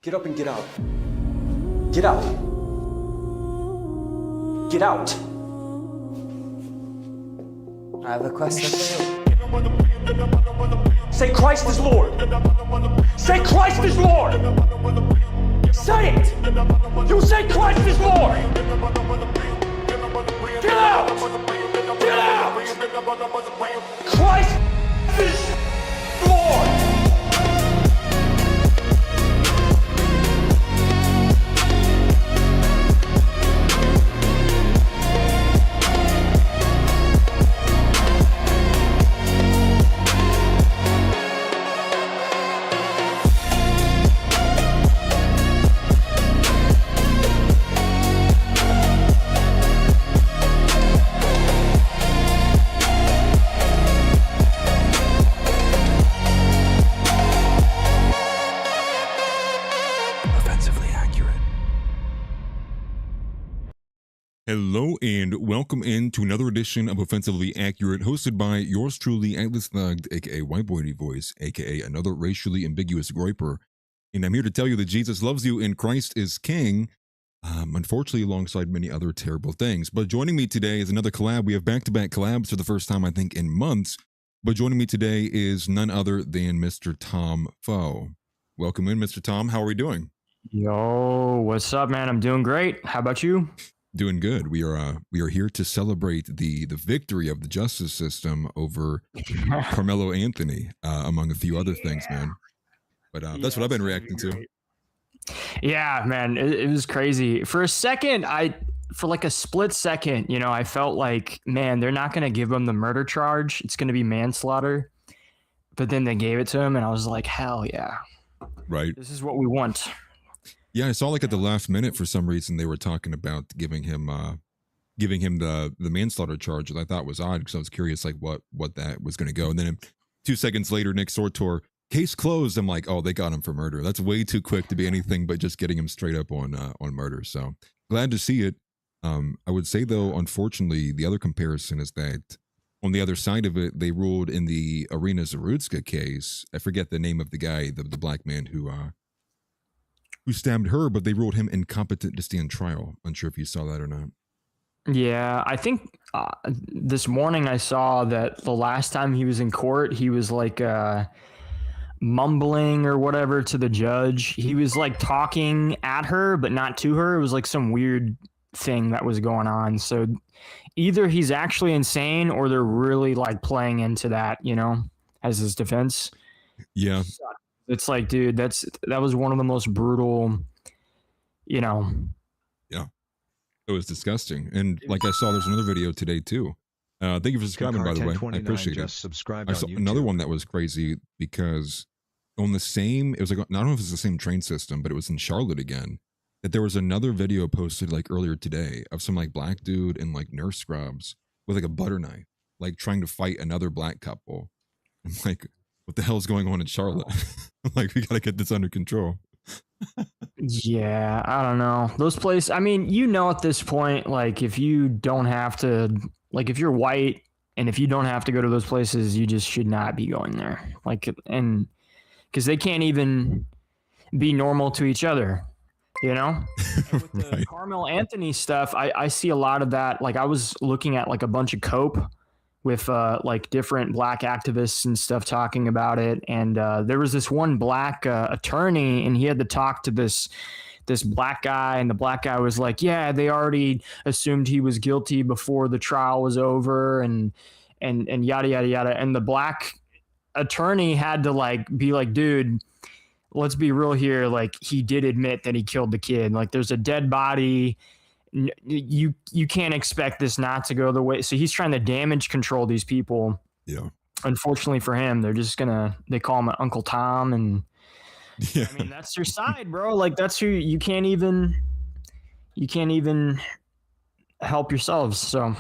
Get up and get out. Get out. Get out. I have a question for you. Say Christ is Lord. Say Christ is Lord. Say it. You say Christ is Lord. Get out. Get out. Christ is Lord. Hello and welcome into another edition of Offensively Accurate, hosted by yours truly, Atlas Thugged, aka White Boy Voice, aka another racially ambiguous Groyper. And I'm here to tell you that Jesus loves you and Christ is King, unfortunately alongside many other terrible things. But joining me today is another collab. We have back-to-back collabs for the first time, I think, in months. But joining me today is none other than Mr. Tom Foe. Welcome in, Mr. Tom. How are we doing? Yo, what's up, man? I'm doing great. How about you? Doing good. We are here to celebrate the victory of the justice system over Carmelo Anthony, among a few other things, man. But that's what I've been reacting to. Yeah, man, it was crazy. For a second, for like a split second, you know, I felt like, man, they're not going to give him the murder charge. It's going to be manslaughter. But then they gave it to him, and I was like, hell yeah. Right. This is what we want. Yeah, I saw like at the last minute for some reason they were talking about giving him the manslaughter charge, that I thought was odd because I was curious like what that was going to go. And then 2 seconds later, Nick Sortor, case closed. I'm like, oh, they got him for murder. That's way too quick to be anything but just getting him straight up on murder. So glad to see it. I would say though, unfortunately, the other comparison is that on the other side of it, they ruled in the Arena Zarutska case. I forget the name of the guy, the black man who stabbed her, but they ruled him incompetent to stand trial. Unsure if you saw that or not. Yeah, I think this morning I saw that the last time he was in court, he was like mumbling or whatever to the judge. He was like talking at her, but not to her. It was like some weird thing that was going on. So either he's actually insane or they're really like playing into that, you know, as his defense. Yeah. It's like, dude, that was one of the most brutal, you know. Yeah, it was disgusting. And like I saw, there's another video today too. Thank you for subscribing, by the way. I appreciate it. I saw another one that was crazy because on the same, it was like, I don't know if it's the same train system, but it was in Charlotte again. That there was another video posted like earlier today of some like black dude in like nurse scrubs with like a butter knife, like trying to fight another black couple. I'm like, what the hell is going on in Charlotte? Like, we got to get this under control. Yeah, I don't know. Those places, I mean, you know, at this point, like, if you don't have to, like, if you're white and if you don't have to go to those places, you just should not be going there. Like, and because they can't even be normal to each other, you know? And with the Carmel Anthony stuff, I see a lot of that. Like, I was looking at like a bunch of cope with like different black activists and stuff talking about it. And there was this one black attorney, and he had to talk to this black guy, and the black guy was like, yeah, they already assumed he was guilty before the trial was over, and yada, yada, yada. And the black attorney had to like be like, dude, let's be real here. Like, he did admit that he killed the kid. Like, there's a dead body. You can't expect this not to go the way. So he's trying to damage control these people. Yeah. Unfortunately for him, they're just they call him Uncle Tom, and yeah. I mean, that's your side, bro. Like, that's who you can't even help yourselves. So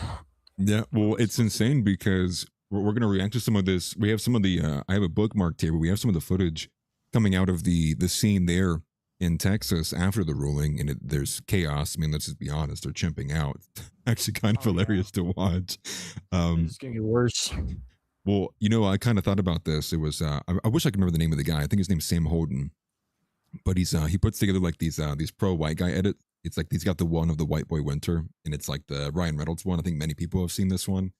yeah, well, it's insane because we're gonna react to some of this. We have some of the I have a bookmarked here, but we have some of the footage coming out of the scene there in Texas after the ruling, and there's chaos. I mean, let's just be honest, they're chimping out. Actually kind of hilarious to watch. It's gonna get worse. Well, you know, I kind of thought about this. It was I wish I could remember the name of the guy. I think his name's Sam Holden. but he puts together like these pro white guy edit. It's like he's got the one of the White Boy Winter, and it's like the Ryan Reynolds one. I think many people have seen this one,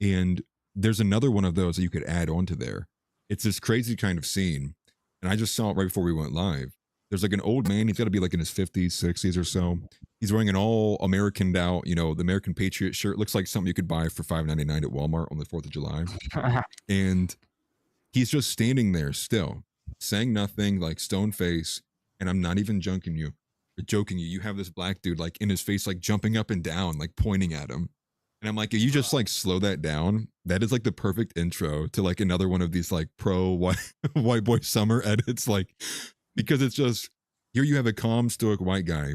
and there's another one of those that you could add onto there. It's this crazy kind of scene, and I just saw it right before we went live. There's like an old man. He's got to be like in his 50s, 60s or so. He's wearing an all Americaned out, the American Patriot shirt. Looks like something you could buy for $5.99 at Walmart on the 4th of July. And he's just standing there still, saying nothing, like stone face. And I'm not even joking you. You have this black dude like in his face, like jumping up and down, like pointing at him. And I'm like, you just like slow that down. That is like the perfect intro to like another one of these like pro white boy summer edits. Like, because it's just, here you have a calm, stoic white guy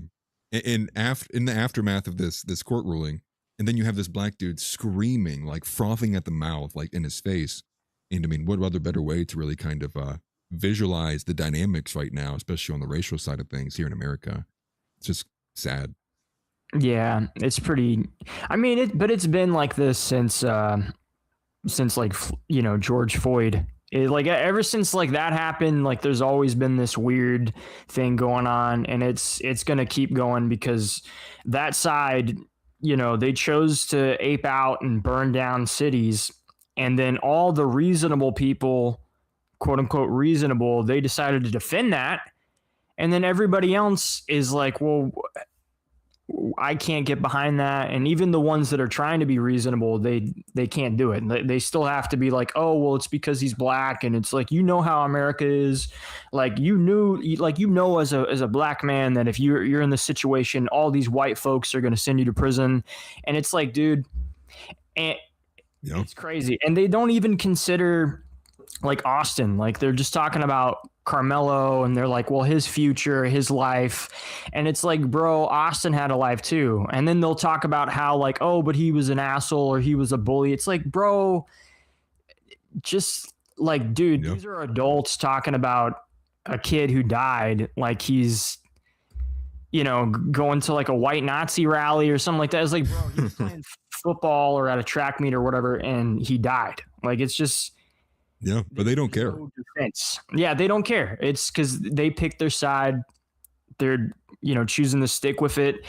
in the aftermath of this court ruling. And then you have this black dude screaming, like frothing at the mouth, like in his face. And I mean, what other better way to really kind of visualize the dynamics right now, especially on the racial side of things here in America. It's just sad. Yeah, it's pretty. I mean, but it's been like this since like George Floyd. Like ever since like that happened, like there's always been this weird thing going on, and it's gonna keep going because that side, they chose to ape out and burn down cities, and then all the reasonable people, quote unquote reasonable, they decided to defend that, and then everybody else is like, well, I can't get behind that. And even the ones that are trying to be reasonable, they can't do it. They still have to be like, oh, well, it's because he's black. And it's like, how America is. Like, as a black man, that if you're in this situation, all these white folks are going to send you to prison. And it's like, dude, and it's crazy. And they don't even consider like Austin. Like, they're just talking about Carmelo, and they're like, well, his future, his life. And it's like, bro, Austin had a life too. And then they'll talk about how like, oh, but he was an asshole or he was a bully. It's like, bro, just like, dude, these are adults talking about a kid who died like he's, going to like a white Nazi rally or something like that. It's like, bro, he was playing football or at a track meet or whatever, and he died. Like, it's just, yeah, but they don't care. No defense. Yeah, they don't care. It's because they pick their side. They're, choosing to stick with it,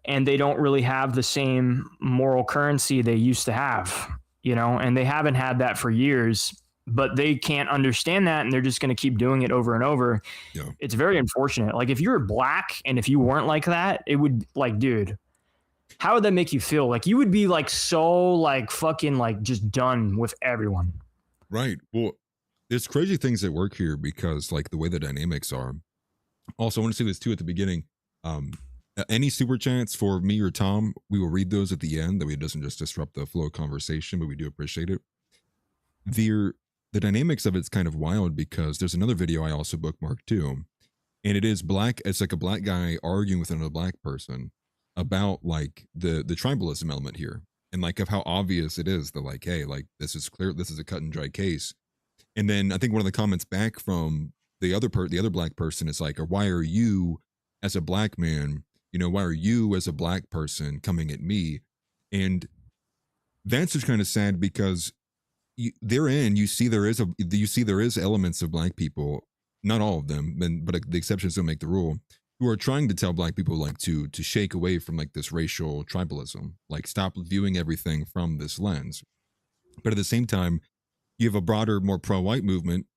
and they don't really have the same moral currency they used to have, and they haven't had that for years, but they can't understand that, and they're just going to keep doing it over and over. Yeah. It's very unfortunate. Like, if you were black and if you weren't like that, it would, like, dude, how would that make you feel? Like, you would be like so like fucking like just done with everyone. Right. Well, there's crazy things at work here because like the way the dynamics are. Also, I want to say this too at the beginning. Any super chats for me or Tom, we will read those at the end. That way it doesn't just disrupt the flow of conversation, but we do appreciate it. The dynamics of it's kind of wild because there's another video I also bookmarked too. And it is black. It's like a black guy arguing with another black person about like the tribalism element here. And like of how obvious it is that like, hey, like this is clear, this is a cut and dry case. And then I think one of the comments back from the other black person is like, or why are you as a black man, why are you as a black person coming at me? And that's just kind of sad because you see there is elements of black people, not all of them, but the exceptions don't make the rule, who are trying to tell black people like to shake away from like this racial tribalism, like stop viewing everything from this lens. But at the same time, you have a broader, more pro-white movement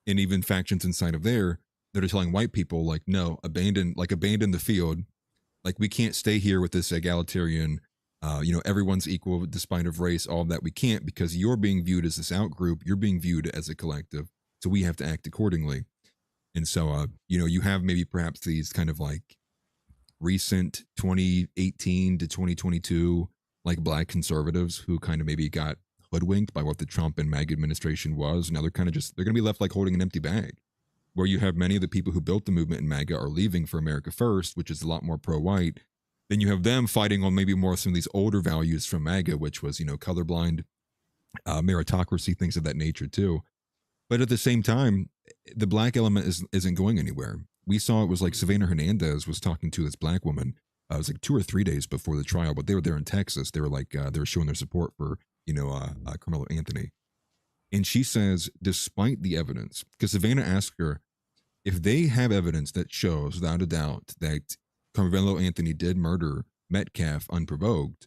and even factions inside of there that are telling white people like, no, abandon the field. Like, we can't stay here with this egalitarian, everyone's equal despite of race, all of that. We can't, because you're being viewed as this out group. You're being viewed as a collective. So we have to act accordingly. And so, you have maybe perhaps these kind of like recent 2018 to 2022, like black conservatives who kind of maybe got hoodwinked by what the Trump and MAGA administration was. Now they're kind of they're going to be left like holding an empty bag, where you have many of the people who built the movement in MAGA are leaving for America First, which is a lot more pro-white. Then you have them fighting on maybe more some of these older values from MAGA, which was, colorblind, meritocracy, things of that nature too. But at the same time, the black element isn't going anywhere. We saw it was like Savannah Hernandez was talking to this black woman. It was like 2 or 3 days before the trial, but they were there in Texas. They were like, they were showing their support for, Carmelo Anthony. And she says, despite the evidence, because Savannah asked her, if they have evidence that shows without a doubt that Carmelo Anthony did murder Metcalf unprovoked,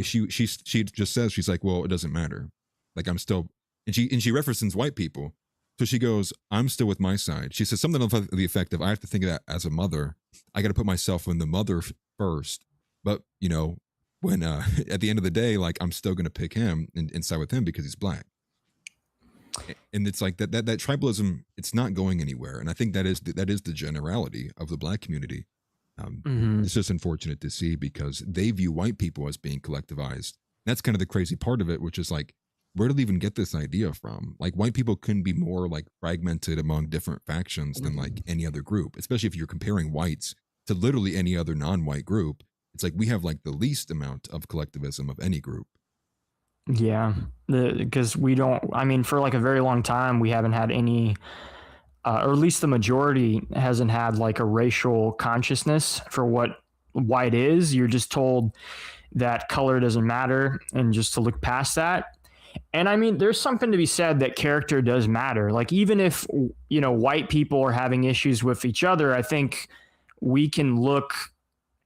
she just says, she's like, well, it doesn't matter. Like, I'm still, and she references white people. So she goes, I'm still with my side. She says something of the effect of, I have to think of that as a mother. I got to put myself in the mother first. But, you know, when at the end of the day, like, I'm still going to pick him and side with him because he's black. And it's like that tribalism, it's not going anywhere. And I think that is the generality of the black community. It's just unfortunate to see because they view white people as being collectivized. That's kind of the crazy part of it, which is like, where do they even get this idea from? Like, white people couldn't be more like fragmented among different factions than like any other group, especially if you're comparing whites to literally any other non-white group. It's like we have like the least amount of collectivism of any group. Yeah, because we don't, I mean, for like a very long time, we haven't had any, or at least the majority hasn't had like a racial consciousness for what white is. You're just told that color doesn't matter and just to look past that. And I mean, there's something to be said that character does matter. Like, even if, you know, white people are having issues with each other, I think we can look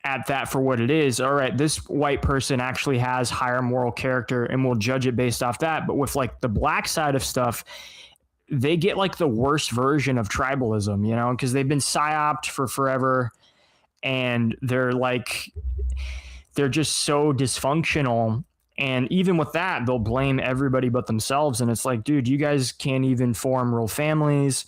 at that for what it is. All right, this white person actually has higher moral character and we'll judge it based off that. But with like the black side of stuff, they get like the worst version of tribalism, you know, because they've been psyoped for forever and they're just so dysfunctional. And even with that, they'll blame everybody but themselves. And it's like, dude, you guys can't even form real families.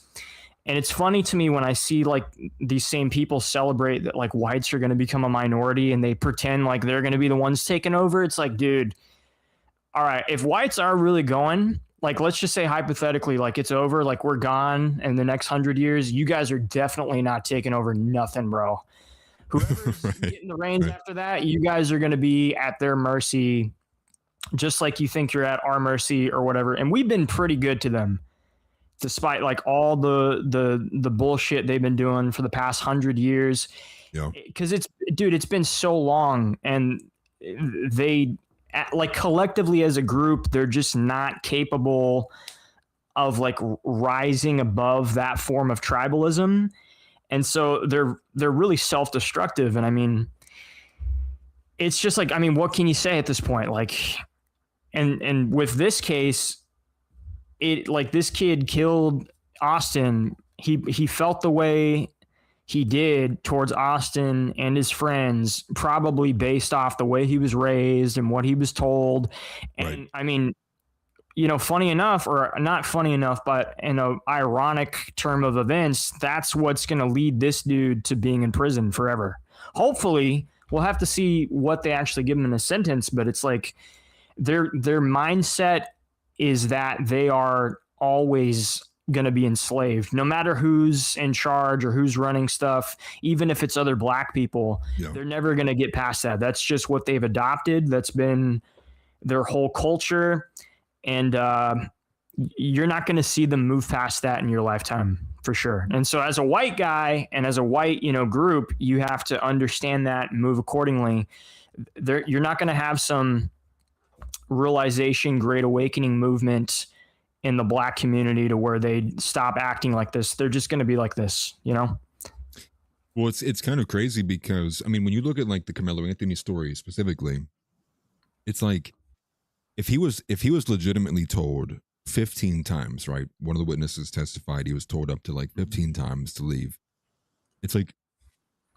And it's funny to me when I see like these same people celebrate that like whites are going to become a minority and they pretend like they're going to be the ones taking over. It's like, dude, all right, if whites are really going, like, let's just say hypothetically, like it's over, like we're gone in the next 100 years, you guys are definitely not taking over nothing, bro. Whoever's getting the reins after that, you guys are going to be at their mercy, just like you think you're at our mercy or whatever. And we've been pretty good to them, despite like all the bullshit they've been doing for the past 100 years. Yeah. Because it's been so long, and they like collectively as a group, they're just not capable of like rising above that form of tribalism. And so they're really self-destructive. And I mean, it's just like, I mean, what can you say at this point? Like, and with this case, it like this kid killed Austin. He felt the way he did towards Austin and his friends, probably based off the way he was raised and what he was told. And right. I mean, you know, funny enough, or not funny enough, but in an ironic term of events, that's what's going to lead this dude to being in prison forever. Hopefully, we'll have to see what they actually give him in a sentence, but it's like their mindset is that they are always going to be enslaved, no matter who's in charge or who's running stuff. Even if it's other black people, they're never going to get past that. That's just what they've adopted. That's been their whole culture. And you're not going to see them move past that in your lifetime, for sure. And so as a white guy and as a white, you know, group, you have to understand that and move accordingly. You're not going to have some realization, great awakening movement in the black community to where they stop acting like this. They're just going to be like this, you know? Well, it's kind of crazy because, I mean, when you look at like the Carmelo Anthony story specifically, it's like, if he was legitimately told 15 times, right? One of the witnesses testified he was told up to like 15 times to leave. It's like,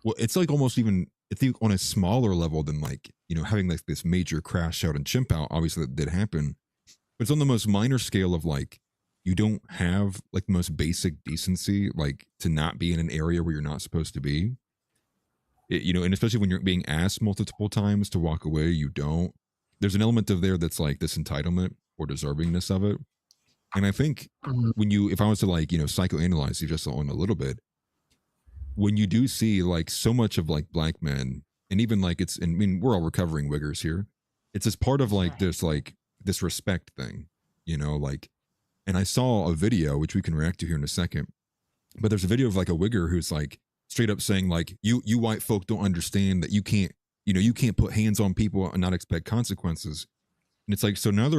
well, it's like almost even, I think on a smaller level than like, you know, having like this major crash out and chimp out. Obviously that did happen. But it's on the most minor scale of like, you don't have like the most basic decency, like to not be in an area where you're not supposed to be. You know, and especially when you're being asked multiple times to walk away, you don't. There's an element of there that's like this entitlement or deservingness of it. And I think when if I was to like, you know, psychoanalyze you just on a little bit, when you do see like so much of like black men, and even like I mean, we're all recovering wiggers here. It's as part of like this respect thing, you know, like, and I saw a video, which we can react to here in a second, but there's a video of like a wigger who's like straight up saying like, you white folk don't understand that you can't put hands on people and not expect consequences. And it's like, so now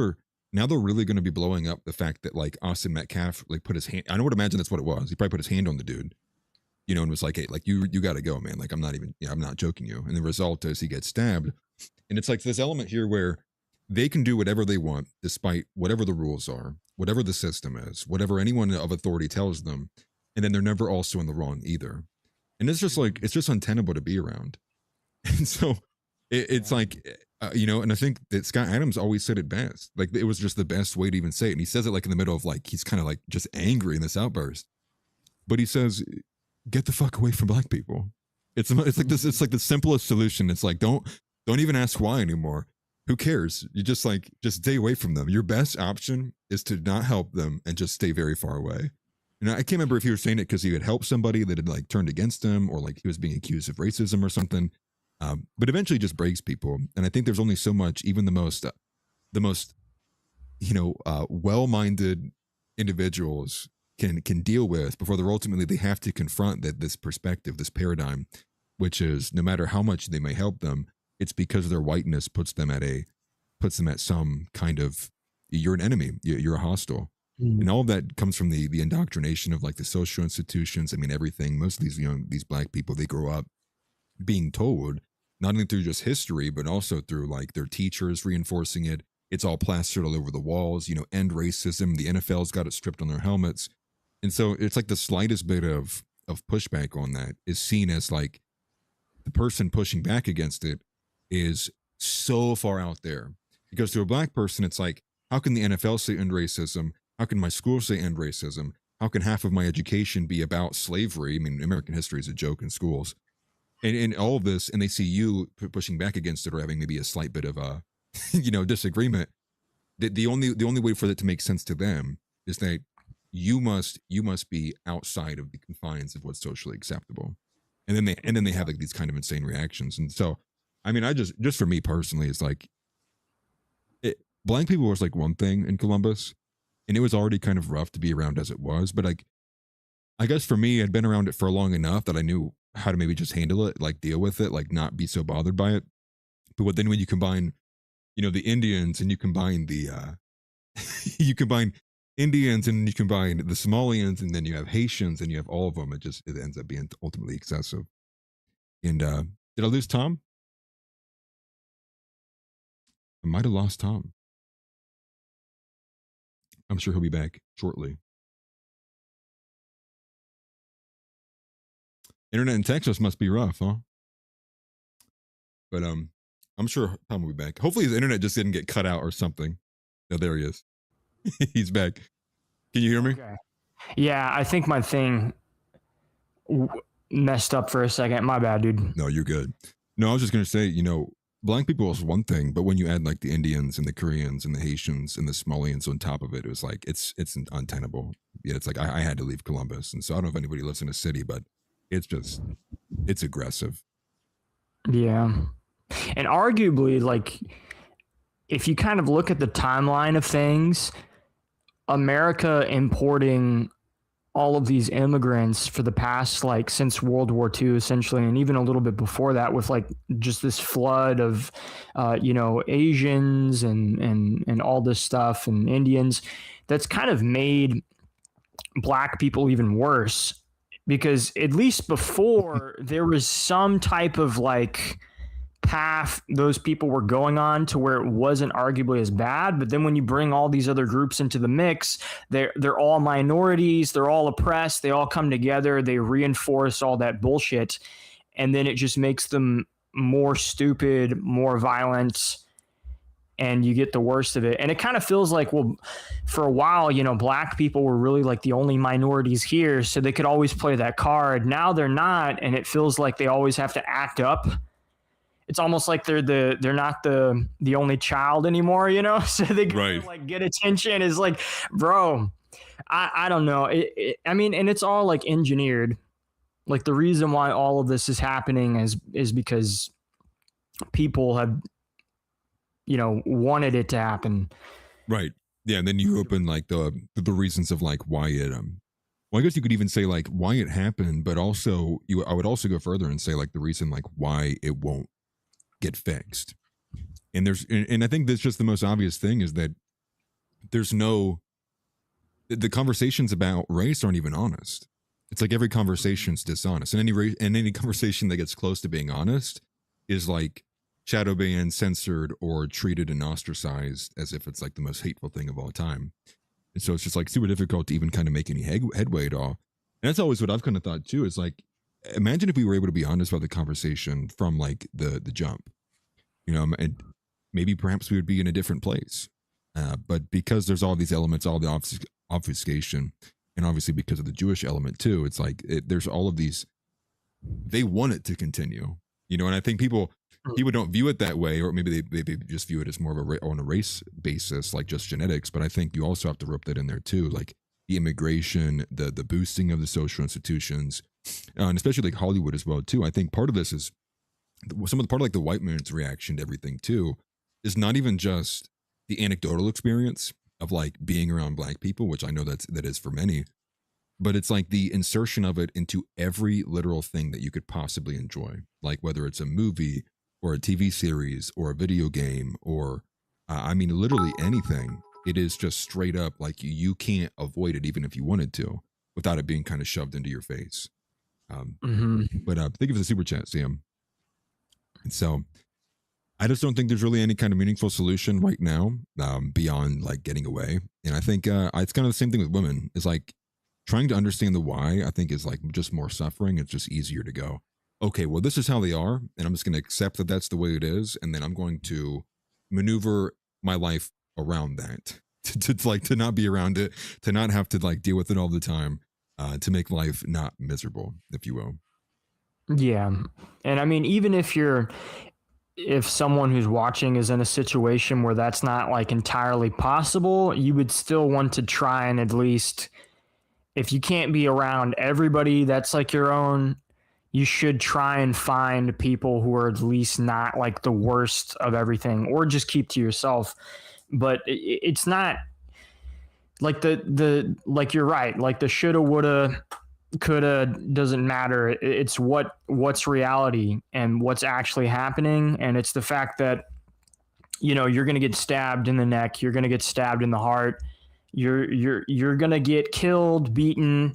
now they're really going to be blowing up the fact that like Austin Metcalf like put his hand. I would imagine that's what it was. He probably put his hand on the dude, you know, and was like, "Hey, like you got to go, man. Like I'm not joking you." And the result is he gets stabbed, and it's like this element here where they can do whatever they want, despite whatever the rules are, whatever the system is, whatever anyone of authority tells them, and then they're never also in the wrong either. And it's just like it's just untenable to be around. And so it's like, you know, and I think that Scott Adams always said it best. Like it was just the best way to even say it. And he says it like in the middle of like, he's kind of like just angry in this outburst. But he says, get the fuck away from black people. It's like this, it's like the simplest solution. It's like, don't even ask why anymore. Who cares? You just stay away from them. Your best option is to not help them and just stay very far away. And I can't remember if he was saying it because he had helped somebody that had like turned against him or like he was being accused of racism or something. But eventually just breaks people. And I think there's only so much, even the most, you know, well-minded individuals can deal with before they're ultimately, they have to confront this perspective, this paradigm, which is no matter how much they may help them, it's because their whiteness puts them at some kind of, you're an enemy, you're a hostile. And all of that comes from the indoctrination of like the social institutions. I mean, everything, most of these black people, they grow up being told, not only through just history, but also through like their teachers reinforcing it. It's all plastered all over the walls, you know, end racism. The NFL's got it stripped on their helmets. And so it's like the slightest bit of pushback on that is seen as like the person pushing back against it is so far out there. Because to a black person, it's like, how can the NFL say end racism? How can my school say end racism? How can half of my education be about slavery? I mean, American history is a joke in schools. And all of this, and they see you pushing back against it or having maybe a slight bit of a, you know, disagreement. The only way for it to make sense to them is that you must be outside of the confines of what's socially acceptable, and then they have like these kind of insane reactions. And so, I mean, I just for me personally, it's like, black people was like one thing in Columbus, and it was already kind of rough to be around as it was. But like, I guess for me, I'd been around it for long enough that I knew how to maybe just handle it, like deal with it, like not be so bothered by it. But then when you combine, you know, the Indians and you combine the, you combine Indians and you combine the Somalians and then you have Haitians and you have all of them, it ends up being ultimately excessive. And did I lose Tom? I might have lost Tom. I'm sure he'll be back shortly. Internet in Texas must be rough, huh? But I'm sure Tom will be back. Hopefully his internet just didn't get cut out or something. No, there he is. He's back. Can you hear me? Okay. Yeah, I think my thing messed up for a second. My bad, dude. No, you're good. No, I was just gonna say, you know, black people is one thing, but when you add like the Indians and the Koreans and the Haitians and the Somalians on top of it, it was like it's untenable. Yeah, it's like I had to leave Columbus, and so I don't know if anybody lives in a city, but it's aggressive. Yeah. And arguably, like, if you kind of look at the timeline of things, America importing all of these immigrants for the past, like, since World War II, essentially, and even a little bit before that, with like just this flood of, you know, Asians and all this stuff and Indians, that's kind of made black people even worse. Because at least before there was some type of like path those people were going on to where it wasn't arguably as bad. But then when you bring all these other groups into the mix, they're all minorities, they're all oppressed, they all come together, they reinforce all that bullshit. And then it just makes them more stupid, more violent, and you get the worst of it. And it kind of feels like, well, for a while, you know, black people were really like the only minorities here, so they could always play that card. Now they're not, and it feels like they always have to act up. It's almost like they're not the only child anymore, you know? So they can like get attention. Is like, bro, I don't know. I mean, and it's all like engineered. Like the reason why all of this is happening is because people have, you know, wanted it to happen. Right. Yeah. And then you open like the reasons of like why it, well, I guess you could even say like why it happened, but also I would also go further and say like the reason like why it won't get fixed. And I think that's just the most obvious thing is that there's no, the conversations about race aren't even honest. It's like every conversation's dishonest, and any conversation that gets close to being honest is like shadow banned, censored, or treated and ostracized as if it's like the most hateful thing of all time. And so it's just like super difficult to even kind of make any headway at all. And that's always what I've kind of thought too, is like, imagine if we were able to be honest about the conversation from like the jump, and maybe perhaps we would be in a different place. But because there's all these elements, all the obfuscation, and obviously because of the Jewish element too, it's like there's all of these, they want it to continue, and I think people don't view it that way, or maybe they just view it as more of on a race basis, like just genetics. But I think you also have to rope that in there too, like the immigration, the boosting of the social institutions, and especially like Hollywood as well too. I think part of this is part of like the white man's reaction to everything too is not even just the anecdotal experience of like being around black people, which I know that is for many, but it's like the insertion of it into every literal thing that you could possibly enjoy, like whether it's a movie or a TV series or a video game or I mean literally anything. It is just straight up like you can't avoid it even if you wanted to without it being kind of shoved into your face. But thank you for the super chat, Sam. And so I just don't think there's really any kind of meaningful solution right now beyond like getting away. And I think it's kind of the same thing with women. It's like trying to understand the why, I think, is like just more suffering. It's just easier to go, okay, well, this is how they are. And I'm just going to accept that that's the way it is. And then I'm going to maneuver my life around that to not be around it, to not have to like deal with it all the time, to make life not miserable, if you will. Yeah. And I mean, even if someone who's watching is in a situation where that's not like entirely possible, you would still want to try and at least, if you can't be around everybody that's like your own, you should try and find people who are at least not like the worst of everything, or just keep to yourself. But it's not like like you're right, like the shoulda, woulda, coulda doesn't matter. It's what's reality and what's actually happening. And it's the fact that, you're going to get stabbed in the neck. You're going to get stabbed in the heart. You're going to get killed, beaten,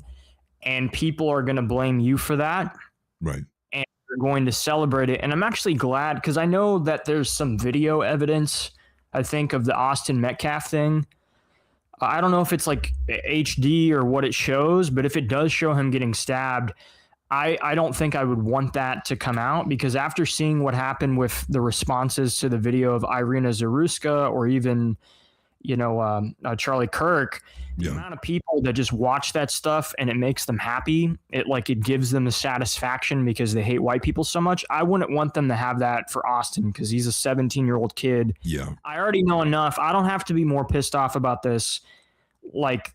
and people are going to blame you for that. Right. And they're going to celebrate it. And I'm actually glad, because I know that there's some video evidence, I think, of the Austin Metcalf thing. I don't know if it's like HD or what it shows, but if it does show him getting stabbed, I don't think I would want that to come out, because after seeing what happened with the responses to the video of Irina Zaruska or even, Charlie Kirk, the amount of people that just watch that stuff and it makes them happy, it gives them the satisfaction because they hate white people so much. I wouldn't want them to have that for Austin, because he's a 17-year-old kid. Yeah. I already know enough. I don't have to be more pissed off about this. Like,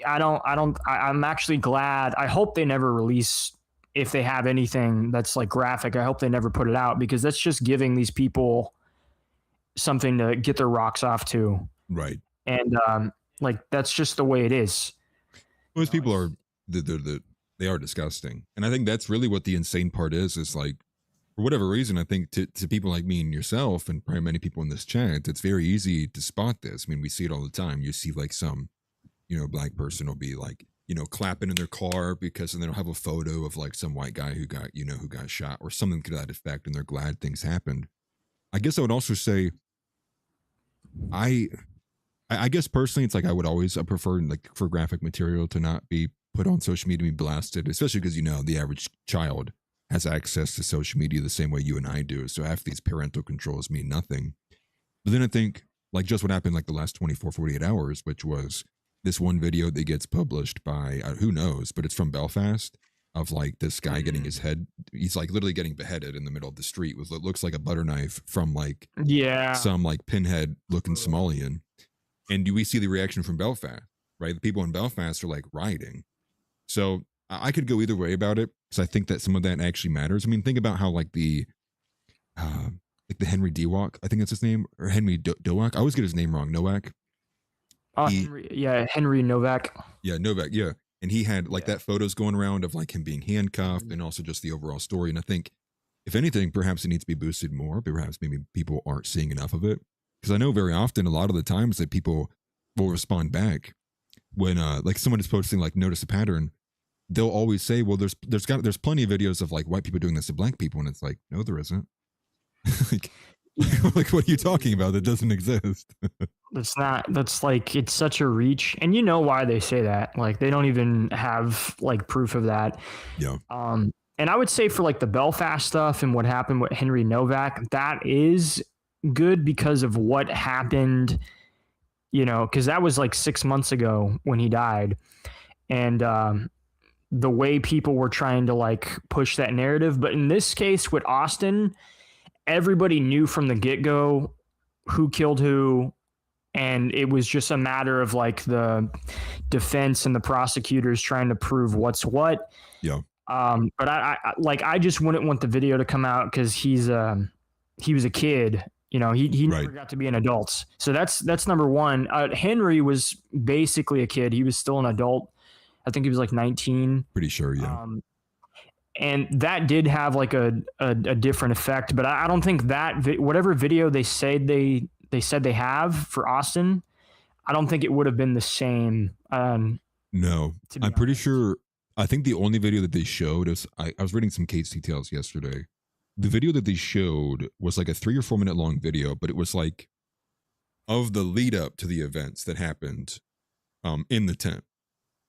I'm actually glad. I hope they never release, if they have anything that's like graphic, I hope they never put it out, because that's just giving these people something to get their rocks off to. Right. And that's just the way it is. Most people are they are disgusting, and I think that's really what the insane part is like, for whatever reason, I think to people like me and yourself, and probably many people in this chat, it's very easy to spot this. I mean, we see it all the time. You see like some black person will be like clapping in their car because, and they'll have a photo of like some white guy who got shot or something to that effect, and they're glad things happened. I guess I would also say I guess personally, it's like I would always prefer like for graphic material to not be put on social media, to be blasted, especially because the average child has access to social media the same way you and I do. So half these parental controls mean nothing. But then I think like just what happened like the last 24, 48 hours, which was this one video that gets published by who knows, but it's from Belfast, of like this guy getting his head, he's like literally getting beheaded in the middle of the street with what looks like a butter knife from like some like pinhead looking Somalian. And we see the reaction from Belfast, right? The people in Belfast are like rioting. So I could go either way about it, because I think that some of that actually matters. I mean, think about how like the Henry Dewak, I think that's his name, or Henry Dowak. I always get his name wrong. Nowak. Henry Novak. Yeah, Novak. Yeah, and he had like that photos going around of like him being handcuffed, and also just the overall story. And I think, if anything, perhaps it needs to be boosted more. Perhaps maybe people aren't seeing enough of it. Because I know very often, a lot of the times that people will respond back when like someone is posting like notice a pattern. They'll always say, well, there's plenty of videos of like white people doing this to black people, and it's like, no, there isn't. Like, like, what are you talking about? That doesn't exist. That's like, it's such a reach. And you know why they say that. Like, they don't even have like proof of that. Yeah. And I would say for like the Belfast stuff and what happened with Henry Novak, that is good because of what happened, you know, because that was like 6 months ago when he died. And the way people were trying to like push that narrative. But in this case with Austin, everybody knew from the get-go who killed who. And it was just a matter of like the defense and the prosecutors trying to prove what's what. Yeah. But I just wouldn't want the video to come out because he was a kid, you know, he never got to be an adult. So that's number one. Henry was basically a kid. He was still an adult. I think he was like 19. Pretty sure. Yeah. And that did have like a different effect, but I don't think that whatever video they said they said they have for Austin, I don't think it would have been the same. No, I'm pretty sure. I think the only video that they showed is I was reading some case details yesterday. The video that they showed was like a 3 or 4 minute long video, but it was like of the lead up to the events that happened in the tent.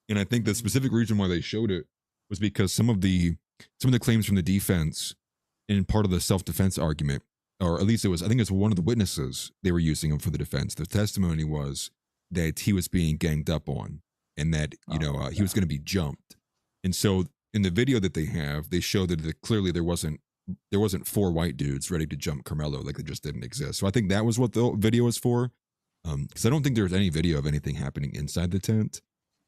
And I think the specific reason why they showed it was because some of the claims from the defense in part of the self-defense argument, or at least I think it's one of the witnesses they were using him for the defense. The testimony was that he was being ganged up on and that, he was going to be jumped. And so in the video that they have, they show that clearly there wasn't 4 white dudes ready to jump Carmelo, like they just didn't exist. So I think that was what the video was for. Because I don't think there was any video of anything happening inside the tent.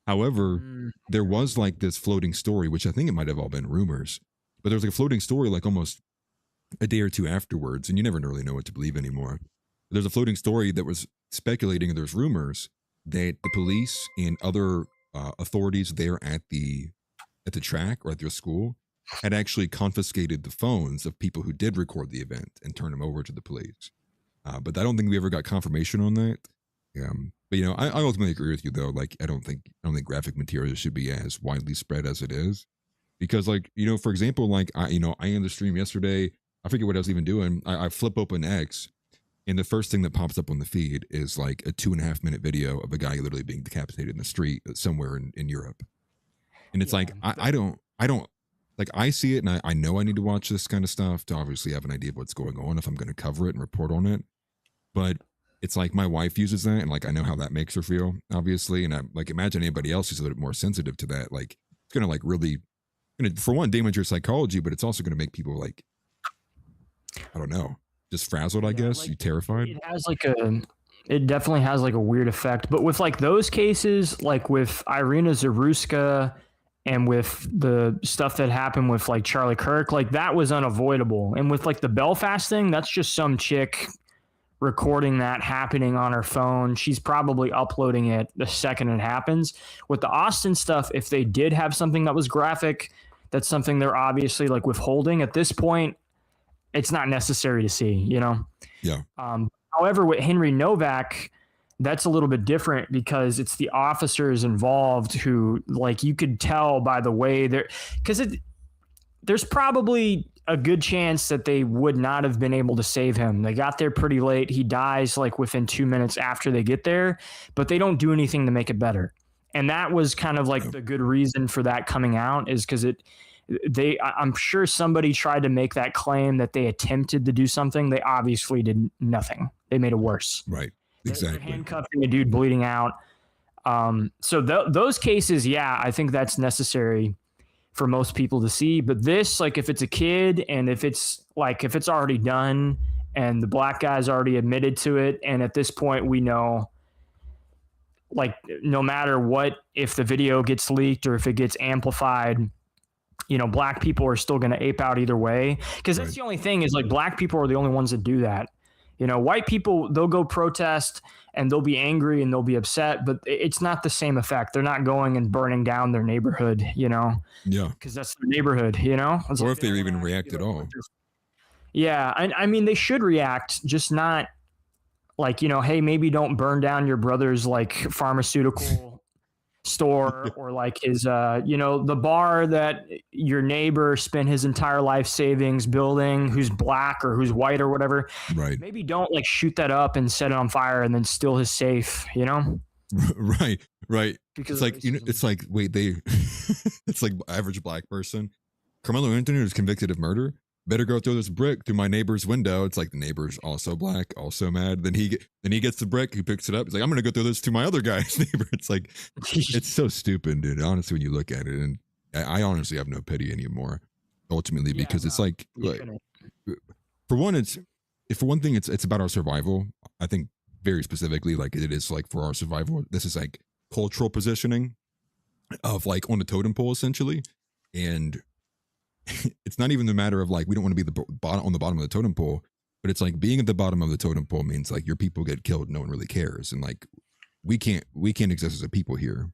However, there was like this floating story, which I think it might have all been rumors, but there was like a floating story like almost a day or two afterwards, and you never really know what to believe anymore. There's a floating story that was speculating, and there's rumors that the police and other authorities there at the track or at their school had actually confiscated the phones of people who did record the event and turned them over to the police. But I don't think we ever got confirmation on that. But I ultimately agree with you though. Like I don't think graphic material should be as widely spread as it is, because like for example, like I ended the stream yesterday. I forget what I was even doing. I flip open X, and the first thing that pops up on the feed is like a 2.5 minute video of a guy literally being decapitated in the street somewhere in Europe. And it's like I don't like, I see it and I know I need to watch this kind of stuff to obviously have an idea of what's going on if I'm going to cover it and report on it. But it's like my wife uses that, and like I know how that makes her feel, obviously. And I like imagine anybody else who's a little bit more sensitive to that. Like it's gonna like really, for one, damage your psychology, but it's also gonna make people like, I don't know, just frazzled. I guess you terrified. It definitely has like a weird effect. But with like those cases, like with Irina Zaruska and with the stuff that happened with like Charlie Kirk, like that was unavoidable. And with like the Belfast thing, that's just some chick recording that happening on her phone. She's probably uploading it the second it happens. With the Austin stuff, if they did have something that was graphic, that's something they're obviously like withholding. At this point, it's not necessary to see, Yeah. However, with Henry Novak, that's a little bit different because it's the officers involved who, like, you could tell by the way there's probably a good chance that they would not have been able to save him. They got there pretty late. He dies like within 2 minutes after they get there, but they don't do anything to make it better. And that was kind of like the good reason for that coming out, is because I'm sure somebody tried to make that claim that they attempted to do something. They obviously did nothing. They made it worse. Right. Exactly. They're handcuffing a dude bleeding out. So those cases, I think that's necessary for most people to see. But this, like, if it's a kid and if it's already done and the black guy's already admitted to it, and at this point we know, like, no matter what, if the video gets leaked or if it gets amplified, black people are still going to ape out either way. Because that's the only thing, is like black people are the only ones that do that. White people, they'll go protest and they'll be angry and they'll be upset, but it's not the same effect. They're not going and burning down their neighborhood, Yeah. Because that's their neighborhood, It's or like if they even react at all. Yeah. I mean, they should react, just not like, you know, hey, maybe don't burn down your brother's like pharmaceutical store, or like his, you know, the bar that your neighbor spent his entire life savings building, who's black or who's white or whatever. Right. Maybe don't like shoot that up and set it on fire and then steal his safe, you know? Right. Because It's like, you know, it's like, wait, it's like average black person. Carmelo Anthony was convicted of murder. Better go throw this brick through my neighbor's window. It's like the neighbor's also black, also mad. Then he gets the brick, he picks it up. He's like, I'm gonna go throw this to my other guy's neighbor. It's like, it's so stupid, dude. Honestly, when you look at it, and I honestly have no pity anymore. Ultimately, because it's like for one thing, it's about our survival. I think very specifically, like it is like for our survival. This is like cultural positioning of like on the totem pole essentially, and it's not even the matter of like we don't want to be the bottom on the bottom of the totem pole, but it's like being at the bottom of the totem pole means like your people get killed, no one really cares, and like we can't exist as a people here.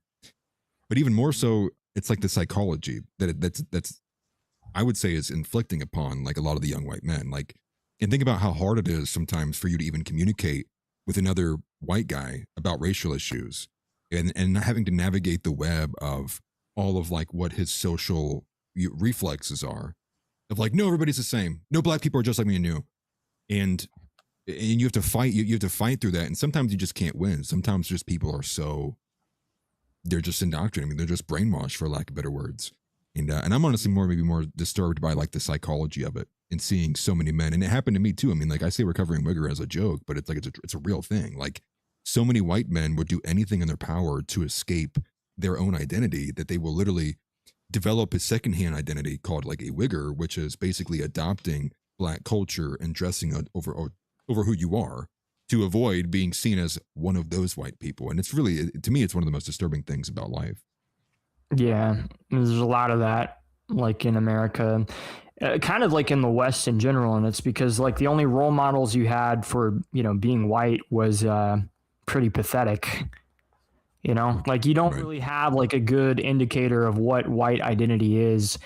But even more so, it's like the psychology that's I would say is inflicting upon like a lot of the young white men. Like, and think about how hard it is sometimes for you to even communicate with another white guy about racial issues, and having to navigate the web of all of like what his social reflexes are of like, no, everybody's the same, no black people are just like me and you, and you have to fight, you have to fight through that, and sometimes you just can't win. Sometimes just people are so, they're just indoctrinated. I mean, they're just brainwashed, for lack of better words. And I'm honestly maybe more disturbed by like the psychology of it and seeing so many men. And it happened to me too. I mean, like I say recovering wigger as a joke, but it's like it's a real thing. Like so many white men would do anything in their power to escape their own identity, that they will literally develop a secondhand identity called like a wigger, which is basically adopting black culture and dressing over who you are to avoid being seen as one of those white people. And it's really, to me, it's one of the most disturbing things about life. Yeah, there's a lot of that, like in America, kind of like in the West in general. And it's because like the only role models you had for, you know, being white was pretty pathetic. You know, like you don't really have like a good indicator of what white identity is,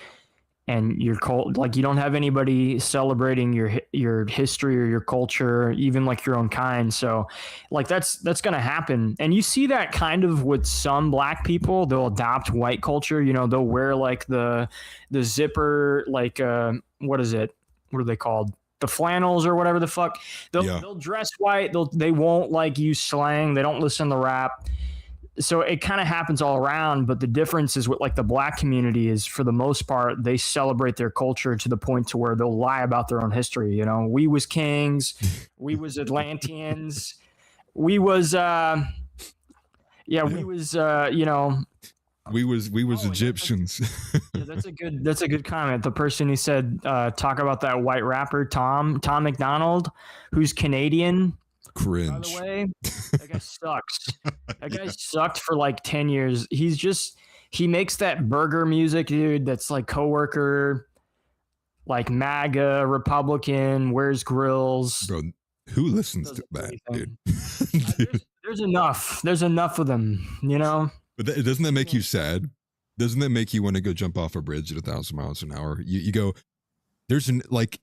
and your cult. Like you don't have anybody celebrating your history or your culture, even like your own kind. So, like that's gonna happen, and you see that kind of with some black people. They'll adopt white culture. You know, they'll wear like the zipper, like what is it? What are they called? The flannels or whatever the fuck. They'll dress white. They won't like use slang. They don't listen to rap. So it kind of happens all around, but the difference is with like the black community is, for the most part, they celebrate their culture to the point to where they'll lie about their own history. You know, we was kings, we was Atlanteans, we was, we was, you know, we was Egyptians. Yeah, that's a good comment. The person who said, talk about that white rapper, Tom McDonald, who's Canadian. Cringe. By the way, that guy sucks. That guy sucked for like 10 years. He makes that burger music, dude, that's like Coworker, like MAGA, Republican, wears grills. Bro, who listens to that, dude? There's enough of them, you know? But doesn't that make you sad? Doesn't that make you want to go jump off a bridge at 1,000 miles an hour? You go, there's like,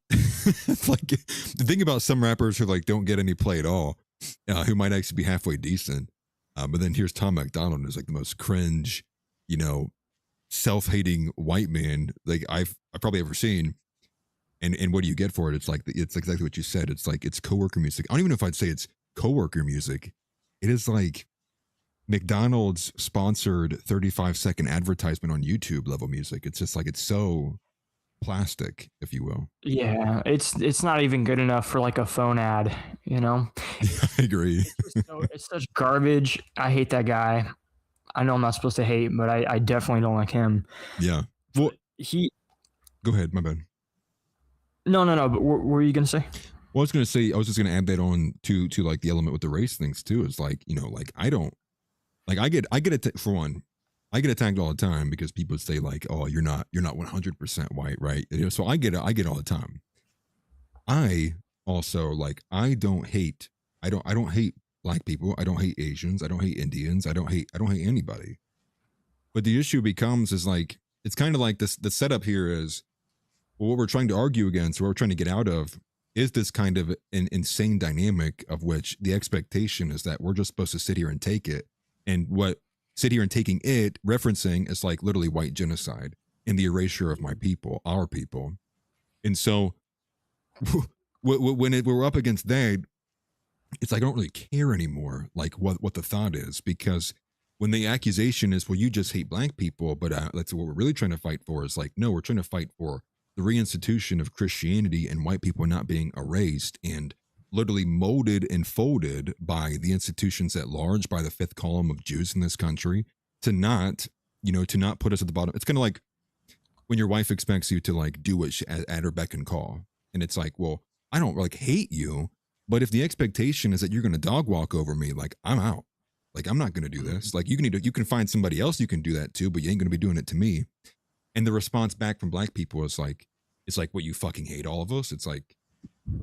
like the thing about some rappers who like don't get any play at all, who might actually be halfway decent. But then here's Tom McDonald, who's like the most cringe, you know, self-hating white man like I've probably ever seen. And what do you get for it? It's like, it's exactly what you said. It's like, it's coworker music. I don't even know if I'd say it's coworker music. It is like McDonald's sponsored 35-second advertisement on YouTube level music. It's just like, it's so plastic, if you will. Yeah, it's not even good enough for like a phone ad, you know? I agree. It's such garbage. I hate that guy. I know I'm not supposed to hate, but I definitely don't like him. Yeah. Well, go ahead, my bad. No, but what were you gonna say? Well, I was just gonna add that on to like the element with the race things too. Is like, you know, like I don't like I get for one, I get attacked all the time because people say like, oh, you're not 100% white, right? So I get it all the time. I also like, I don't hate black people. I don't hate Asians. I don't hate Indians. I don't hate anybody. But the issue becomes is like, it's kind of like this, the setup here is, well, what we're trying to argue against, what we're trying to get out of is this kind of an insane dynamic of which the expectation is that we're just supposed to sit here and take it. And what sit here and taking it referencing is like literally white genocide and the erasure of my people, our people. And so when we're up against that, it's like I don't really care anymore, like what the thought is, because when the accusation is, well, you just hate black people, but that's what we're really trying to fight for is like, no, we're trying to fight for the reinstitution of Christianity and white people not being erased and literally molded and folded by the institutions at large, by the fifth column of Jews in this country, to not put us at the bottom. It's kind of like when your wife expects you to like do what at her beck and call. And it's like, well, I don't like hate you, but if the expectation is that you're going to dog walk over me, like I'm out. Like, I'm not going to do this. Like, you can find somebody else you can do that to, but you ain't going to be doing it to me. And the response back from black people is like, it's like, what, you fucking hate all of us? It's like,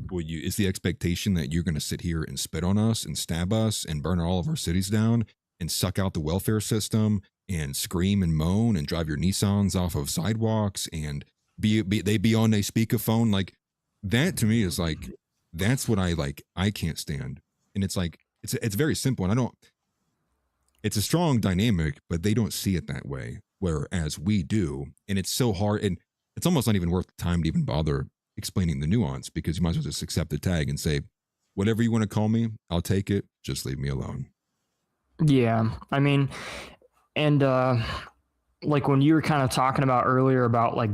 well, is the expectation that you're going to sit here and spit on us and stab us and burn all of our cities down and suck out the welfare system and scream and moan and drive your Nissans off of sidewalks and be on a speakerphone? Like, that to me is like, that's what I can't stand. And it's like, it's very simple. And it's a strong dynamic, but they don't see it that way, whereas we do. And it's so hard, and it's almost not even worth the time to even bother explaining the nuance, because you might as well just accept the tag and say, whatever you want to call me, I'll take it. Just leave me alone. Yeah. I mean, and like when you were kind of talking about earlier about like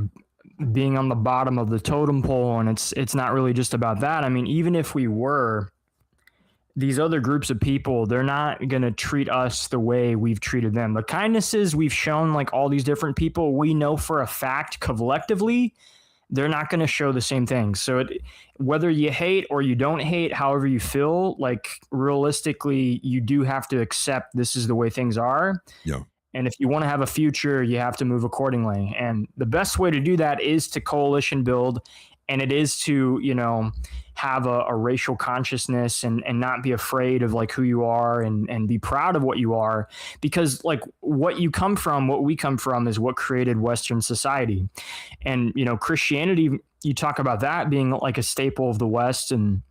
being on the bottom of the totem pole, and it's not really just about that. I mean, even if we were, these other groups of people, they're not going to treat us the way we've treated them. The kindnesses we've shown, like all these different people, we know for a fact collectively, they're not going to show the same thing. So whether you hate or you don't hate, however you feel, like realistically, you do have to accept this is the way things are. Yeah. And if you want to have a future, you have to move accordingly. And the best way to do that is to coalition build. And it is to, have a racial consciousness and not be afraid of like who you are and be proud of what you are, because like what we come from is what created Western society. And, Christianity, you talk about that being like a staple of the West and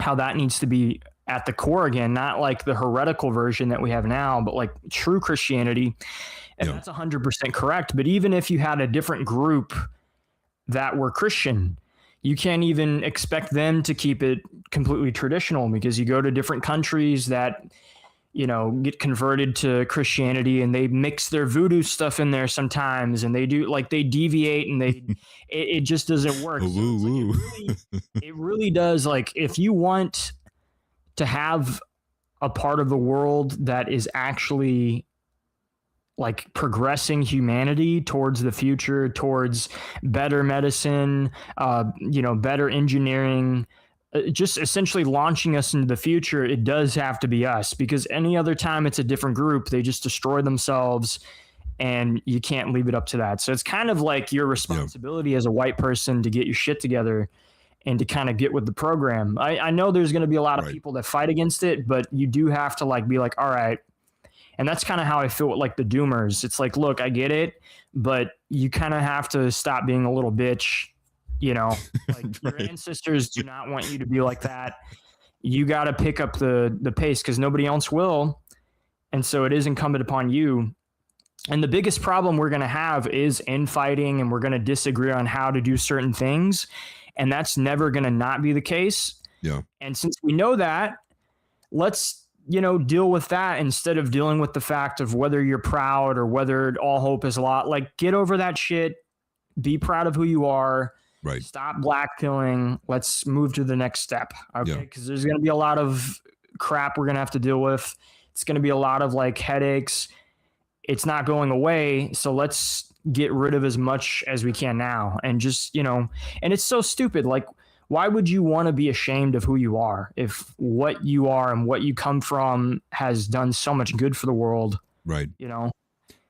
how that needs to be at the core again, not like the heretical version that we have now, but like true Christianity. And that's 100% correct. But even if you had a different group that were Christian, you can't even expect them to keep it completely traditional, because you go to different countries that, get converted to Christianity and they mix their voodoo stuff in there sometimes, and they do like they deviate and it just doesn't work. So it really does. Like, if you want to have a part of the world that is actually like progressing humanity towards the future, towards better medicine, better engineering, just essentially launching us into the future, it does have to be us, because any other time it's a different group, they just destroy themselves and you can't leave it up to that. So it's kind of like your responsibility as a white person to get your shit together and to kind of get with the program. I know there's going to be a lot of people that fight against it, but you do have to like be like, all right. And that's kind of how I feel with like the doomers. It's like, look, I get it, but you kind of have to stop being a little bitch, like your ancestors do not want you to be like that. You got to pick up the pace, because nobody else will. And so it is incumbent upon you. And the biggest problem we're going to have is infighting, and we're going to disagree on how to do certain things. And that's never going to not be the case. Yeah. And since we know that, let's, deal with that instead of dealing with the fact of whether you're proud or whether all hope is lost. Like, get over that shit. Be proud of who you are. Right. Stop blackpilling. Let's move to the next step. Okay. Because there's going to be a lot of crap we're going to have to deal with. It's going to be a lot of like headaches. It's not going away. So let's get rid of as much as we can now. And just, and it's so stupid. Like, why would you want to be ashamed of who you are if what you are and what you come from has done so much good for the world? Right.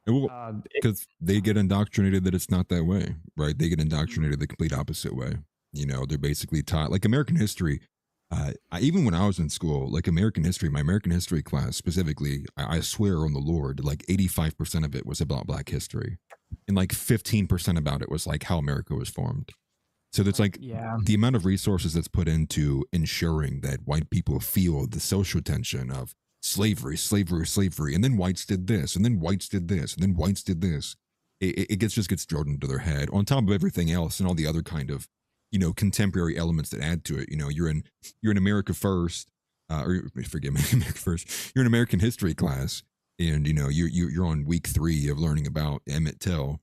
Because they get indoctrinated that it's not that way, right? They get indoctrinated the complete opposite way. They're basically taught, like American history. Even when I was in school, like American history, my American history class specifically, I swear on the Lord, like 85% of it was about Black history. And like 15% about it was like how America was formed. So there's like Yeah. the amount of resources that's put into ensuring that white people feel the social tension of slavery, slavery, slavery, and then whites did this, and then whites did this, and then whites did this. It just gets drilled into their head on top of everything else and all the other kind of, contemporary elements that add to it. You're in America First, or forgive me, America First. You're in American history class, and you're on week 3 of learning about Emmett Till,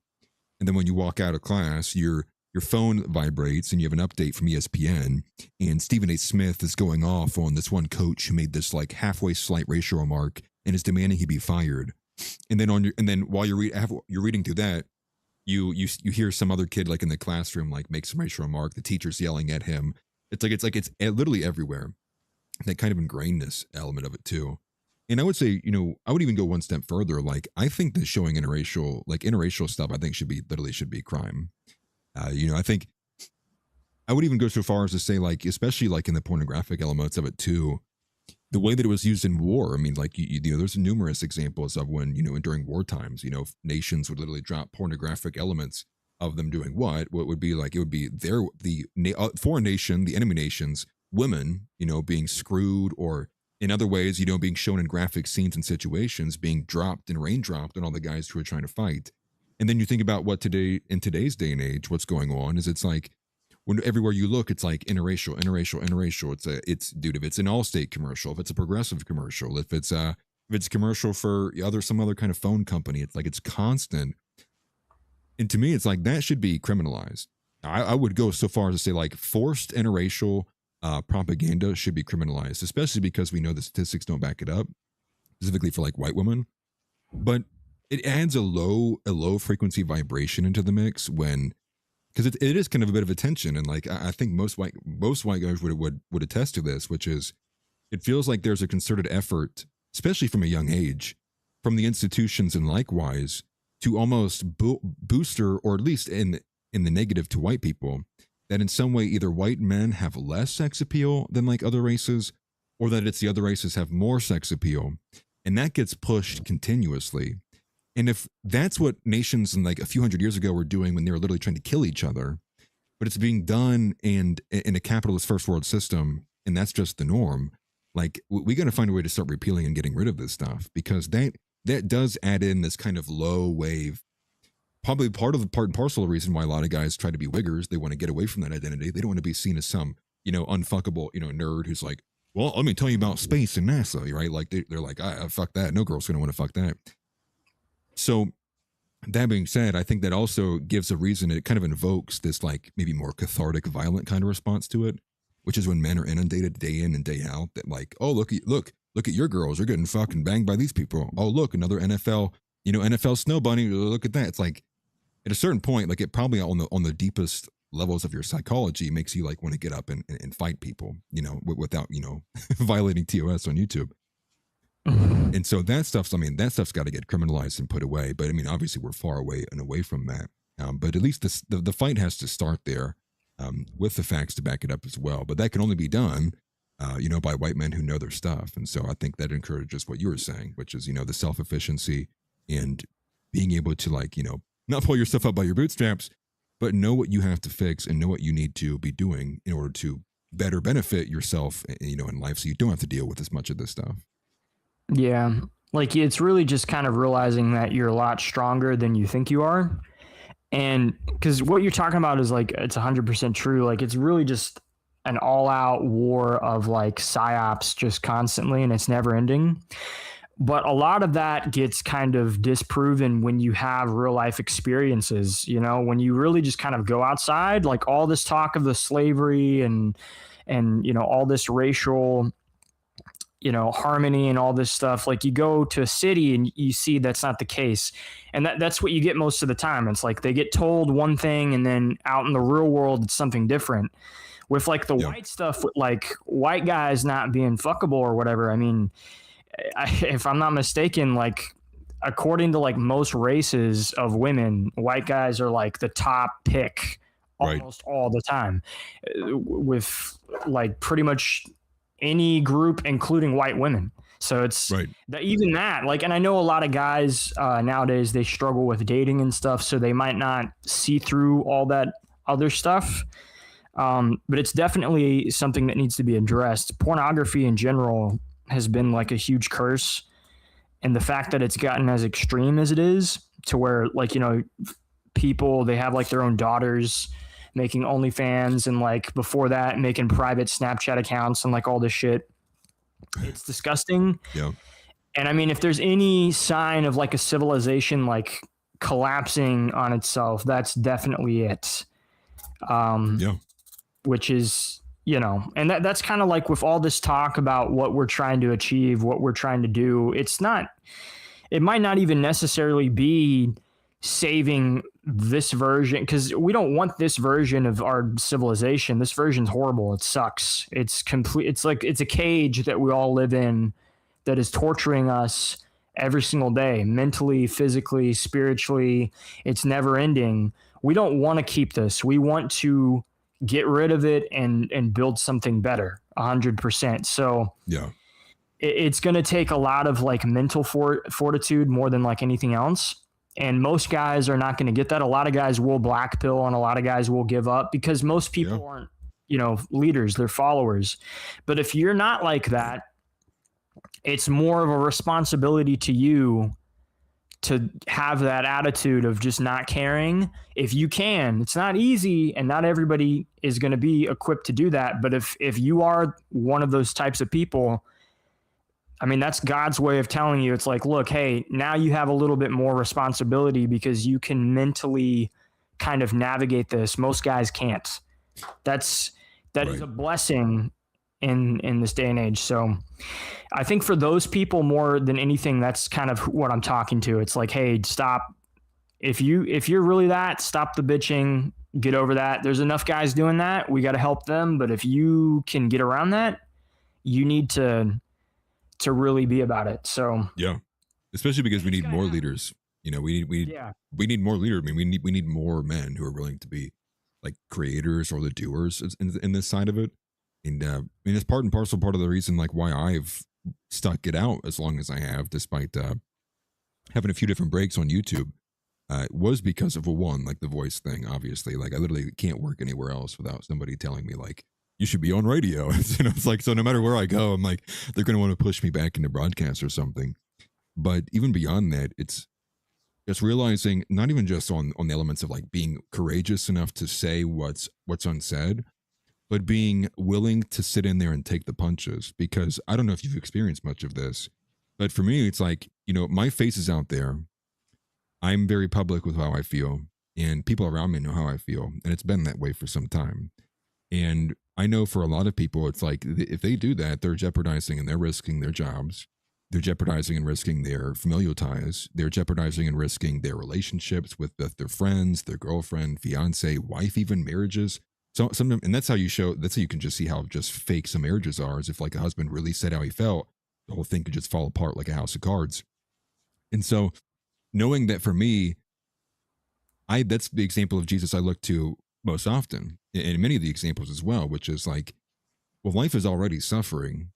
and then when you walk out of class, your phone vibrates and you have an update from ESPN, and Stephen A. Smith is going off on this one coach who made this like halfway slight racial remark and is demanding he be fired. And then while you're reading through that, you hear some other kid like in the classroom like make some racial remark. The teacher's yelling at him. It's literally everywhere. That kind of ingrainedness element of it too. And I would say, I would even go one step further. Like I think that showing interracial stuff, I think should be crime. I think I would even go so far as to say, like, especially like in the pornographic elements of it too, the way that it was used in war. I mean, like, there's numerous examples of when, during war times, nations would literally drop pornographic elements of them doing what would be like, it would be the foreign nation, the enemy nations, women, being screwed, or in other ways, being shown in graphic scenes and situations, being dropped and raindropped on all the guys who are trying to fight. And then you think about what in today's day and age, what's going on is it's like, when everywhere you look, it's like interracial. Dude, if it's an Allstate commercial, if it's a Progressive commercial, if it's commercial for some other kind of phone company, it's like, it's constant. And to me, it's like, that should be criminalized. I would go so far as to say like forced interracial propaganda should be criminalized, especially because we know the statistics don't back it up, specifically for like white women. But it adds a low frequency vibration into the mix because it is kind of a bit of a tension. And like, I think most white guys would attest to this, which is it feels like there's a concerted effort, especially from a young age, from the institutions and likewise, to almost booster, or at least in the negative to white people, that in some way either white men have less sex appeal than like other races, or that it's the other races have more sex appeal. And that gets pushed continuously. And if that's what nations in like a few hundred years ago were doing when they were literally trying to kill each other, but it's being done in a capitalist first world system, and that's just the norm, like we got to find a way to start repealing and getting rid of this stuff, because that does add in this kind of low wave. Probably part and parcel of the reason why a lot of guys try to be wiggers. They want to get away from that identity. They don't want to be seen as some, unfuckable, nerd who's like, well, let me tell you about space and NASA, right? Like they're like, fuck that. No girl's going to want to fuck that. So that being said, I think that also gives a reason. It kind of invokes this like maybe more cathartic, violent kind of response to it, which is when men are inundated day in and day out that like, oh, look at your girls. You're getting fucking banged by these people. Oh, look, another NFL snow bunny. Look at that. It's like at a certain point, like it probably on the deepest levels of your psychology makes you like want to get up and fight people, without, violating TOS on YouTube. And so that stuff's got to get criminalized and put away. But I mean, obviously we're far away from that. But at least the fight has to start there, with the facts to back it up as well. But that can only be done, by white men who know their stuff. And so I think that encourages what you were saying, which is, the self-efficiency and being able to like, not pull yourself up by your bootstraps, but know what you have to fix and know what you need to be doing in order to better benefit yourself, in life, so you don't have to deal with as much of this stuff. Yeah. Like it's really just kind of realizing that you're a lot stronger than you think you are. And because what you're talking about is like, it's 100% true. Like it's really just an all out war of like psyops just constantly, and it's never ending. But a lot of that gets kind of disproven when you have real life experiences, when you really just kind of go outside, like all this talk of the slavery and all this racial, harmony and all this stuff. Like you go to a city and you see that's not the case. And that's what you get most of the time. It's like they get told one thing and then out in the real world, it's something different. With like the white stuff, like white guys not being fuckable or whatever. I mean, if I'm not mistaken, like according to like most races of women, white guys are like the top pick almost all the time, with like pretty much any group, including white women. So it's even that, like, and I know a lot of guys nowadays, they struggle with dating and stuff, so they might not see through all that other stuff. But it's definitely something that needs to be addressed. Pornography in general has been like a huge curse. And the fact that it's gotten as extreme as it is, to where, like, you know, people, they have like their own daughters making OnlyFans, and like before that making private Snapchat accounts and like all this shit. It's disgusting. Yeah. And I mean, if there's any sign of like a civilization like collapsing on itself, that's definitely it. Yeah. Which is, you know, and that's kind of like with all this talk about what we're trying to achieve, what we're trying to do. It might not even necessarily be saving this version, because we don't want this version of our civilization. This version's horrible. It sucks. It's complete. It's like, it's a cage that we all live in that is torturing us every single day, mentally, physically, spiritually. It's never ending. We don't want to keep this. We want to get rid of it and build something better, 100%. So Yeah. it's going to take a lot of like mental fortitude more than like anything else. And most guys are not going to get that. A lot of guys will black pill, and a lot of guys will give up, because most people aren't, you know, leaders, they're followers. But if you're not like that, it's more of a responsibility to you to have that attitude of just not caring. If you can, it's not easy, and not everybody is going to be equipped to do that. But if you are one of those types of people, I mean, that's God's way of telling you. It's like, look, hey, now you have a little bit more responsibility because you can mentally kind of navigate this. Most guys can't. That is a blessing in this day and age. So I think for those people more than anything, that's kind of what I'm talking to. It's like, hey, stop. If you're really that, stop the bitching, get over that. There's enough guys doing that. We got to help them. But if you can get around that, you need to really be about it. So yeah, especially because we need more leaders. You know, we need more leaders. I mean, we need more men who are willing to be like creators or the doers in this side of it. And I mean, it's part of the reason like why I've stuck it out as long as I have, despite having a few different breaks on YouTube, was because of like the voice thing. Obviously, like I literally can't work anywhere else without somebody telling me like, you should be on radio. You know, it's like, so no matter where I go, I'm like, they're going to want to push me back into broadcast or something. But even beyond that, it's just realizing not even just on the elements of like being courageous enough to say what's unsaid, but being willing to sit in there and take the punches. Because I don't know if you've experienced much of this, but for me, it's like, you know, my face is out there. I'm very public with how I feel, and people around me know how I feel. And it's been that way for some time. And I know for a lot of people, it's like if they do that, they're jeopardizing and they're risking their jobs. They're jeopardizing and risking their familial ties. They're jeopardizing and risking their relationships with their friends, their girlfriend, fiance, wife, even marriages. So and that's how you can just see how just fake some marriages are. Is if like a husband really said how he felt, the whole thing could just fall apart like a house of cards. And so knowing that for me, that's the example of Jesus I look to most often, and many of the examples as well, which is like, well, life is already suffering.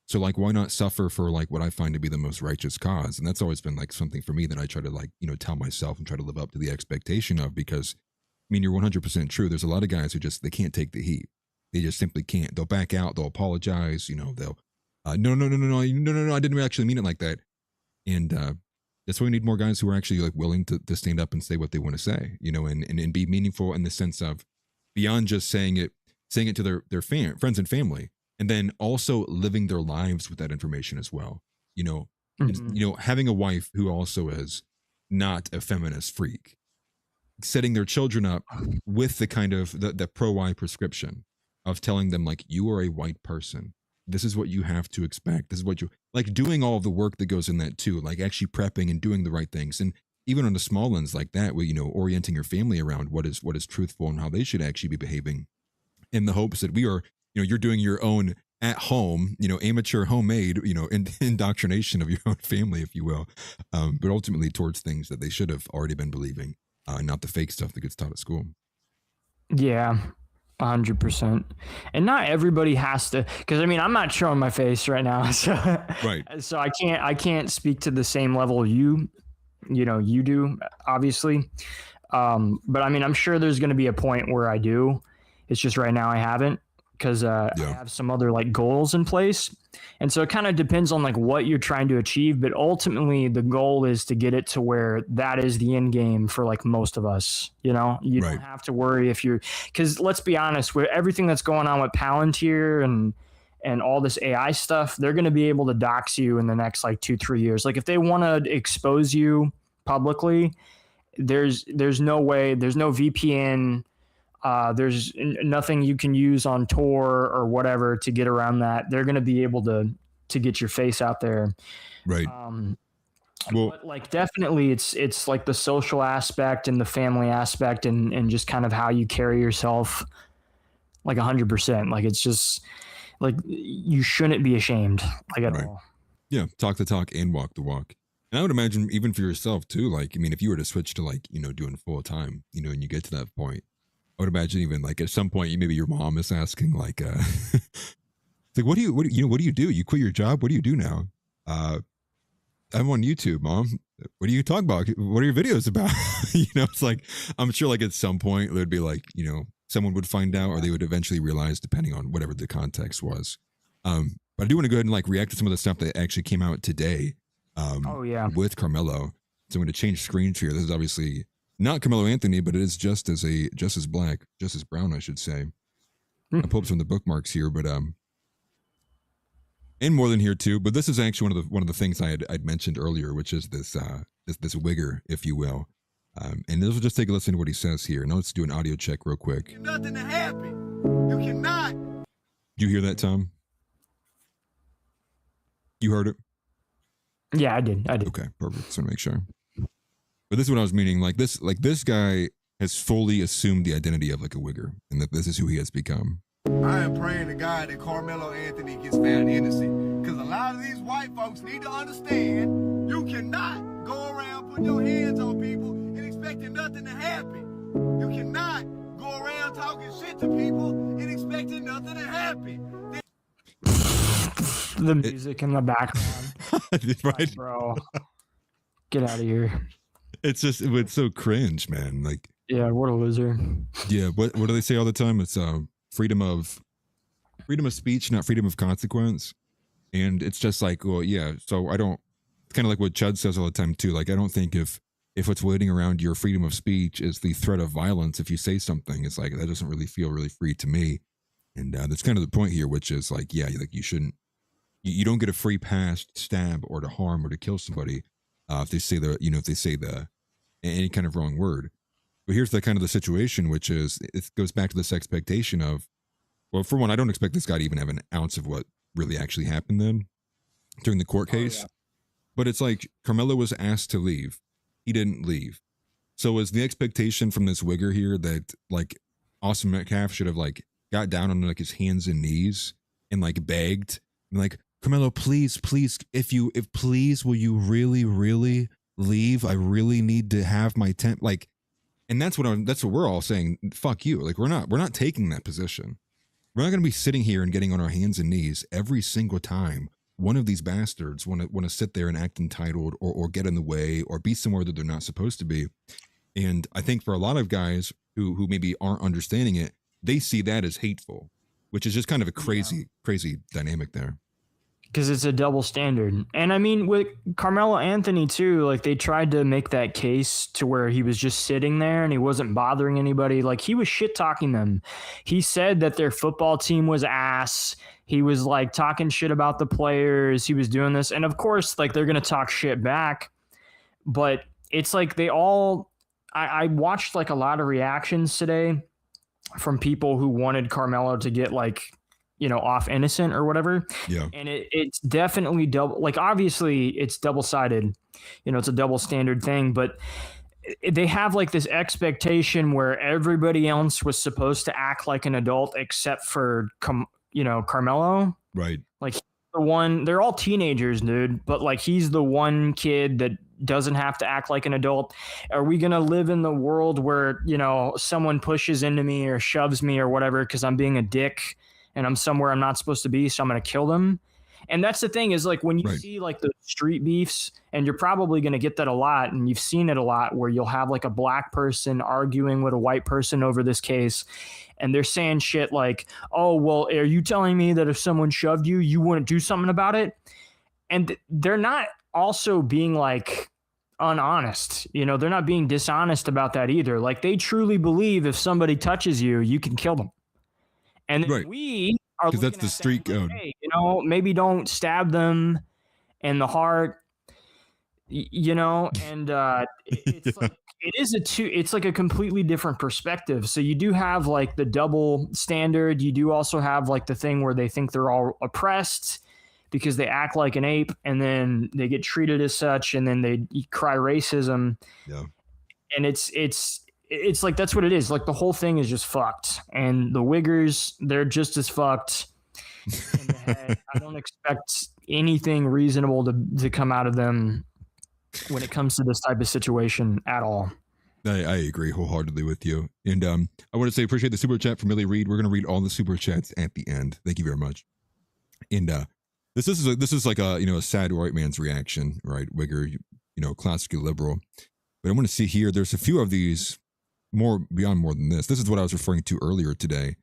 So like, why not suffer for like what I find to be the most righteous cause? And that's always been like something for me that I try to like, you know, tell myself and try to live up to the expectation of, because I mean, you're 100% true. There's a lot of guys who they can't take the heat. They just simply can't. They'll back out. They'll apologize. You know, they'll, no, I didn't actually mean it like that. And that's why we need more guys who are actually like willing to stand up and say what they want to say, you know, and be meaningful in the sense of beyond just saying it to their friends and family, and then also living their lives with that information as well. You know, and, you know, having a wife who also is not a feminist freak, setting their children up with the kind of the pro-Y prescription of telling them like, you are a white person. This is what you have to expect. This is what you like, doing all of the work that goes in that too, like actually prepping and doing the right things. And even on a small ends like that, where, you know, orienting your family around what is truthful and how they should actually be behaving, in the hopes that we are, you know, you're doing your own at home, you know, amateur homemade, you know, indoctrination of your own family, if you will. But ultimately towards things that they should have already been believing, not the fake stuff that gets taught at school. Yeah. 100%. And not everybody has to, because I mean, I'm not showing my face right now, so right. So I can't speak to the same level you do, obviously. But I mean, I'm sure there's going to be a point where I do, It's just right now I haven't, because I have some other like goals in place. And so it kind of depends on like what you're trying to achieve. But ultimately, the goal is to get it to where that is the end game for like most of us. You know, you don't have to worry if you're, because let's be honest, with everything that's going on with Palantir and all this AI stuff, they're going to be able to dox you in the next like 2-3 years. Like if they want to expose you publicly, there's no way, there's no VPN. There's nothing you can use on Tor or whatever to get around that. They're going to be able to get your face out there. Right. Well, but like definitely it's like the social aspect and the family aspect and just kind of how you carry yourself, like 100%. Like it's just like you shouldn't be ashamed like at all. Yeah. Talk the talk and walk the walk. And I would imagine even for yourself too, like, I mean, if you were to switch to like, you know, doing full time, you know, and you get to that point, I would imagine even like at some point, maybe your mom is asking like, like, what do you do? You quit your job. What do you do now? I'm on YouTube, Mom. What do you talk about? What are your videos about? You know, it's like, I'm sure like at some point it would be like, you know, someone would find out or they would eventually realize depending on whatever the context was. But I do want to go ahead and like react to some of the stuff that actually came out today. With Carmelo. So I'm going to change screens here. This is obviously not Carmelo Anthony, but it is just as brown, I should say. I pulled up some of the bookmarks here, but and more than here too. But this is actually one of the things I'd mentioned earlier, which is this wigger, if you will. And let's just take a listen to what he says here. Now let's do an audio check real quick. Nothing to happen. You cannot. Do you hear that, Tom? You heard it? Yeah, I did. Okay, perfect. Just want to make sure. But this is what I was meaning. Like this guy has fully assumed the identity of like a wigger, and that this is who he has become. I am praying to God that Carmelo Anthony gets found innocent, because a lot of these white folks need to understand you cannot go around putting your hands on people and expecting nothing to happen. You cannot go around talking shit to people and expecting nothing to happen. The music in the background. Right, bro. Get out of here. It's so cringe, man. Like, yeah, what a loser. Yeah, what do they say all the time? It's freedom of speech, not freedom of consequence. And it's just like, well, yeah. So it's kind of like what Chud says all the time too. Like, I don't think if what's waiting around your freedom of speech is the threat of violence, if you say something, it's like that doesn't really feel really free to me. And that's kind of the point here, which is like, yeah, like you don't get a free pass to stab or to harm or to kill somebody if they say any kind of wrong word. But here's the kind of the situation, which is it goes back to this expectation of, well, for one, I don't expect this guy to even have an ounce of what really actually happened then during the court case. Yeah. But it's like Carmelo was asked to leave. He didn't leave. So is the expectation from this wigger here that like Austin Metcalf should have like got down on like his hands and knees and like begged and like, Carmelo, please, if please, will you really, really leave? I really need to have my tent. Like, and that's what we're all saying. Fuck you. Like, we're not taking that position. We're not going to be sitting here and getting on our hands and knees every single time one of these bastards want to sit there and act entitled or get in the way or be somewhere that they're not supposed to be. And I think for a lot of guys who maybe aren't understanding it, they see that as hateful, which is just kind of a crazy dynamic there. Because it's a double standard. And I mean, with Carmelo Anthony too, like they tried to make that case to where he was just sitting there and he wasn't bothering anybody. Like he was shit talking them. He said that their football team was ass. He was like talking shit about the players. He was doing this. And of course, like they're going to talk shit back. But it's like I watched like a lot of reactions today from people who wanted Carmelo to get like, off innocent or whatever. Yeah. And it's definitely double, like obviously it's double-sided, it's a double standard thing, but they have like this expectation where everybody else was supposed to act like an adult except for, Carmelo. Right. Like the one, they're all teenagers, dude, but like he's the one kid that doesn't have to act like an adult. Are we going to live in the world where, someone pushes into me or shoves me or whatever because I'm being a dick and I'm somewhere I'm not supposed to be, so I'm going to kill them? And that's the thing is like when you Right. see like the street beefs, and you're probably going to get that a lot, and you've seen it a lot, where you'll have like a black person arguing with a white person over this case, and they're saying shit like, oh, well, are you telling me that if someone shoved you, you wouldn't do something about it? And they're not also being like unhonest, you know, they're not being dishonest about that either. Like they truly believe if somebody touches you, you can kill them. And then Right. we are Because that's looking the at that street like, code. hey, you know, maybe don't stab them in the heart, you know, and it's Yeah. like it's like a completely different perspective. So you do have like the double standard. You do also have like the thing where they think they're all oppressed because they act like an ape, and then they get treated as such, and then they cry racism. Yeah. And it's like that's what it is. Like the whole thing is just fucked, and the Wiggers, they're just as fucked in the head. I don't expect anything reasonable to come out of them when it comes to this type of situation at all. I agree wholeheartedly with you. And I want to say appreciate the super chat from Millie Reed. We're going to read all the super chats at the end. Thank you very much. And this is like a, you know, a sad white man's reaction, right? Wigger, you know, classically liberal. But I want to see here, there's a few of these more than this. This is what I was referring to earlier today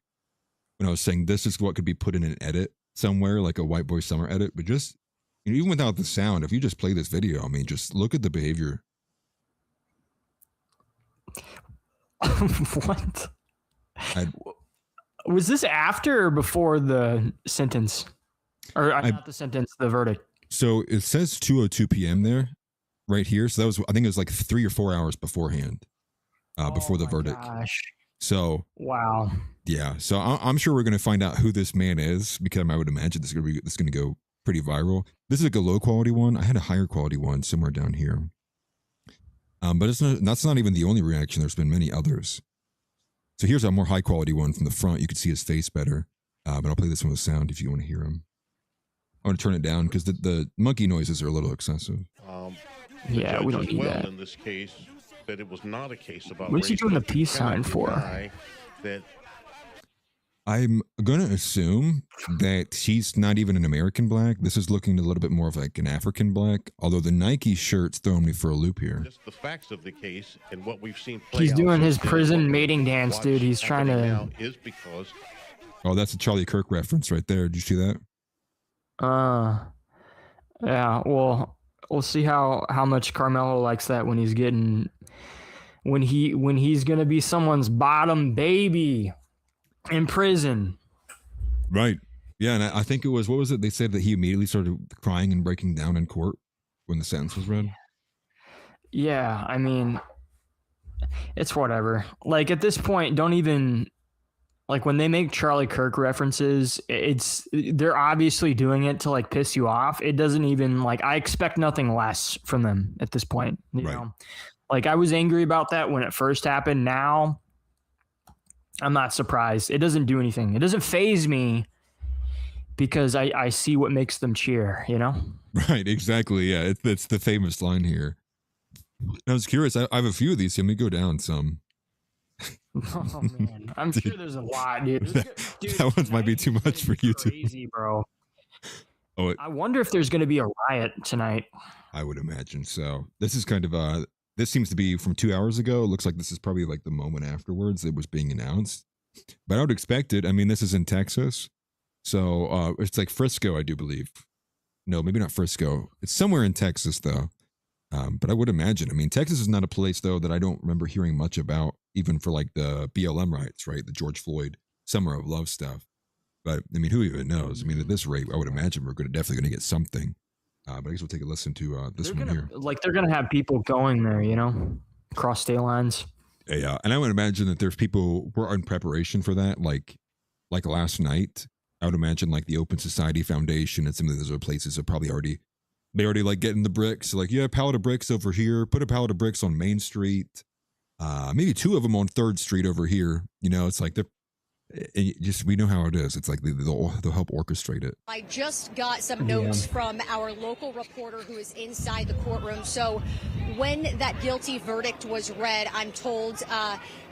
when I was saying this is what could be put in an edit somewhere, like a White Boy Summer edit. But just, you know, even without the sound, if you just play this video, I mean, just look at the behavior. What? Was this after or before the sentence? Or not the sentence, the verdict? So it says 2:02 p.m. there, right here. So that was, I think it was like 3 or 4 hours beforehand, before the verdict. Gosh. So Wow. yeah, so I'm sure we're going to find out who this man is, because I would imagine this is going to go pretty viral. This is like a low quality one. I had a higher quality one somewhere down here. But that's not even the only reaction. There's been many others. So here's a more high quality one from the front. You can see his face better. But I'll play this one with sound if you want to hear him. I want to turn it down because the monkey noises are a little excessive. Yeah, we don't need that. In this case, that it was not a case about What's he doing the peace sign for? That I'm going to assume that he's not even an American black. This is looking a little bit more of like an African black, although the Nike shirt's throwing me for a loop here. just the facts of the case and what we've seen play He's out doing his since then, prison what we mating dance, watch dude. He's trying happening to. now is because Oh, that's a Charlie Kirk reference right there. Did you see that? Yeah. Well, we'll see how much Carmelo likes that when he's gonna be someone's bottom baby in prison. Right. Yeah, and I think it was, what was it? They said that he immediately started crying and breaking down in court when the sentence was read. Yeah, I mean, it's whatever. Like at this point, don't even like when they make Charlie Kirk references, they're obviously doing it to like piss you off. It doesn't even like, I expect nothing less from them at this point. You know, like I was angry about that when it first happened. Now I'm not surprised. It doesn't do anything. It doesn't faze me because I see what makes them cheer, you know? Right, exactly. Yeah, it's the famous line here. I was curious. I have a few of these. Let me go down some. Oh man, I'm sure there's a lot, dude. That one might be too much for you too. Crazy, bro. Oh, I wonder if there's going to be a riot tonight. I would imagine so. This is kind of this seems to be from 2 hours ago. It looks like this is probably like the moment afterwards it was being announced. But I would expect it. I mean, this is in Texas. So it's like Frisco, I do believe. No, maybe not Frisco. It's somewhere in Texas though. But I would imagine. I mean, Texas is not a place though that I don't remember hearing much about, even for like the BLM riots, right? The George Floyd Summer of Love stuff. But I mean, who even knows? I mean, at this rate, I would imagine we're definitely going to get something. But I guess we'll take a listen to this one here. Like they're gonna have people going there, you know, across state lines. Yeah, and I would imagine that there's people who are in preparation for that. Like last night, I would imagine like the Open Society Foundation and some of those other places are probably already like getting the bricks. Like, yeah, a pallet of bricks over here. Put a pallet of bricks on Main Street. Maybe 2 of them on 3rd Street over here. You know, it's like they're we know how it is. It's like they'll help orchestrate it. I just got some notes from our local reporter who is inside the courtroom. So when that guilty verdict was read, I'm told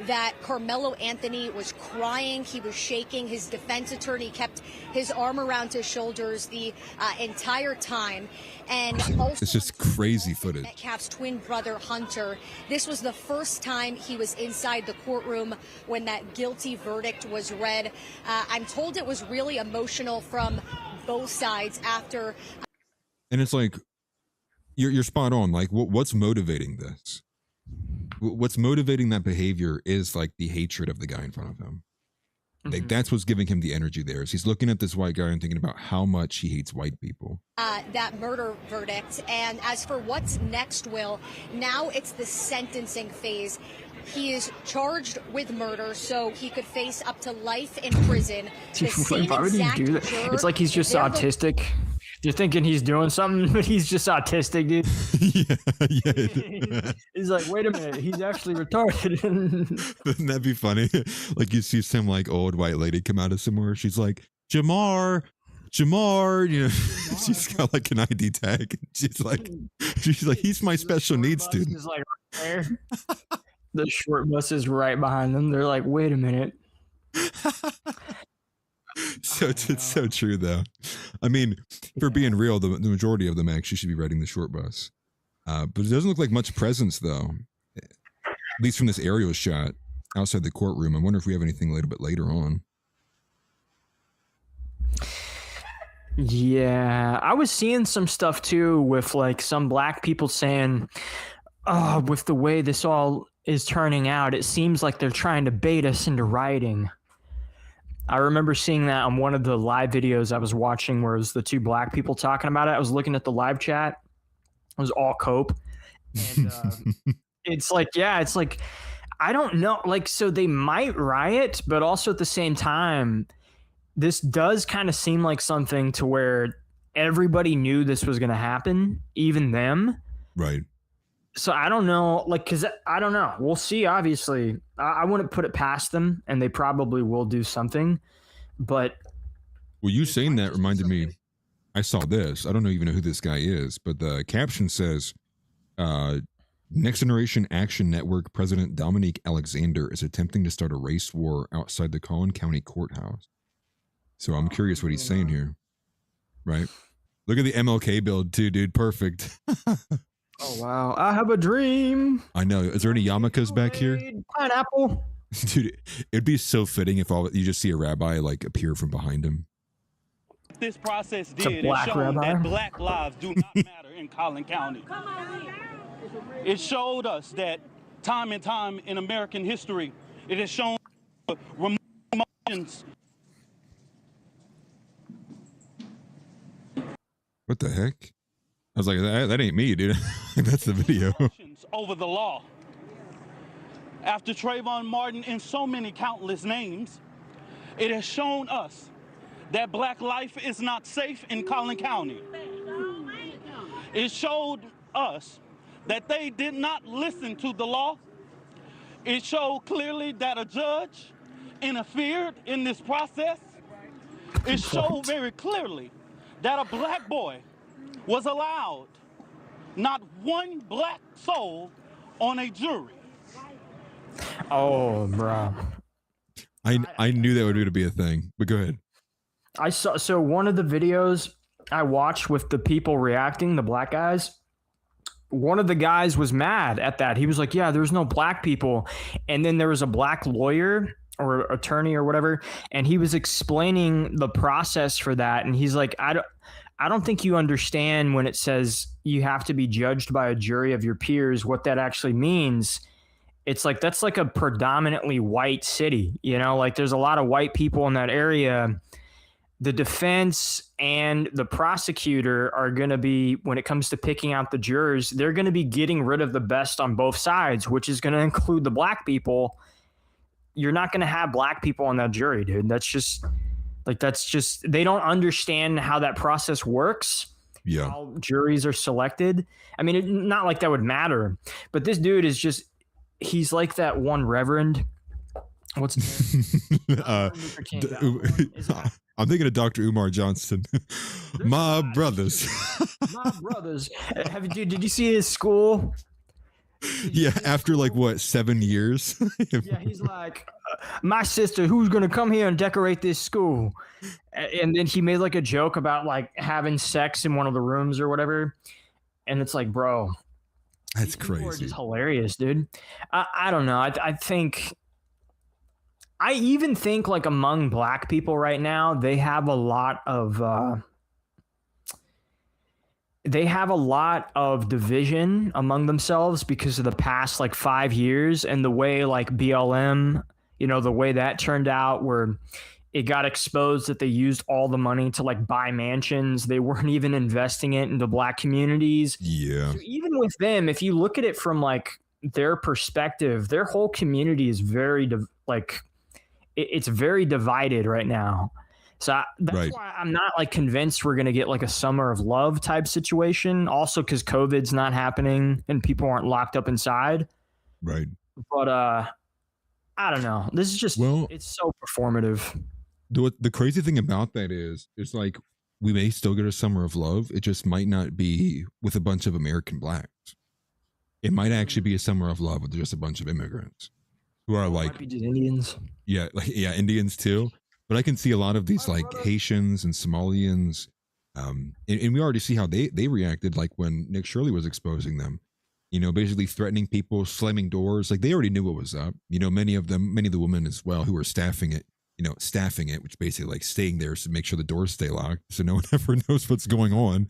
that Carmelo Anthony was crying. He was shaking. His defense attorney kept his arm around his shoulders the entire time. And also, it's just crazy footage. Metcalf's twin brother, Hunter, this was the first time he was inside the courtroom when that guilty verdict was read. I'm told it was really emotional from both sides after. And it's like, you're spot on. Like, what's motivating this? What's motivating that behavior is like the hatred of the guy in front of him. Like, that's what's giving him the energy there. Is he's looking at this white guy and thinking about how much he hates white people. That murder verdict. And as for what's next, Will, now it's the sentencing phase. He is charged with murder, so he could face up to life in prison. Why would he do that? It's like he's just autistic. You're thinking he's doing something, but he's just autistic, dude. Yeah. He's like, wait a minute, he's actually retarded. Wouldn't that be funny? Like, you see some like old white lady come out of somewhere. She's like, Jamar, you know, she's got like an ID tag. She's like, he's my special needs student. He's like right there. The short bus is right behind them. They're like, wait a minute. So it's so true, though. I mean, for being real, the majority of them actually should be riding the short bus. But it doesn't look like much presence, though. At least from this aerial shot outside the courtroom. I wonder if we have anything a little bit later on. Yeah, I was seeing some stuff too with like some black people saying, oh, with the way this all is turning out, it seems like they're trying to bait us into rioting. I remember seeing that on one of the live videos I was watching where it was the two black people talking about it. I was looking at the live chat. It was all cope. And it's like, yeah, it's like, I don't know. Like, so they might riot, but also at the same time, this does kind of seem like something to where everybody knew this was going to happen, even them. Right. So I don't know, like, because I don't know. We'll see, obviously. I wouldn't put it past them, and they probably will do something. But well, you saying that reminded me. I saw this. I don't even know who this guy is, but the caption says, Next Generation Action Network President Dominique Alexander is attempting to start a race war outside the Collin County Courthouse. So I'm curious what he's saying here. Right? Look at the MLK build, too, dude. Perfect. Oh, wow. I have a dream. I know. Is there any yarmulkes back here? Pineapple. Dude, it'd be so fitting if you just see a rabbi like appear from behind him. This process It's a did is black shown rabbi. that black lives do not matter in Collin County. It showed us that time and time in American history, it has shown emotions. What the heck? I was like, that ain't me, dude. That's the video. Over the law. After Trayvon Martin and so many countless names, it has shown us that black life is not safe in Collin County. It showed us that they did not listen to the law. It showed clearly that a judge interfered in this process. It showed very clearly that a black boy was allowed not one black soul on a jury. Oh, bro. I knew that would be a thing, but go ahead. I saw, so one of the videos I watched with the people reacting, the black guys, one of the guys was mad at that. He was like, yeah, there's no black people. And then there was a black lawyer or attorney or whatever, and he was explaining the process for that. And he's like, I don't think you understand when it says you have to be judged by a jury of your peers, what that actually means. It's like, that's like a predominantly white city, you know, like there's a lot of white people in that area. The defense and the prosecutor are going to be, when it comes to picking out the jurors, they're going to be getting rid of the best on both sides, which is going to include the black people. You're not going to have black people on that jury, dude. That's just, they don't understand how that process works. Yeah. How juries are selected. I mean, not like that would matter, but this dude is just, he's like that one reverend What's his name? Luther King got one. Is it- I'm thinking of Dr. Umar Johnson. My brothers. My brothers. Did you see his school? Yeah, after like what, 7 years? Yeah, he's like, my sister, who's gonna come here and decorate this school? And then he made like a joke about like having sex in one of the rooms or whatever. And it's like, bro, That's people are crazy. just hilarious, dude. I don't know. I even think like among black people right now, they have a lot of division among themselves because of the past like 5 years and the way like BLM, the way that turned out, where it got exposed that they used all the money to like buy mansions. They weren't even investing it into black communities. Yeah. So even with them, if you look at it from like their perspective, their whole community is very it's very divided right now. So that's why I'm not like convinced we're going to get like a summer of love type situation. Also, because COVID's not happening and people aren't locked up inside. Right. But I don't know. This is just, it's so performative. The crazy thing about that is, it's like we may still get a summer of love. It just might not be with a bunch of American blacks. It might actually be a summer of love with just a bunch of immigrants who are like, might be just Indians. Yeah, Indians too. But I can see a lot of these like Haitians and Somalians, and we already see how they reacted, like when Nick Shirley was exposing them, basically threatening people, slamming doors. Like they already knew what was up. Many of the women as well who were staffing it, which basically like staying there to make sure the doors stay locked so no one ever knows what's going on.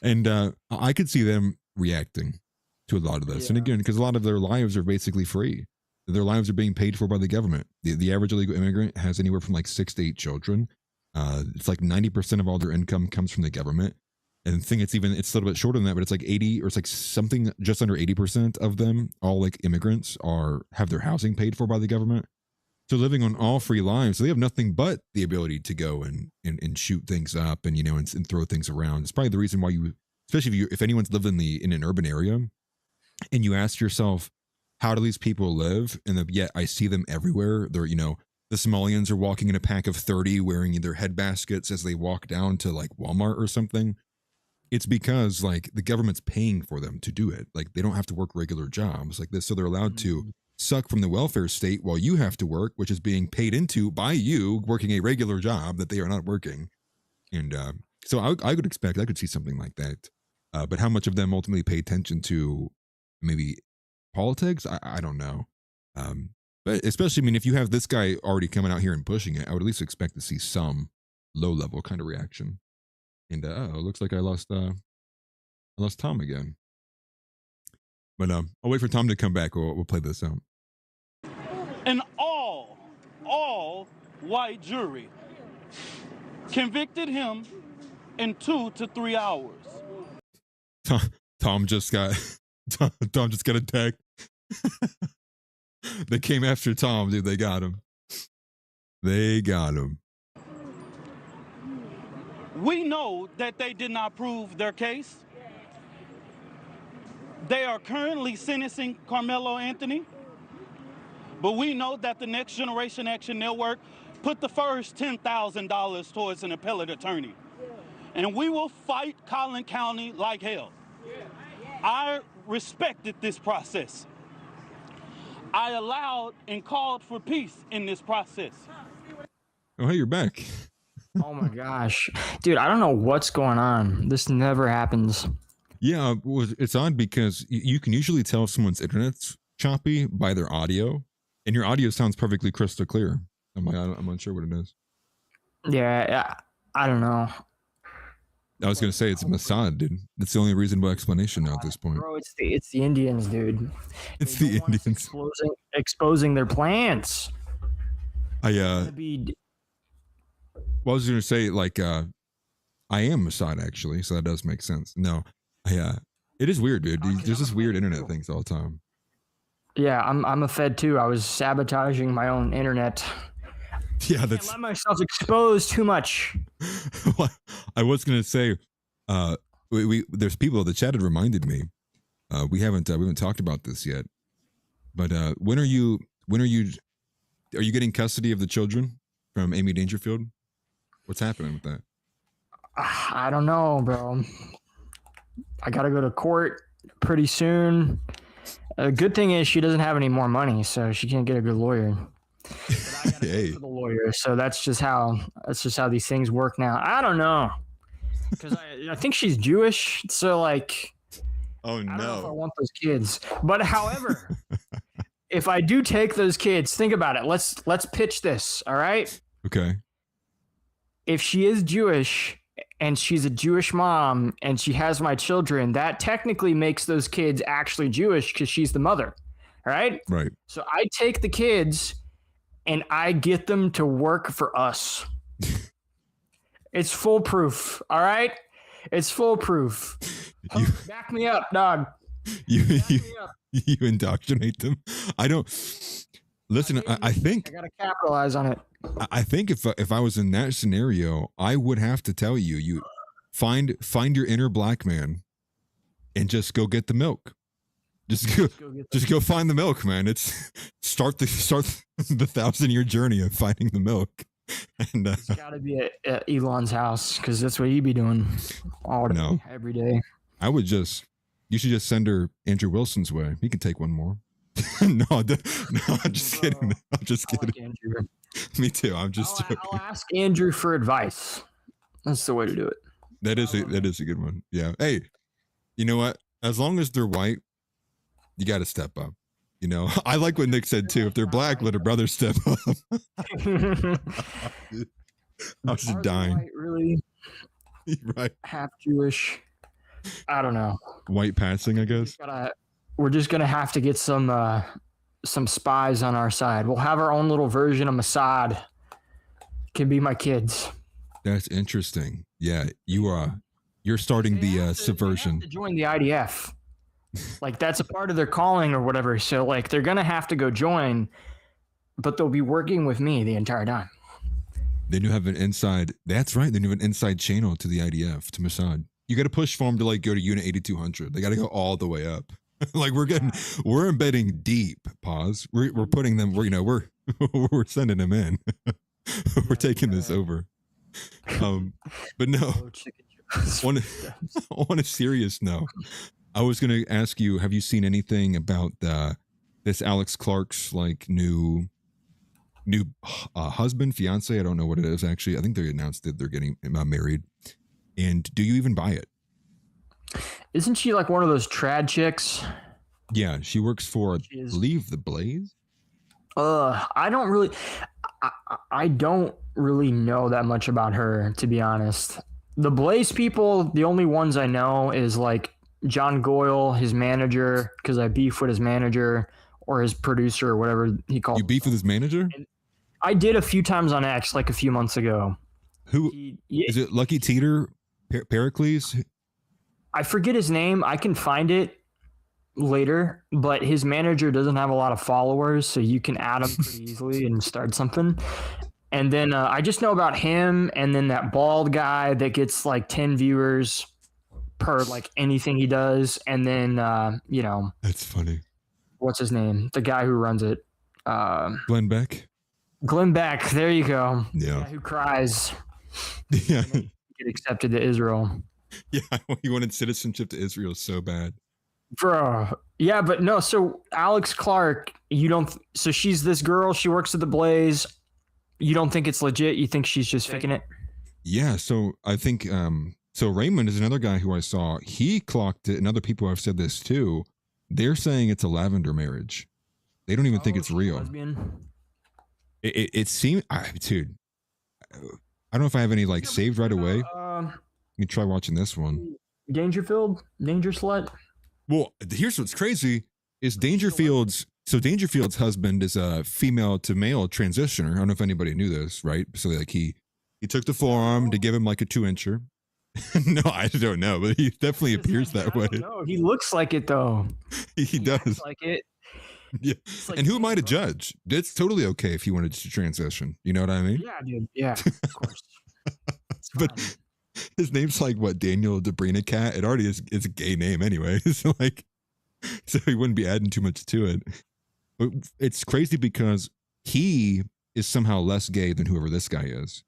And I could see them reacting to a lot of this. Yeah. And again, because a lot of their lives are basically free. Their lives are being paid for by the government. The average illegal immigrant has anywhere from like 6 to 8 children. It's like 90% of all their income comes from the government. And I think it's a little bit shorter than that, but it's like 80 or it's like something just under 80% of them, all like immigrants, have their housing paid for by the government. So living on all free lives, so they have nothing but the ability to go and shoot things up and and throw things around. It's probably the reason why especially if anyone's lived in an urban area, and you ask yourself, how do these people live? And yet I see them everywhere. They're, the Somalians are walking in a pack of 30 wearing their head baskets as they walk down to like Walmart or something. It's because like the government's paying for them to do it. Like they don't have to work regular jobs like this. So they're allowed to suck from the welfare state while you have to work, which is being paid into by you working a regular job that they are not working. And so I could see something like that. But how much of them ultimately pay attention to maybe politics? I don't know. But especially, if you have this guy already coming out here and pushing it, I would at least expect to see some low level kind of reaction. And it looks like I lost Tom again. But I'll wait for Tom to come back. We'll play this out. An all white jury convicted him in 2 to 3 hours. Tom just got attacked. They came after Tom, dude. They got him. We know that they did not prove their case. They are currently sentencing Carmelo Anthony, but we know that the Next Generation Action Network put the first $10,000 towards an appellate attorney. And we will fight Collin County like hell. I respected this process. I allowed and called for peace in this process. Oh, hey, you're back. Oh my gosh. Dude, I don't know what's going on. This never happens. Yeah, well, it's odd because you can usually tell if someone's internet's choppy by their audio, and your audio sounds perfectly crystal clear. I'm unsure what it is. Yeah, I don't know. I was gonna say it's Mossad, dude. That's the only reasonable explanation now at this point. Bro, it's the Indians, dude. It's the Indians exposing their plants. Well, I was gonna say like I am Mossad actually, so that does make sense. No, it is weird, dude. There's this weird internet things all the time. Yeah, I'm a Fed too. I was sabotaging my own internet. Yeah, that's. I let myself expose too much. I was gonna say, there's people in the chat that reminded me. We haven't talked about this yet, but when are you Are you getting custody of the children from Amy Dangerfield? What's happening with that? I don't know, bro. I got to go to court pretty soon. A good thing is she doesn't have any more money, so she can't get a good lawyer. But I gotta pay for the lawyer, so that's just how these things work now. I don't know, because I think she's Jewish, so like, oh I don't know if I no. want those kids. But however, if I do take those kids, think about it. Let's pitch this. All right. Okay. If she is Jewish and she's a Jewish mom and she has my children, that technically makes those kids actually Jewish because she's the mother. All right. Right. So I take the kids and I get them to work for us. It's foolproof. All right. It's foolproof. Back me up, dog. You indoctrinate them. I don't listen. I think I gotta capitalize on it. I think if I was in that scenario, I would have to tell you, you find your inner black man and just go get the milk. Just go find the milk, man. It's start the 1,000-year journey of finding the milk. And It's gotta be at Elon's house because that's what he'd be doing all day, every day. You should just send her Andrew Wilson's way. He could take one more. no, I'm just kidding. I'm just kidding. Like Andrew. Me too. I'm just joking. I'll ask Andrew for advice. That's the way to do it. That is a good one. Yeah. Hey, you know what? As long as they're white, you got to step up. You know, I like what Nick said too. If they're black, let a brother step up. I was just dying. White, really? Right. Half Jewish. I don't know. White passing, I guess. We're just gonna have to get some spies on our side. We'll have our own little version of Mossad. Can be my kids. That's interesting. Yeah, you're starting the subversion. They have to join the IDF. Like that's a part of their calling or whatever. So like they're gonna have to go join, but they'll be working with me the entire time. Then you have an inside. That's right. Then you have an inside channel to the IDF, to Mossad. You got to push for them to like go to Unit 8200. They got to go all the way up. Like we're embedding deep. Pause. We're putting them. We're sending them in. We're taking this over. But no. On a serious note, I was going to ask you: have you seen anything about this Alex Clark's like new husband, fiance? I don't know what it is actually. I think they announced that they're getting married. And do you even buy it? Isn't she like one of those trad chicks? Yeah, she works for, I believe, the Blaze. I don't really know that much about her, to be honest. The Blaze people, the only ones I know is like John Goyle, his manager, because I beef with his manager or his producer or whatever he calls. You beef with his manager? And I did a few times on X, like a few months ago. Who is it? Lucky Teeter, Pericles? I forget his name. I can find it later, but his manager doesn't have a lot of followers, so you can add him pretty easily and start something. And then I just know about him, and then that bald guy that gets like 10 viewers per like anything he does, and then That's funny. What's his name? The guy who runs it. Glenn Beck. Glenn Beck. There you go. Yeah. Who cries? Yeah. Get accepted to Israel. Yeah, he wanted citizenship to Israel so bad. Bro. Yeah, but no, so Alex Clark, so she's this girl, she works at the Blaze. You don't think it's legit? You think she's just faking it? Yeah, so I think so Raymond is another guy who I saw. He clocked it, and other people have said this too. They're saying it's a lavender marriage. They don't even think it's real. Lesbian? It seemed, dude, I don't know if I have any like saved right away. Let me try watching this one. Danger Slut? Well, here's what's crazy is Dangerfield's husband is a female to male transitioner. I don't know if anybody knew this, right? So like he took the forearm to give him like a 2-incher. No, I don't know, but he definitely appears that way. No, he looks like it though. He does. Looks like it. Yeah. Like, and who am I to judge? It's totally okay if he wanted to transition. You know what I mean? Yeah, dude. Yeah, of course. But his name's like what, Daniel Debrina-Cat? It already is. It's a gay name anyway. So like, so he wouldn't be adding too much to it. But it's crazy because he is somehow less gay than whoever this guy is.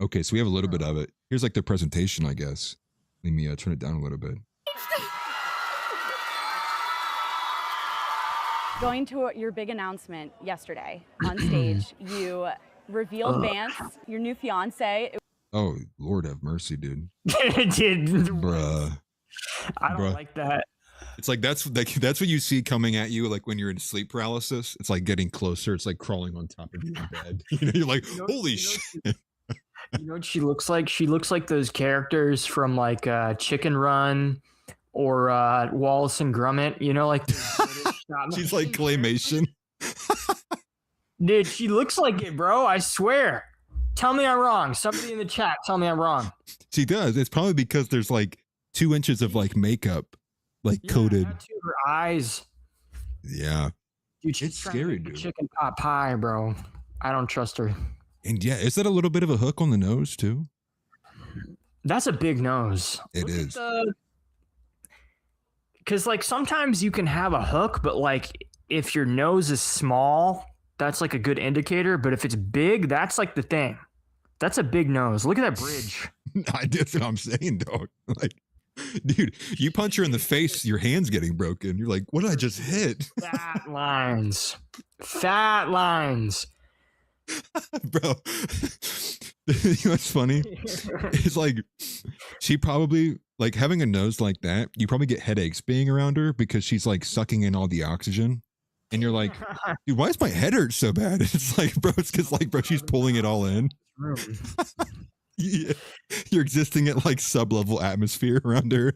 Okay, so we have a little bit of it. Here's like their presentation, I guess. Let me turn it down a little bit. Going to your big announcement yesterday on stage, you revealed Vance, your new fiance. Oh, Lord have mercy, dude. Dude, Bruh. I don't Bruh. like that. It's like that's what you see coming at you, like when you're in sleep paralysis. It's like getting closer. It's like crawling on top of your bed. You know, you're like, holy shit. You know what she looks like? She looks like those characters from like Chicken Run or Wallace and Gromit. You know, like She's like claymation. Dude, she looks like it, bro. I swear. Tell me I'm wrong. Somebody in the chat, tell me I'm wrong. She does. It's probably because there's like 2 inches of like makeup, like coated. Her eyes. Yeah. Dude, she's It's scary, dude. Chicken pot pie, bro. I don't trust her. And yeah, is that a little bit of a hook on the nose too? That's a big nose. It is. Because like sometimes you can have a hook, but like if your nose is small, that's like a good indicator. But if it's big, that's like the thing. That's a big nose. Look at that bridge. That's what I'm saying, dog. Like, dude, you punch her in the face, your hand's getting broken. You're like, what did I just hit? Fat lines. Fat lines. Bro, you know what's funny? It's like she probably, like, having a nose like that, you probably get headaches being around her because she's like sucking in all the oxygen. And you're like, dude, why does my head hurt so bad? It's like, bro, it's because like, bro, she's pulling it all in. Yeah. You're existing at like sub-level atmosphere around her.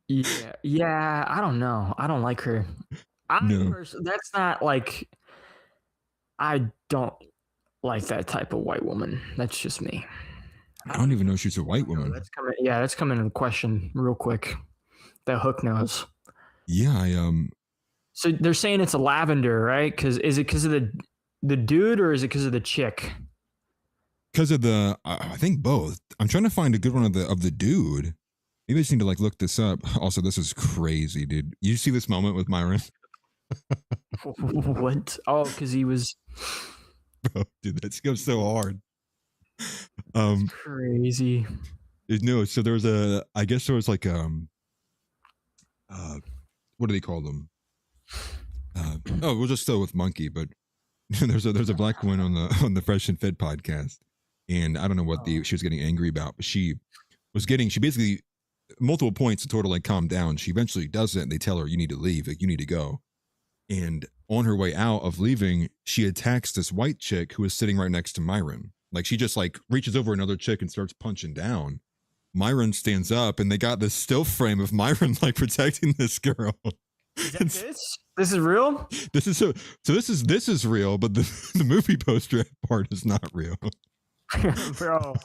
Yeah, I don't know. I don't like her. That's not like, I don't like that type of white woman. That's just me. I don't even know she's a white woman. That's coming into question real quick. That hook nose. Yeah, So they're saying it's a lavender, right? Is it because of the dude or is it because of the chick? Because of the, I think both. I'm trying to find a good one of the dude. Maybe I just need to like look this up. Also, this is crazy, dude. You see this moment with Myron? What? Oh, because he was. Bro, dude, that goes so hard. Crazy. No, so there was I guess there was like what do they call them? We'll just go with monkey, but there's a black woman on the Fresh and Fit podcast, and I don't know what she was getting angry about, but she basically multiple points to total like calm down. She eventually does it, and they tell her you need to leave, like you need to go. And on her way out of leaving, she attacks this white chick who is sitting right next to Myron. Like she just like reaches over another chick and starts punching down. Myron stands up, and they got this still frame of Myron like protecting this girl. Is that this? This is real? This is this is real, but the movie poster part is not real. Bro,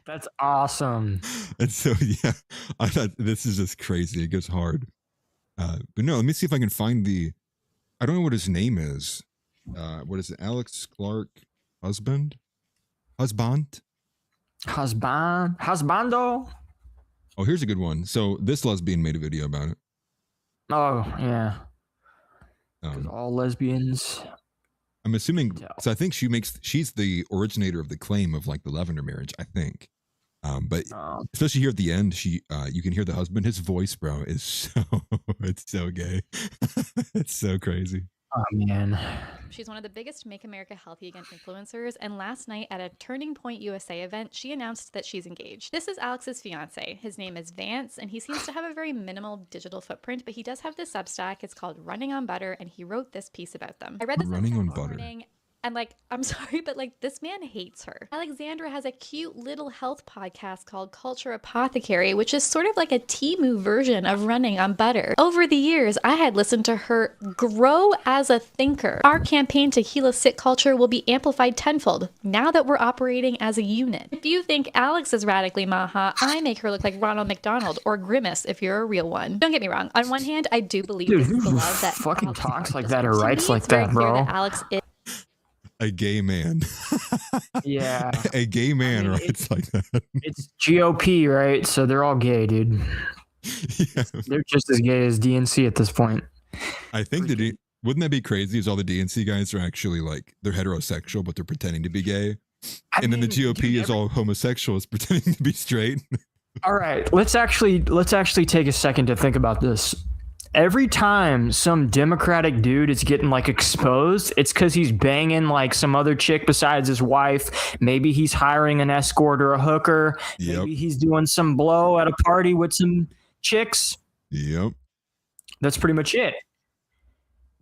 that's awesome. And so yeah, I thought this is just crazy. It goes hard. But no, let me see if I can find I don't know what his name is. What is it? Alex Clark husband? Husbando? Oh, here's a good one. So this lesbian made a video about it. Oh, yeah. All lesbians. I'm assuming, so I think she's the originator of the claim of like the lavender marriage, I think. But especially here at the end, you can hear the husband, his voice, bro, is it's so gay. It's so crazy. Oh, man. She's one of the biggest Make America Healthy Again influencers, and last night at a Turning Point USA event, she announced that she's engaged. This is Alex's fiance. His name is Vance, and he seems to have a very minimal digital footprint, but he does have this Substack. It's called Running on Butter, and he wrote this piece about them. I read this Running on this Butter. morning, and like, I'm sorry, but like this man hates her. Alexandra has a cute little health podcast called Culture Apothecary, which is sort of like a Temu version of Running on Butter. Over the years, I had listened to her grow as a thinker. Our campaign to heal a sick culture will be amplified tenfold now that we're operating as a unit. If you think Alex is radically maha, I make her look like Ronald McDonald or Grimace if you're a real one. Don't get me wrong. On one hand, I do believe this is the love that fucking Alex talks like deserves. that or To writes me, like it's very that, clear bro. that Alex is A gay man. Yeah. A gay man writes like that. It's GOP, right? So they're all gay, dude. Yeah. They're just as gay as DNC at this point. I think Wouldn't that be crazy? Is all the DNC guys are actually like they're heterosexual, but they're pretending to be gay, and then the GOP is all homosexuals pretending to be straight. All right, let's actually take a second to think about this. Every time some Democratic dude is getting like exposed, it's because he's banging like some other chick besides his wife. Maybe he's hiring an escort or a hooker. Yep. Maybe he's doing some blow at a party with some chicks. Yep. That's pretty much it.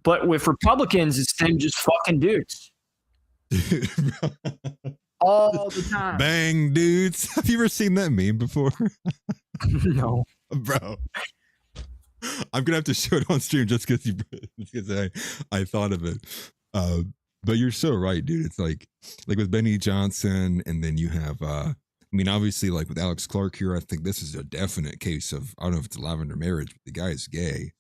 But with Republicans, it's them just fucking dudes. All the time. Bang dudes. Have you ever seen that meme before? No. Bro. I'm gonna have to show it on stream just because I thought of it. But you're so right, dude. It's like with Benny Johnson, and then you have I mean, obviously, like with Alex Clark here, I think this is a definite case of, I don't know if it's a lavender marriage, but the guy is gay.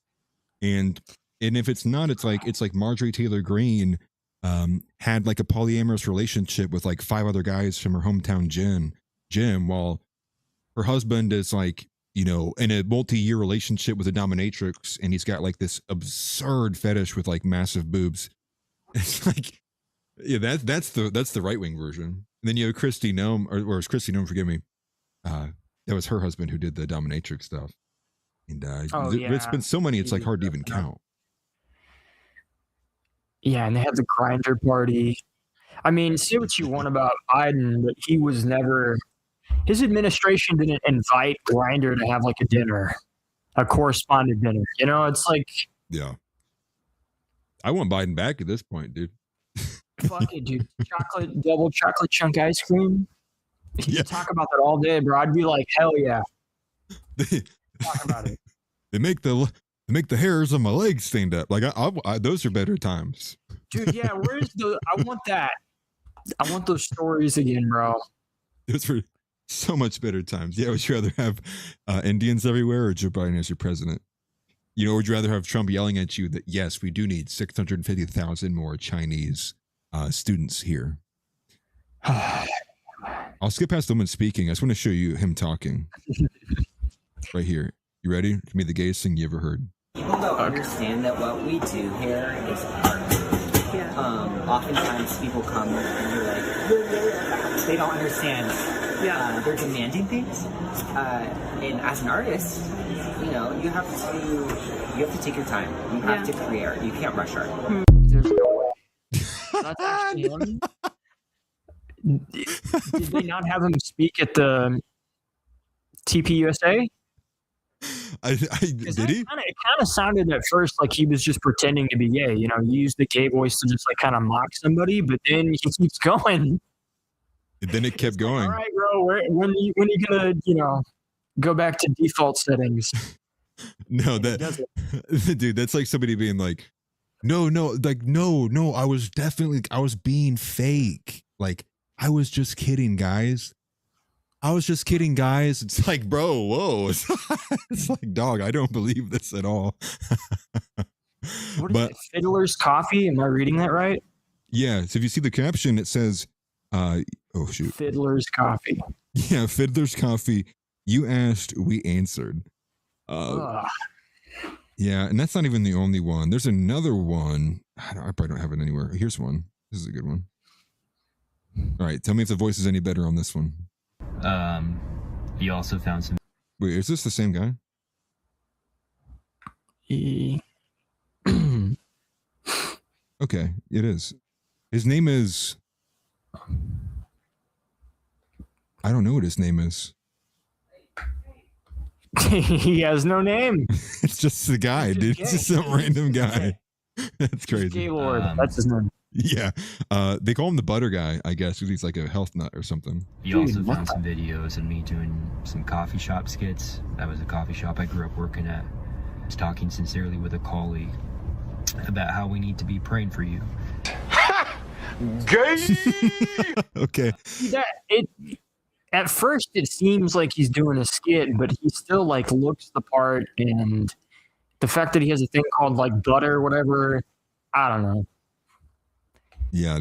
And if it's not, it's like Marjorie Taylor Greene had like a polyamorous relationship with like 5 other guys from her hometown gym, while her husband is like, you know, in a multi-year relationship with a dominatrix, and he's got like this absurd fetish with like massive boobs. It's like, yeah, that's the right-wing version. And then you have Kristi Noem, or is Kristi Noem, forgive me, that was her husband who did the dominatrix stuff. And it's been so many, it's like hard to even count. Yeah, and they have the grinder party. I mean, say what you want about Biden, but he was never, his administration didn't invite Grindr to have like a dinner, a correspondent dinner. You know, it's like, yeah. I want Biden back at this point, dude. Fuck it, dude. Double chocolate chunk ice cream. You talk about that all day, bro. I'd be like, hell yeah. Talk about it. They make the hairs on my legs stand up. Like I those are better times. Dude, yeah, I want that. I want those stories again, bro. Those were so much better times. Yeah, would you rather have Indians everywhere or Joe Biden as your president? You know, would you rather have Trump yelling at you that, yes, we do need 650,000 more Chinese students here? I'll skip past the woman speaking. I just want to show you him talking. Right here. You ready? Give me the gayest thing you ever heard. People don't understand that what we do here is art. Yeah. Oftentimes people come and they're like, they don't understand. Yeah. They're demanding things. And as an artist, you know, you have to take your time. You have to create. You can't rush art. There's no way. That's actually him. Did they not have him speak at the TPUSA? Did he? It kind of sounded at first like he was just pretending to be gay. You know, he used the gay voice to just like kind of mock somebody, but then he keeps going. And then it kept going. All right, bro. When are you gonna, you know, go back to default settings? No, dude, that's like somebody being like, no, I was being fake. Like, I was just kidding, guys. It's like, bro, whoa. It's like, dog, I don't believe this at all. What is it? Fiddler's Coffee? Am I reading that right? Yeah. So if you see the caption, it says, oh, shoot. Fiddler's Coffee. Yeah, Fiddler's Coffee. You asked, we answered. Yeah, and that's not even the only one. There's another one. I probably don't have it anywhere. Here's one. This is a good one. All right, tell me if the voice is any better on this one. He also found some. Wait, is this the same guy? Okay, it is. His name is. I don't know what his name is. He has no name. It's just the guy, dude. It's just some random guy. That's crazy. Gaylord. That's his name. Yeah. They call him the butter guy, I guess, because he's like a health nut or something. He also found some videos of me doing some coffee shop skits. That was a coffee shop I grew up working at. I was talking sincerely with a colleague about how we need to be praying for you. Gay! Okay. At first, it seems like he's doing a skit, but he still like looks the part, and the fact that he has a thing called like butter, whatever, I don't know. Yeah,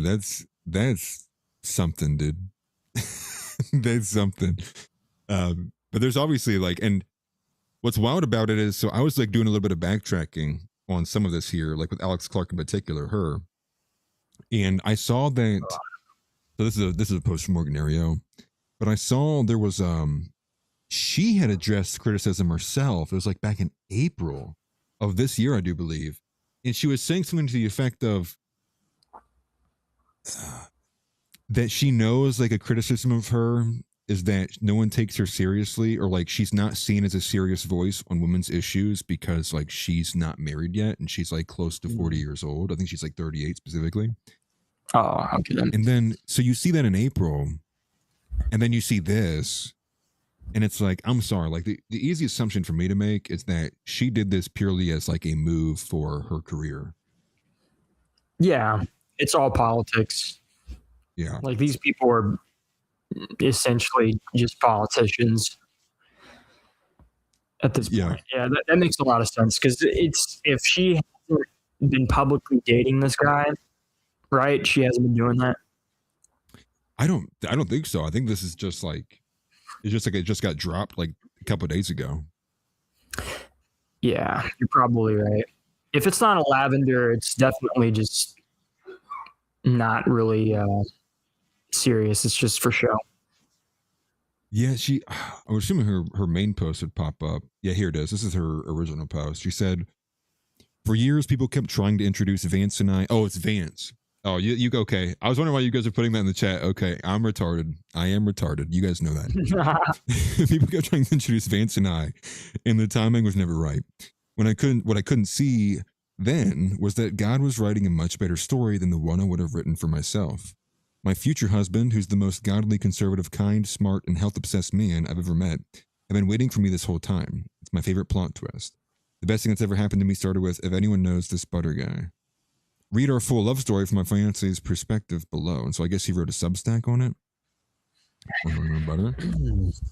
that's something, dude. That's something. But there's obviously like, and what's wild about it is, so I was like doing a little bit of backtracking, on some of this here, like with Alex Clark in particular, her. And I saw that. So this is a post from Morgan Ario, but I saw there was she had addressed criticism herself. It was like back in April of this year, I do believe, and she was saying something to the effect of that she knows like a criticism of her is that no one takes her seriously, or like she's not seen as a serious voice on women's issues because like she's not married yet and she's like close to 40 years old. I think she's like 38 specifically. Oh, okay. And then so you see that in April, and then you see this, and it's like, I'm sorry, like the easy assumption for me to make is that she did this purely as like a move for her career. Yeah, it's all politics. Yeah. Like these people are essentially just politicians at this point. Yeah, that makes a lot of sense, because it's, if she hasn't been publicly dating this guy, right? She hasn't been doing that. I don't think so. I think this is just like, it's just like it just got dropped like a couple of days ago. Yeah, you're probably right. If it's not a lavender, it's definitely just not really serious. It's just for show. Yeah, I was assuming her main post would pop up. Yeah, here it is. This is her original post. She said, for years, people kept trying to introduce Vance and I. Oh, it's Vance. Oh, you okay. I was wondering why you guys are putting that in the chat. Okay, I'm retarded. I am retarded. You guys know that. People kept trying to introduce Vance and I, and the timing was never right. What I couldn't see then was that God was writing a much better story than the one I would have written for myself. My future husband, who's the most godly, conservative, kind, smart, and health-obsessed man I've ever met, have been waiting for me this whole time. It's my favorite plot twist. The best thing that's ever happened to me started with, if anyone knows this butter guy. Read our full love story from my fiance's perspective below. And so I guess he wrote a Substack on it.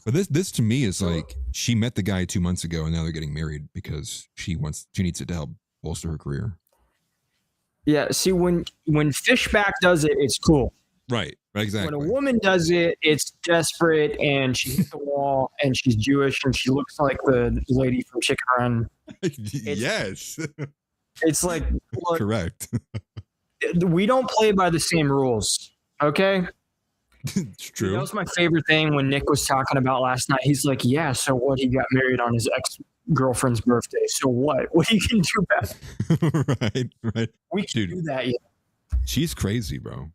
But this to me is like, she met the guy 2 months ago and now they're getting married because she needs it to help bolster her career. Yeah, see, when Fishback does it, it's cool. Right, exactly. When a woman does it, it's desperate, and she hit the wall, and she's Jewish, and she looks like the lady from Chicken Run. Yes. It's like, look, correct. We don't play by the same rules, okay? It's true. That was my favorite thing when Nick was talking about last night. He's like, yeah, so what? He got married on his ex-girlfriend's birthday. So what? What are you going to do about it? Right. We can do that, yeah. She's crazy, bro.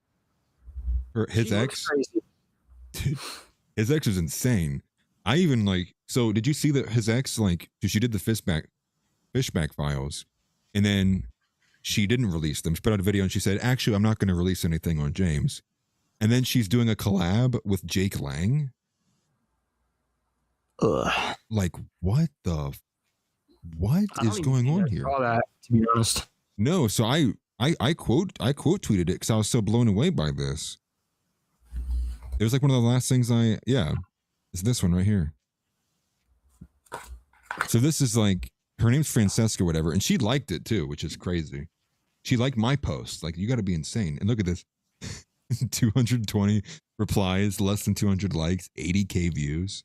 His ex, dude, his ex is insane. I even like, so did you see that his ex, like, she did the Fishback files, and then she didn't release them. She put out a video and she said, actually, I'm not going to release anything on James. And then she's doing a collab with Jake Lang. Ugh. Like, what is going on here? Saw that, to be honest. No, so I quote tweeted it because I was so blown away by this. It was like one of the last things it's this one right here. So this is like, her name's Francesca, whatever, and she liked it too, which is crazy. She liked my post. Like, you got to be insane. And look at this. 220 replies, less than 200 likes, 80K views.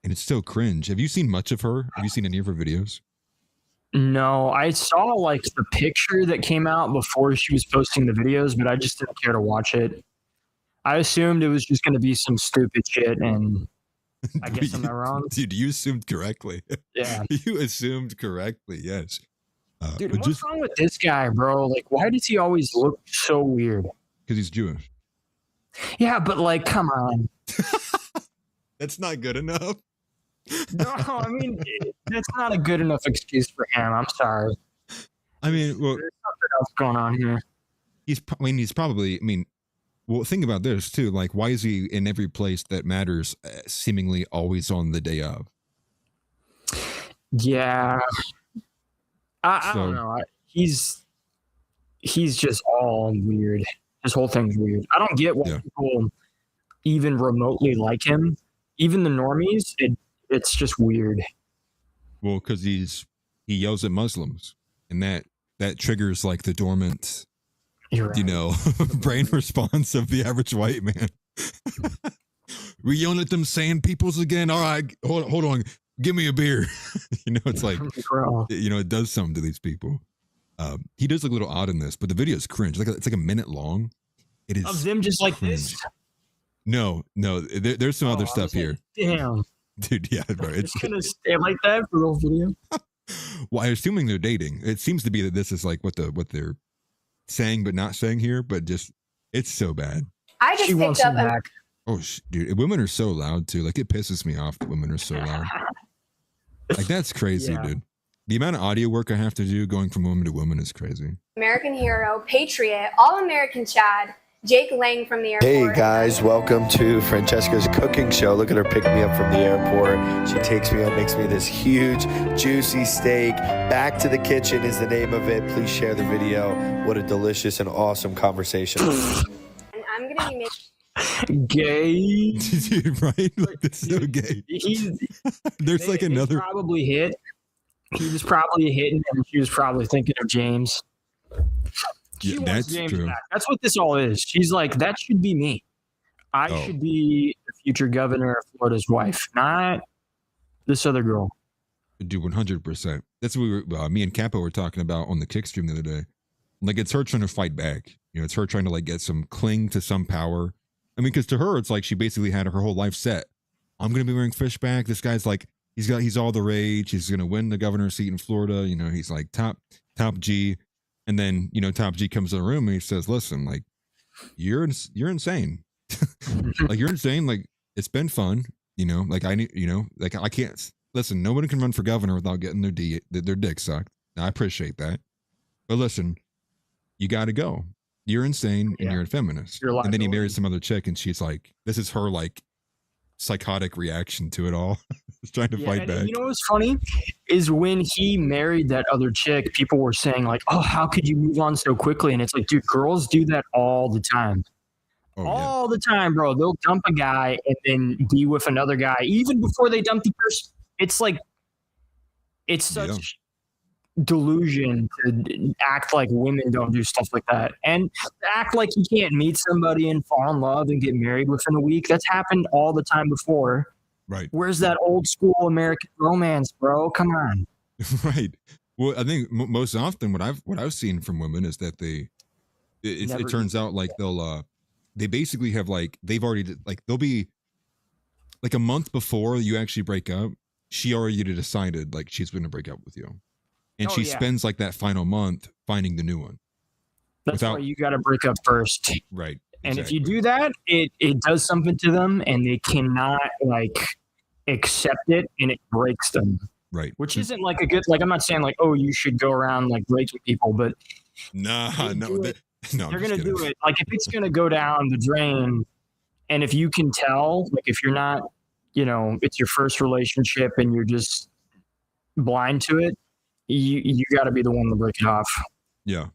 And it's still cringe. Have you seen much of her? Have you seen any of her videos? No, I saw like the picture that came out before she was posting the videos, but I just didn't care to watch it. I assumed it was just going to be some stupid shit, and I guess I'm not wrong. Dude, you assumed correctly. Yeah. You assumed correctly, yes. Dude, what's wrong with this guy, bro? Like, why does he always look so weird? Because he's Jewish. Yeah, but like, come on. That's not good enough. No, I mean, that's not a good enough excuse for him. I'm sorry. I mean, well, there's something else going on here. He's probably, well, think about this too. Like, why is he in every place that matters, seemingly always on the day of? Yeah, I don't know. He's just all weird. His whole thing's weird. I don't get why people even remotely like him. Even the normies, it's just weird. Well, because he yells at Muslims, and that triggers like the dormant, right, brain response of the average white man. We yelling at them sand peoples again. All right, hold on. give me a beer. It's like, it does something to these people. He does look a little odd in this, but the video is cringe. It's like a minute long. It is of them just like cringe. this. No, there's some other stuff here. Damn, dude. Yeah, bro. It's gonna stay like that for the whole video. Well, I'm assuming they're dating. It seems to be that this is like what they're saying but not saying here, but just it's so bad. I just picked up a Oh, dude, women are so loud too. Like it pisses me off that women are so loud. Like that's crazy, dude. The amount of audio work I have to do going from woman to woman is crazy. American hero, patriot, all-American Chad, Jake Lang from the airport. Hey guys, welcome to Francesca's cooking show. Look at her picking me up from the airport. She takes me up, makes me this huge, juicy steak. Back to the kitchen is the name of it. Please share the video. What a delicious and awesome conversation. And I'm gonna be making gay, dude, right? Like this is so gay. There's like another probably hit. He was probably hitting, and she was probably thinking of James. Yeah, that's true. Back. That's what this all is. She's like, that should be me. I should be the future governor of Florida's wife, not this other girl. Dude, 100%. That's what me and Capo were talking about on the kick stream the other day. Like, it's her trying to fight back. It's her trying to like get some cling to some power. I mean, because to her, it's like she basically had her whole life set. I'm gonna be wearing fishback. This guy's like, he's all the rage. He's gonna win the governor's seat in Florida. He's like top G. And then, Top G comes in the room and he says, listen, like, you're insane. Like, you're insane. Like, it's been fun. Like, I need, like, I can't, listen, no one can run for governor without getting their dick sucked. I appreciate that. But listen, you got to go. You're insane and you're a feminist. And then he marries some other chick and she's like, this is her, like, psychotic reaction to it all. He's trying to fight back. You know what's funny is when he married that other chick, people were saying like, oh, how could you move on so quickly? And it's like, dude, girls do that all the time. All the time, bro. They'll dump a guy and then be with another guy even before they dump the person. It's like, it's such delusion to act like women don't do stuff like that and act like you can't meet somebody and fall in love and get married within a week. That's happened all the time before. Right. Where's that old school American romance, bro? Come on. Right. Well, I think most often what I've seen from women is that it turns out like they basically have like they've already like they'll be like a month before you actually break up. She already decided like she's going to break up with you. And she spends like that final month finding the new one. That's why you got to break up first. Right. And if you do that, it does something to them and they cannot like accept it and it breaks them. Right. Which isn't like a good, like, I'm not saying like, oh, you should go around like breaking people, but no, they're going to do it. Like if it's going to go down the drain and if you can tell, like if you're not, it's your first relationship and you're just blind to it, you got to be the one to break it off. Yeah.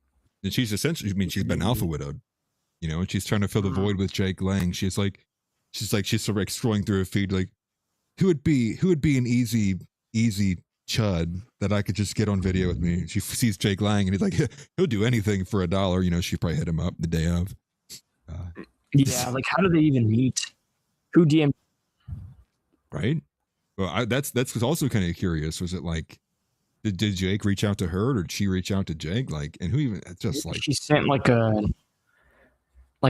And she's essentially, she's been alpha widowed, and she's trying to fill the void with Jake Lang. She's sort of like scrolling through her feed, like, who would be an easy chud that I could just get on video with me? She sees Jake Lang and he's like, he'll do anything for $1. She probably hit him up the day of. Like how do they even meet? Who DM? Right. Well, that's also kind of curious. Was it like, did Jake reach out to her, or did she reach out to Jake? Like, and who even? Just like she sent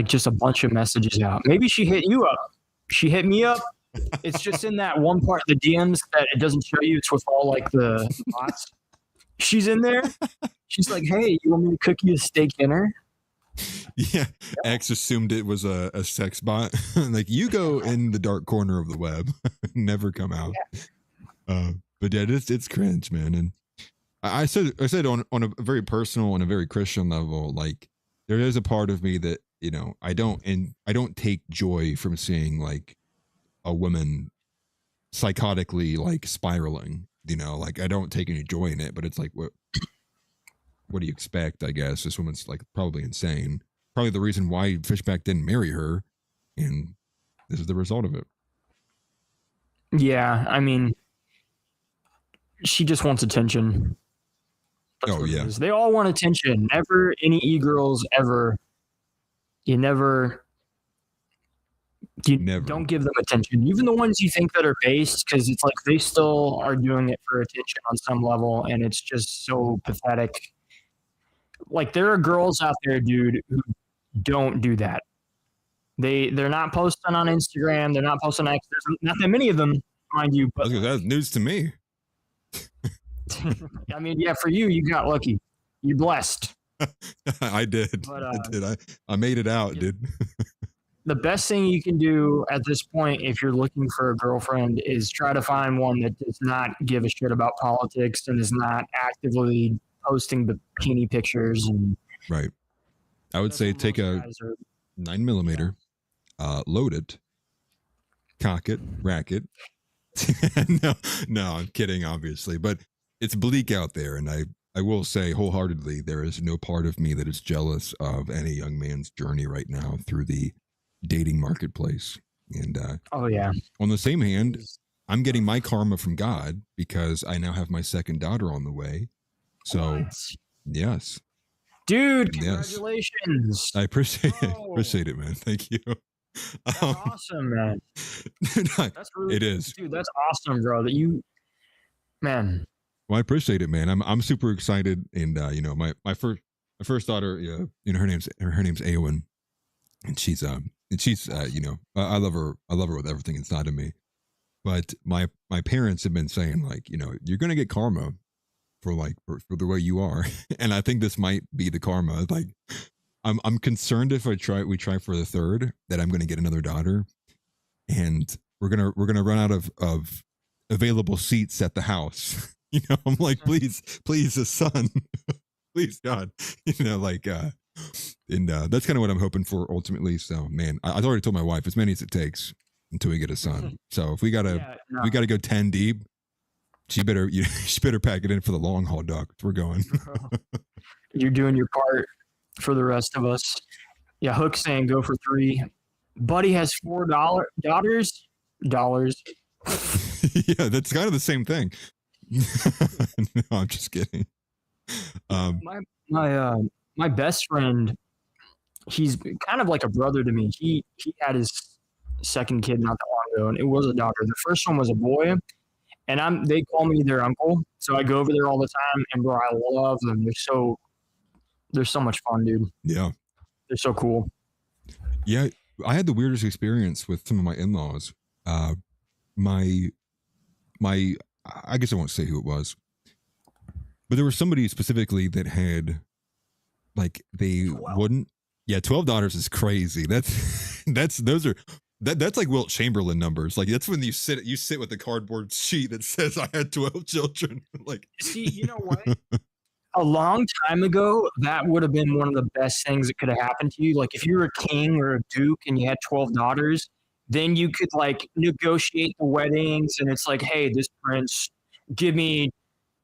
just a bunch of messages out. Maybe she hit you up. She hit me up. It's just in that one part of the DMs that it doesn't show you. It's with all like the bots. She's in there. She's like, "Hey, you want me to cook you a steak dinner?" Yeah. X assumed it was a sex bot. Like, you go in the dark corner of the web, never come out. But yeah, it's cringe, man. And I said on a very personal and a very Christian level, like there is a part of me that, I don't take joy from seeing like a woman psychotically like spiraling, like I don't take any joy in it, but it's like, what do you expect? I guess this woman's like probably insane. Probably the reason why Fishback didn't marry her, and this is the result of it. Yeah, I mean, she just wants attention. That's they all want attention. Never any e-girls ever. You never You Never. don't give them attention, even the ones you think that are based, because it's like they still are doing it for attention on some level, and it's just so pathetic. Like there are girls out there, dude, who don't do that. They're not posting on Instagram. They're not posting on X. There's not that many of them, mind you. But That's news to me. I mean, yeah, for you, you got lucky. You're blessed. I did. But, I did. I made it out, dude. The best thing you can do at this point, if you're looking for a girlfriend, is try to find one that does not give a shit about politics and is not actively posting bikini pictures. And right. I would say take a 9mm, load it, cock it, rack it. No, I'm kidding, obviously, but it's bleak out there, and I will say wholeheartedly, there is no part of me that is jealous of any young man's journey right now through the dating marketplace. And oh yeah, on the same hand, I'm getting my karma from God because I now have my second daughter on the way. So yes, dude, congratulations. I appreciate it, man. Thank you. That's awesome, man. That's really, it is, dude. That's awesome, bro. That you, man. Well, I appreciate it, man. I'm super excited, and you know, my first daughter, you know, her name's Awen, and she's you know, I love her with everything inside of me. But my parents have been saying, like, you know, you're gonna get karma for the way you are, and I think this might be the karma. Like, I'm concerned if we try for the third, that I'm gonna get another daughter, and we're gonna run out of available seats at the house. You know, I'm like, please, a son, please, God, you know, like, and that's kind of what I'm hoping for ultimately. So, man, I've already told my wife as many as it takes until we get a son. So if we gotta go 10 deep, she better pack it in for the long haul, dog. We're going. You're doing your part for the rest of us. Yeah, Hook saying go for 3. Buddy has $4 daughters. Yeah, that's kind of the same thing. No, I'm just kidding. My best friend, he's kind of like a brother to me. He had his second kid not that long ago, and it was a daughter. The first one was a boy, and they call me their uncle, so I go over there all the time, and bro, I love them. They're so much fun, dude. Yeah, they're so cool. Yeah, I had the weirdest experience with some of my in-laws. My I guess I won't say who it was, but there was somebody specifically that had, like, they 12. Wouldn't. Yeah, 12 daughters is crazy. That's like Wilt Chamberlain numbers. Like, that's when you sit with a cardboard sheet that says I had 12 children. Like, see, you know what? A long time ago, that would have been one of the best things that could have happened to you. Like, if you were a king or a duke and you had 12 daughters, then you could, like, negotiate the weddings, and it's like, hey, this prince, give me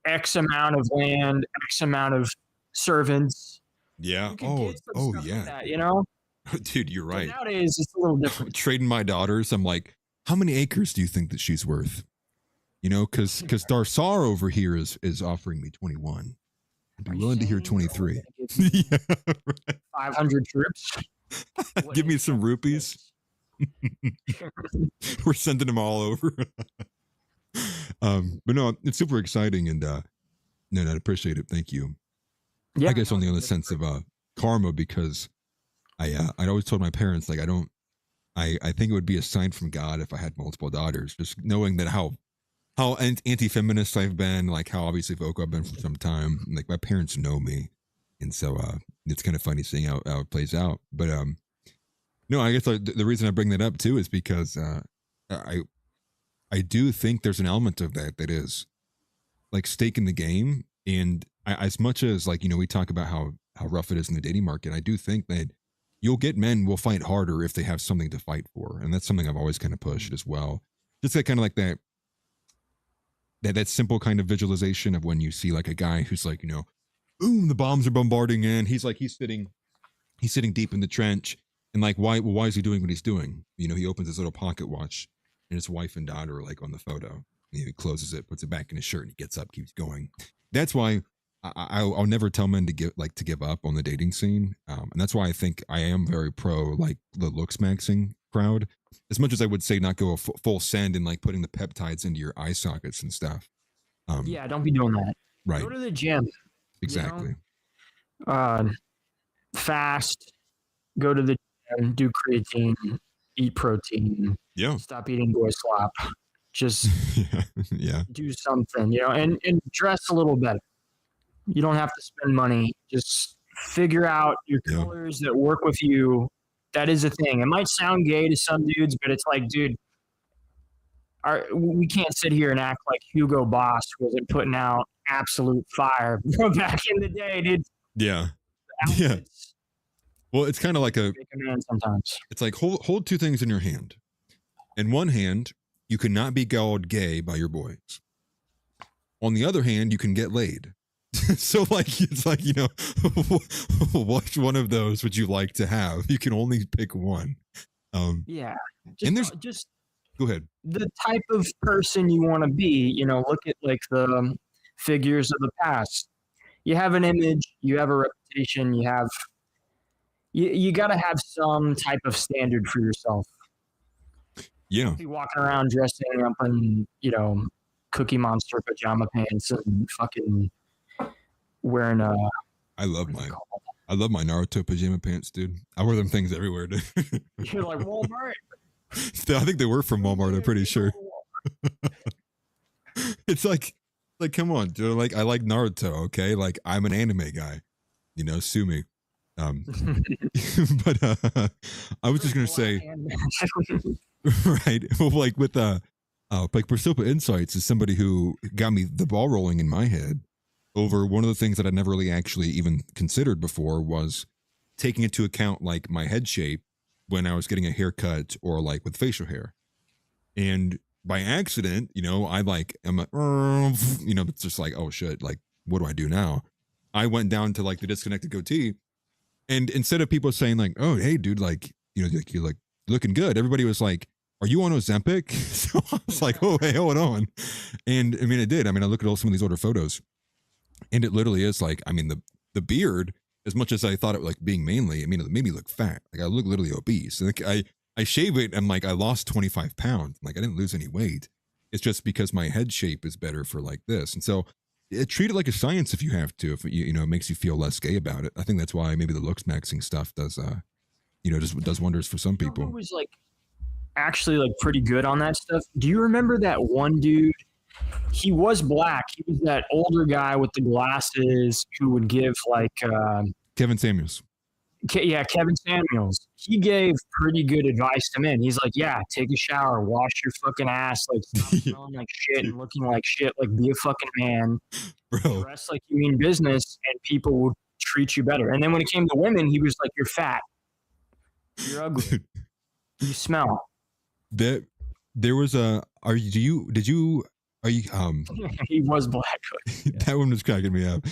X amount of land, X amount of servants. Yeah. Yeah. Like that, you know? Dude, you're right. But nowadays, it's a little different. Trading my daughters, I'm like, how many acres do you think that she's worth? You know, because Darsar over here is offering me 21. I'd be willing to hear 23. Yeah, right. 500 troops. Give me some rupees. We're sending them all over. But no, it's super exciting, and no, I appreciate it. Thank you. Yeah, I guess only on the sense of karma, because I'd always told my parents, like, I think it would be a sign from God if I had multiple daughters, just knowing that how anti-feminist I've been, like how obviously vocal I've been for some time. Like, my parents know me, and so it's kind of funny seeing how it plays out. But no, I guess the reason I bring that up too is because I do think there's an element of that is like stake in the game. And as much as, like, you know, we talk about how rough it is in the dating market, I do think that you'll get men will fight harder if they have something to fight for. And that's something I've always kind of pushed as well. Just that kind of like that simple kind of visualization of when you see like a guy who's like, you know, boom, the bombs are bombarding in. He's sitting deep in the trench. And like, why is he doing what he's doing? You know, he opens his little pocket watch, and his wife and daughter are like on the photo. You know, he closes it, puts it back in his shirt, and he gets up, keeps going. That's why I'll never tell men to give up on the dating scene, and that's why I think I am very pro like the looks maxing crowd. as much as I would say not go a full send and like putting the peptides into your eye sockets and stuff. Yeah, don't be doing that. Right. Go to the gym. Exactly. You know? Fast. Go to the gym. Do creatine. Eat protein. Yeah. Stop eating boy slop. Just yeah. do something, you know, and dress a little better. You don't have to spend money. Just figure out your colors that work with you. That is a thing. It might sound gay to some dudes, but it's like, dude, we can't sit here and act like Hugo Boss wasn't putting out absolute fire back in the day, dude. Yeah. Yeah. Well, it's kind of like a man sometimes. It's like hold two things in your hand. In one hand, you cannot be called gay by your boys. On the other hand, you can get laid. So like it's like, you know, which one of those would you like to have? You can only pick one. Yeah. And there's just go ahead. The type of person you want to be, you know, look at like the figures of the past. You have an image, you have a reputation, you got to have some type of standard for yourself. Yeah. Be walking around dressing up in, you know, Cookie Monster pajama pants and fucking wearing I love my Naruto pajama pants, dude. I wear them things everywhere, dude. You're like Walmart. I think they were from Walmart, I'm pretty sure. It's like come on, dude. Like I like Naruto, okay? Like I'm an anime guy. You know, sue me. But I was just gonna say right. Well, like with like Prosopa Insights is somebody who got me the ball rolling in my head over one of the things that I never really actually even considered before was taking into account like my head shape when I was getting a haircut or like with facial hair. And by accident, you know, I'm like, you know, it's just like, oh shit, like, what do I do now? I went down to like the disconnected goatee. And instead of people saying like, oh, hey dude, like, you know, like, you're like looking good. Everybody was like, are you on Ozempic? So I was like, oh, hey, hold on. And I mean, it did. I mean, I look at some of these older photos and it literally is like, I mean, the beard, as much as I thought it like being manly, I mean, it made me look fat. Like I look literally obese. Like I shave it and like I lost 25 pounds. Like I didn't lose any weight. It's just because my head shape is better for like this. And so treat it like a science if you have to, if you know, it makes you feel less gay about it. I think that's why maybe the looks maxing stuff does, you know, just does wonders for some people. Who was like actually like pretty good on that stuff. Do you remember that one dude? He was black. He was that older guy with the glasses who would give like Kevin Samuels. Yeah, Kevin Samuels. He gave pretty good advice to men. He's like, yeah, take a shower, wash your fucking ass, like stop smelling like shit and looking like shit, like be a fucking man. Bro. Dress like you mean business and people will treat you better. And then when it came to women, he was like, you're fat. You're ugly. You smell. That there was a he was black. That one was cracking me up.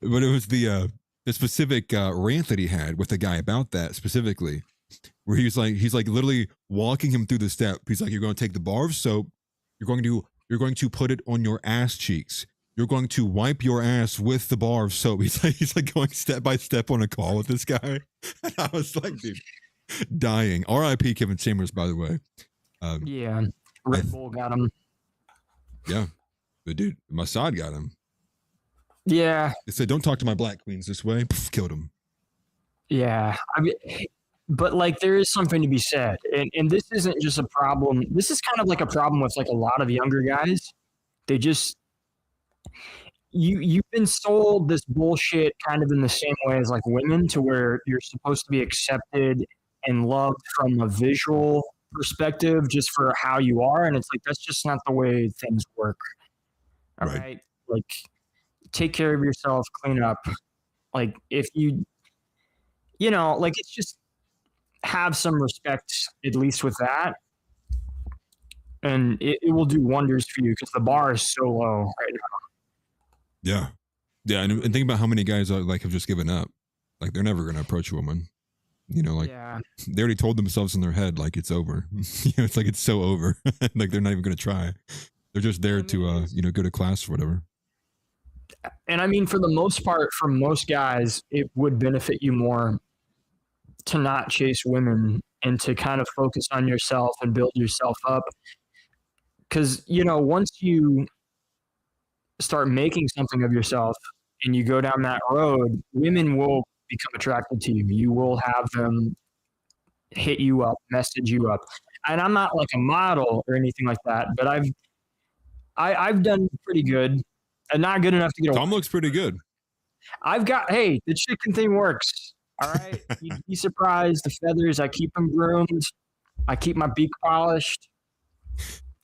But it was the specific rant that he had with the guy about that specifically, where he's like literally walking him through the step. He's like, you're going to take the bar of soap, you're going to put it on your ass cheeks, you're going to wipe your ass with the bar of soap. He's like going step by step on a call with this guy. And I was like, dude, dying. R.I.P. Kevin Chambers, by the way. Yeah, Red Bull got him. Yeah, but dude, Mossad got him. Yeah. They said, don't talk to my black queens this way. Pff, killed him. Yeah. I mean, but like there is something to be said. And this isn't just a problem. This is kind of like a problem with like a lot of younger guys. They just, you've been sold this bullshit kind of in the same way as like women, to where you're supposed to be accepted and loved from a visual perspective just for how you are. And it's like, that's just not the way things work. All right. Like, take care of yourself, clean up. Like if you know, like it's just have some respect, at least with that. And it will do wonders for you because the bar is so low right now. Yeah. Yeah. And think about how many guys like have just given up. Like they're never going to approach a woman. You know, like they already told themselves in their head, like it's over. You know, it's like, it's so over. Like they're not even going to try. They're just there to, you know, go to class or whatever. And I mean, for the most part, for most guys, it would benefit you more to not chase women and to kind of focus on yourself and build yourself up. Because, you know, once you start making something of yourself and you go down that road, women will become attracted to you. You will have them hit you up, message you up. And I'm not like a model or anything like that, but I've done pretty good. And not good enough to get Tom looks pretty good. Hey, the chicken thing works. All right. You'd be surprised. The feathers, I keep them groomed. I keep my beak polished.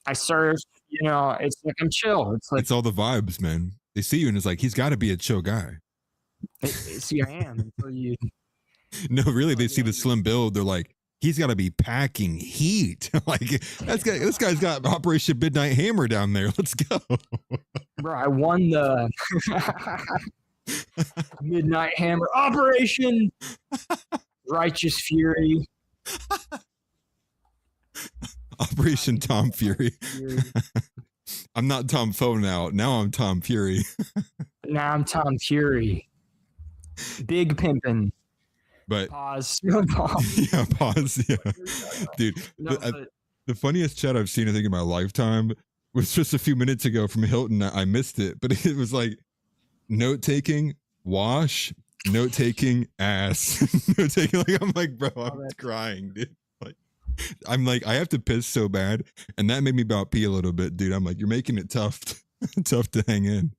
I surf. You know, it's like I'm chill. It's like, it's all the vibes, man. They see you and it's like, he's got to be a chill guy. See, I am. Until you. No, really, they see the slim build. They're like, he's got to be packing heat. Like, this guy's got Operation Midnight Hammer down there. Let's go. Bro, I won the Midnight Hammer Operation Righteous Fury. Operation Tom Fury. I'm not Tom Foe now. Now I'm Tom Fury. Now I'm Tom Fury. Big pimpin'. But pause. Yeah, pause. Yeah, dude. The funniest chat I've seen, I think, in my lifetime was just a few minutes ago from Hilton. I missed it, but it was like note taking, wash, note taking, ass, note taking. Like I'm like, bro, I'm crying, dude. Like I'm like, I have to piss so bad, and that made me about pee a little bit, dude. I'm like, you're making it tough to hang in.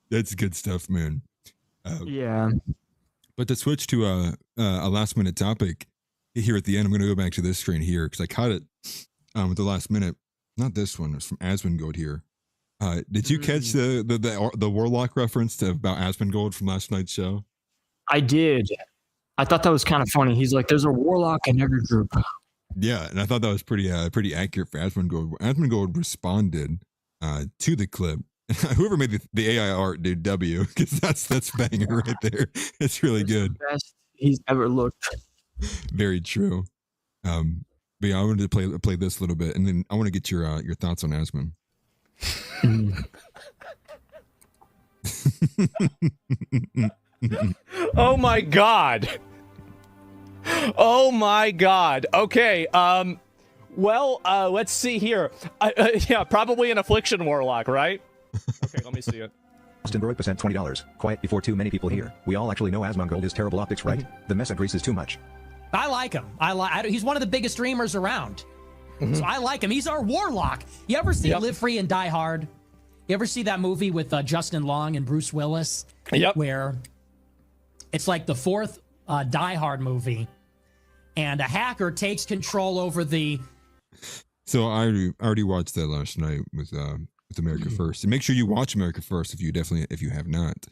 That's good stuff, man. Yeah. But to switch to a last minute topic here at the end, I'm going to go back to this screen here because I caught it at the last minute. Not this one. It's from Asmongold here. Did you catch the Warlock reference about Asmongold from last night's show? I did. I thought that was kind of funny. He's like, "There's a Warlock in every group." Yeah, and I thought that was pretty accurate for Asmongold. Asmongold responded to the clip. Whoever made the AI art, dude, W, because that's banger right there. It's really good. The best he's ever looked. Very true. But yeah, I wanted to play this a little bit, and then I want to get your thoughts on Asmon. Oh my god. Oh my god. Okay. Well, let's see here. Yeah, probably an affliction warlock, right? Okay, let me see it. Austin Groypers sent $20. Quiet before too many people here. We all actually know Asmongold is terrible optics, right? The mess at Greece is too much. I like him. He's one of the biggest streamers around. So I like him. He's our warlock. You ever see Live Free and Die Hard? You ever see that movie with Justin Long and Bruce Willis? Yep. Where it's like the fourth Die Hard movie, and a hacker takes control over the. So I already watched that last night with America First. And make sure you watch America First if you have not.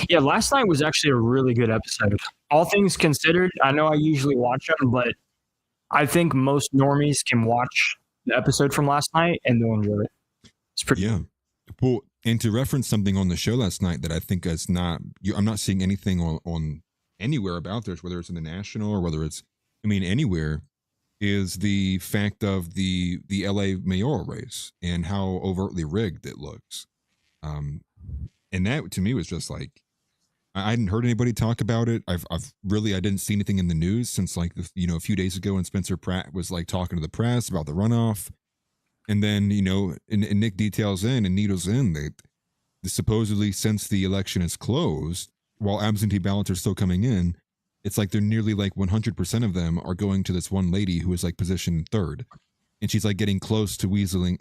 Yeah, last night was actually a really good episode. All things considered, I know I usually watch them, but I think most normies can watch the episode from last night and they'll enjoy it. It's pretty good. Well, and to reference something on the show last night that I think is not, I'm not seeing anything on anywhere about this, whether it's in the national or whether it's, anywhere, is the fact of the LA mayoral race and how overtly rigged it looks. And that to me was just like, I hadn't heard anybody talk about it. I didn't see anything in the news since like, a few days ago when Spencer Pratt was like talking to the press about the runoff. And then, and Nick details in and needles in that supposedly since the election is closed, while absentee ballots are still coming in, it's like they're nearly like 100% of them are going to this one lady who is like positioned third. And she's like getting close to needling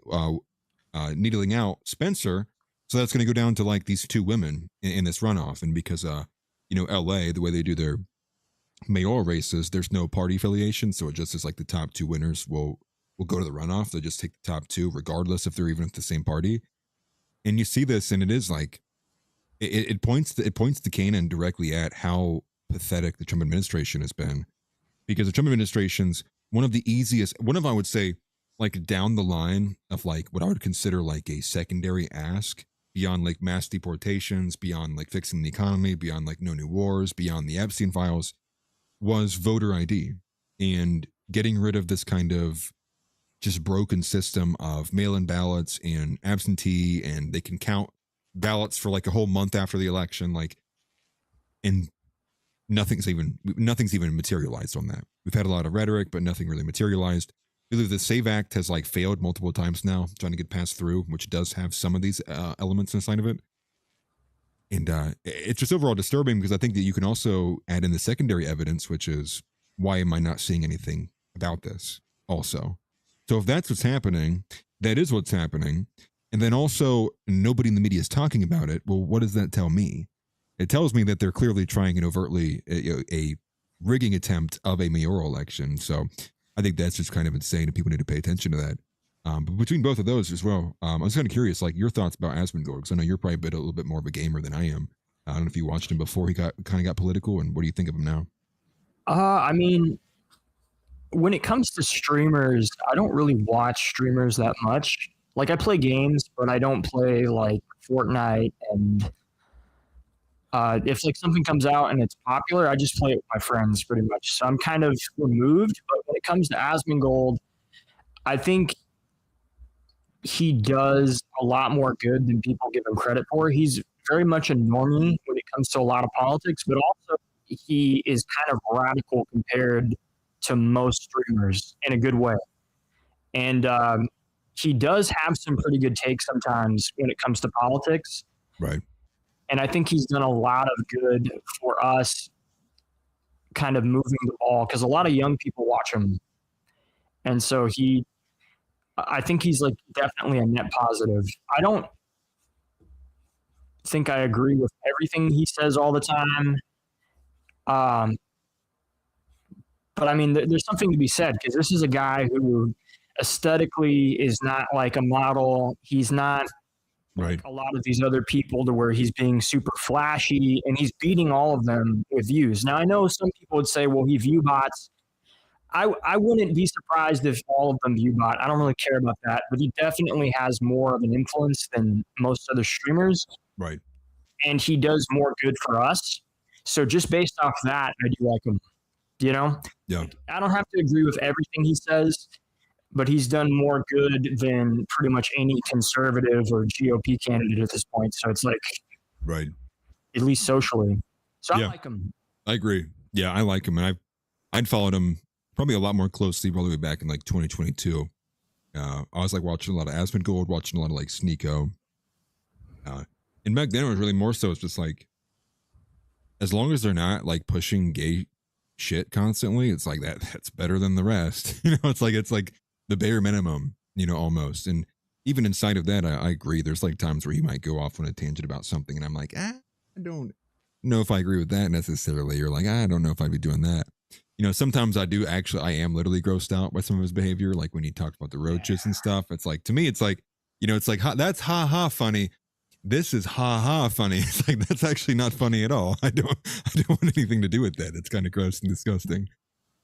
out Spencer. So that's going to go down to like these two women in this runoff. And because, LA, the way they do their mayoral races, there's no party affiliation. So it just is like the top two winners will go to the runoff. They'll just take the top two, regardless if they're even at the same party. And you see this, and it is like, it points the Kanan directly at how pathetic the Trump administration has been, because the Trump administration's one of, I would say, like down the line of like what I would consider like a secondary ask beyond like mass deportations, beyond like fixing the economy, beyond like no new wars, beyond the Epstein files, was voter ID and getting rid of this kind of just broken system of mail-in ballots and absentee, and they can count ballots for like a whole month after the election. Like, and nothing's even materialized on that. We've had a lot of rhetoric, but nothing really materialized. Either the SAVE Act has like failed multiple times now, trying to get passed through, which does have some of these elements inside of it. And it's just overall disturbing because I think that you can also add in the secondary evidence, which is why am I not seeing anything about this also? So if that's what's happening, that is what's happening. And then also nobody in the media is talking about it. Well, what does that tell me? It tells me that they're clearly trying an overtly a rigging attempt of a mayoral election. So I think that's just kind of insane and people need to pay attention to that. But between both of those as well, I was kind of curious, like your thoughts about Asmongold, because I know you're probably a little bit more of a gamer than I am. I don't know if you watched him before he kind of got political, and what do you think of him now? I mean, when it comes to streamers, I don't really watch streamers that much. Like I play games, but I don't play like Fortnite. And if like something comes out and it's popular, I just play it with my friends pretty much. So I'm kind of removed. But when it comes to Asmongold, I think he does a lot more good than people give him credit for. He's very much a normie when it comes to a lot of politics, but also he is kind of radical compared to most streamers in a good way. And he does have some pretty good takes sometimes when it comes to politics. Right. And I think he's done a lot of good for us kind of moving the ball because a lot of young people watch him. And so I think he's like definitely a net positive. I don't think I agree with everything he says all the time. But I mean, there's something to be said because this is a guy who aesthetically is not like a model. He's not right. Like a lot of these other people to where he's being super flashy and he's beating all of them with views. Now, I know some people would say, well, he view bots. I wouldn't be surprised if all of them view bot. I don't really care about that, but he definitely has more of an influence than most other streamers. Right. And he does more good for us. So just based off that, I do like him. You know? Yeah. I don't have to agree with everything he says, but he's done more good than pretty much any conservative or GOP candidate at this point. So it's like, right. At least socially. So yeah. I like him. I agree. Yeah, I like him. And I'd followed him probably a lot more closely all the way back in like 2022. I was like watching a lot of Asmongold, watching a lot of like Sneeko. And back then it was really more so it's just like, as long as they're not like pushing gay shit constantly, it's like that's better than the rest. You know, it's like the bare minimum, you know, almost. And even inside of that, I agree. There's like times where he might go off on a tangent about something and I'm like, I don't know if I agree with that necessarily. You're like, I don't know if I'd be doing that. You know, sometimes I am literally grossed out by some of his behavior. Like when he talked about the roaches and stuff, it's like, to me, it's like, you know, it's like, that's ha ha funny. This is ha ha funny. It's like, that's actually not funny at all. I don't want anything to do with that. It's kind of gross and disgusting.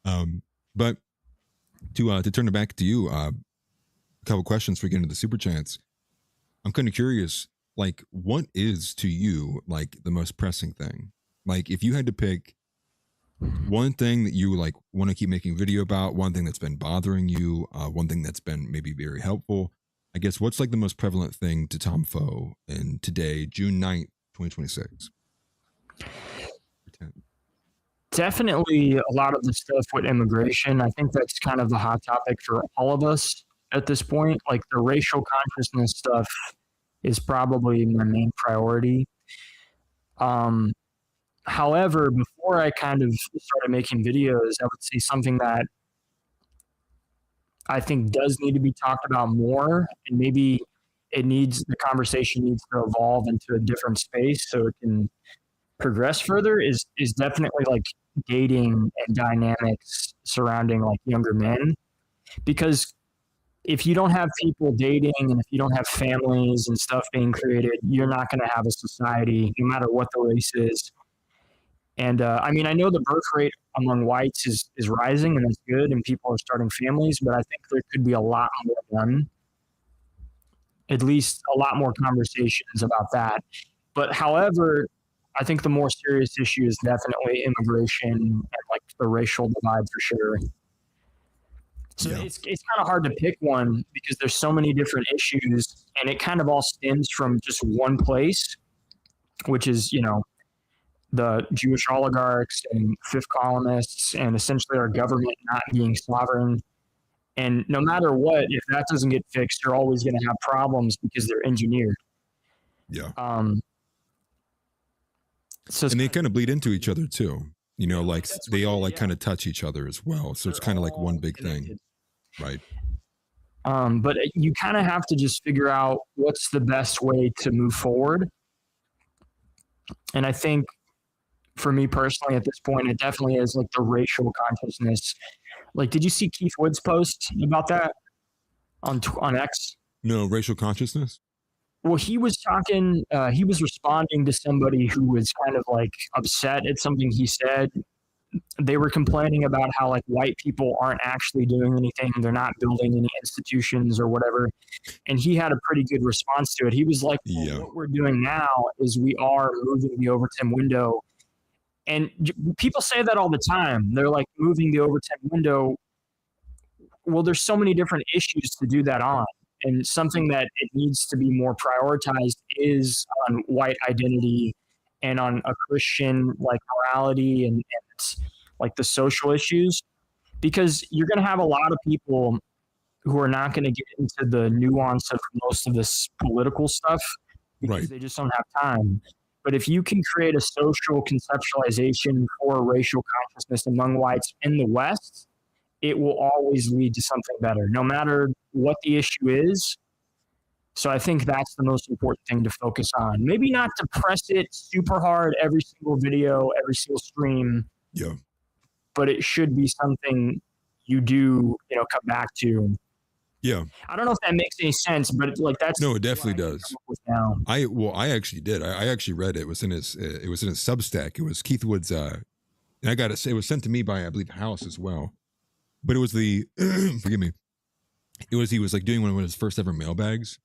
But to turn it back to you, a couple questions for getting into the super chats. I'm kind of curious, like, what is to you like the most pressing thing? Like, if you had to pick one thing that you like want to keep making video about, one thing that's been bothering you, one thing that's been maybe very helpful, I guess what's like the most prevalent thing to Tom Foe in today, June 9th, 2026? Definitely a lot of the stuff with immigration. I think that's kind of the hot topic for all of us at this point. Like the racial consciousness stuff is probably my main priority. However, before I kind of started making videos, I would say something that I think does need to be talked about more, and maybe the conversation needs to evolve into a different space so it can progress further is definitely like dating and dynamics surrounding like younger men. Because if you don't have people dating and if you don't have families and stuff being created, you're not going to have a society no matter what the race is. And I mean, I know the birth rate among whites is rising and that's good and people are starting families, but I think there could be a lot more done. At least a lot more conversations about that. But however, I think the more serious issue is definitely immigration and like the racial divide for sure. So it's kind of hard to pick one because there's so many different issues and it kind of all stems from just one place, which is, you know, the Jewish oligarchs and fifth columnists and essentially our government not being sovereign. And no matter what, if that doesn't get fixed, you're always going to have problems because they're engineered. Yeah. And they kind of bleed into each other too. You know, like they all like kind of touch each other as well. So it's kind of like one big thing. Right. But you kind of have to just figure out what's the best way to move forward. And I think for me personally at this point, it definitely is like the racial consciousness. Like, did you see Keith Wood's post about that on X? No, racial consciousness? Well, he was talking, he was responding to somebody who was kind of like upset at something he said. They were complaining about how like white people aren't actually doing anything. They're not building any institutions or whatever. And he had a pretty good response to it. He was like, well, what we're doing now is we are moving the overtime window. And people say that all the time. They're like moving the overtime window. Well, there's so many different issues to do that on. And something that it needs to be more prioritized is on white identity and on a Christian like morality and like the social issues, because you're going to have a lot of people who are not going to get into the nuance of most of this political stuff because they just don't have time. But if you can create a social conceptualization for racial consciousness among whites in the West, it will always lead to something better, no matter what the issue is. So I think that's the most important thing to focus on. Maybe not to press it super hard every single video, every single stream. Yeah. But it should be something you do, come back to. Yeah. I don't know if that makes any sense, but like that's no, it definitely does. I actually did. I actually read it. It was in his Substack. It was Keith Wood's and I gotta say it was sent to me by I believe House as well. But it was the forgive me. He was like doing one of his first ever mailbags.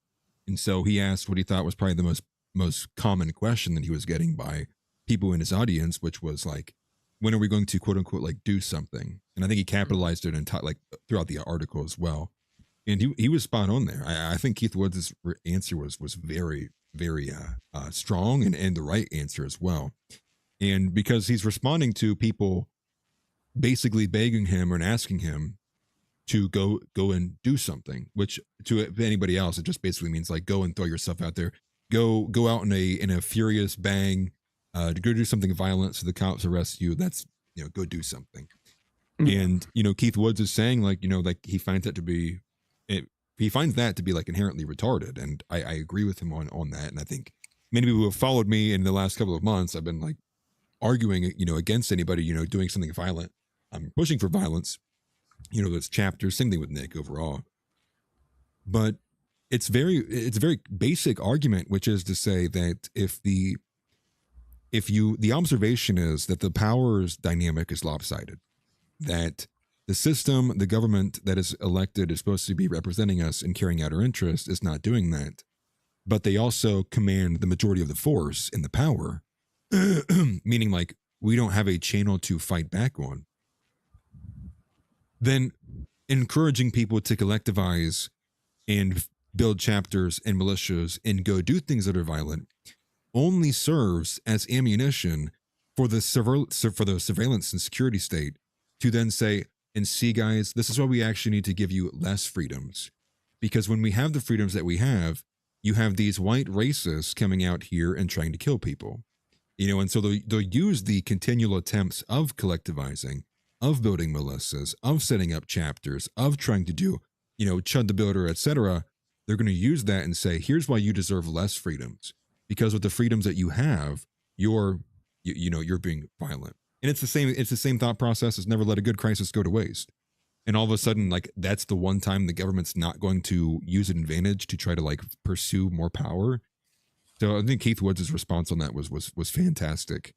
And so he asked what he thought was probably the most common question that he was getting by people in his audience, which was like, when are we going to quote unquote like do something? And I think he capitalized it and like throughout the article as well. And he was spot on there. I think Keith Woods' answer was very, very strong and the right answer as well. And because he's responding to people basically begging him and asking him to go and do something, which to anybody else, it just basically means like go and throw yourself out there, go out in a furious bang, to go do something violent so the cops arrest you. That's, go do something. And, Keith Woods is saying like, like he finds that to be like inherently retarded. And I agree with him on that. And I think many people who have followed me in the last couple of months, I've been like arguing, against anybody, doing something violent. I'm pushing for violence. Those chapters, same thing with Nick overall. But it's a very basic argument, which is to say that the observation is that the powers dynamic is lopsided, that the system, the government that is elected is supposed to be representing us and carrying out our interests is not doing that, but they also command the majority of the force and the power, meaning like we don't have a channel to fight back on. Then encouraging people to collectivize and build chapters and militias and go do things that are violent only serves as ammunition for the surveillance and security state to then say, and see guys, this is why we actually need to give you less freedoms. Because when we have the freedoms that we have, you have these white racists coming out here and trying to kill people. And so they'll use the continual attempts of collectivizing, of building militias, of setting up chapters, of trying to do, Chud the Builder, etc. They're going to use that and say, here's why you deserve less freedoms. Because with the freedoms that you have, you're being violent. And it's the same thought process as never let a good crisis go to waste. And all of a sudden, like that's the one time the government's not going to use an advantage to try to like pursue more power. So I think Keith Woods' response on that was fantastic.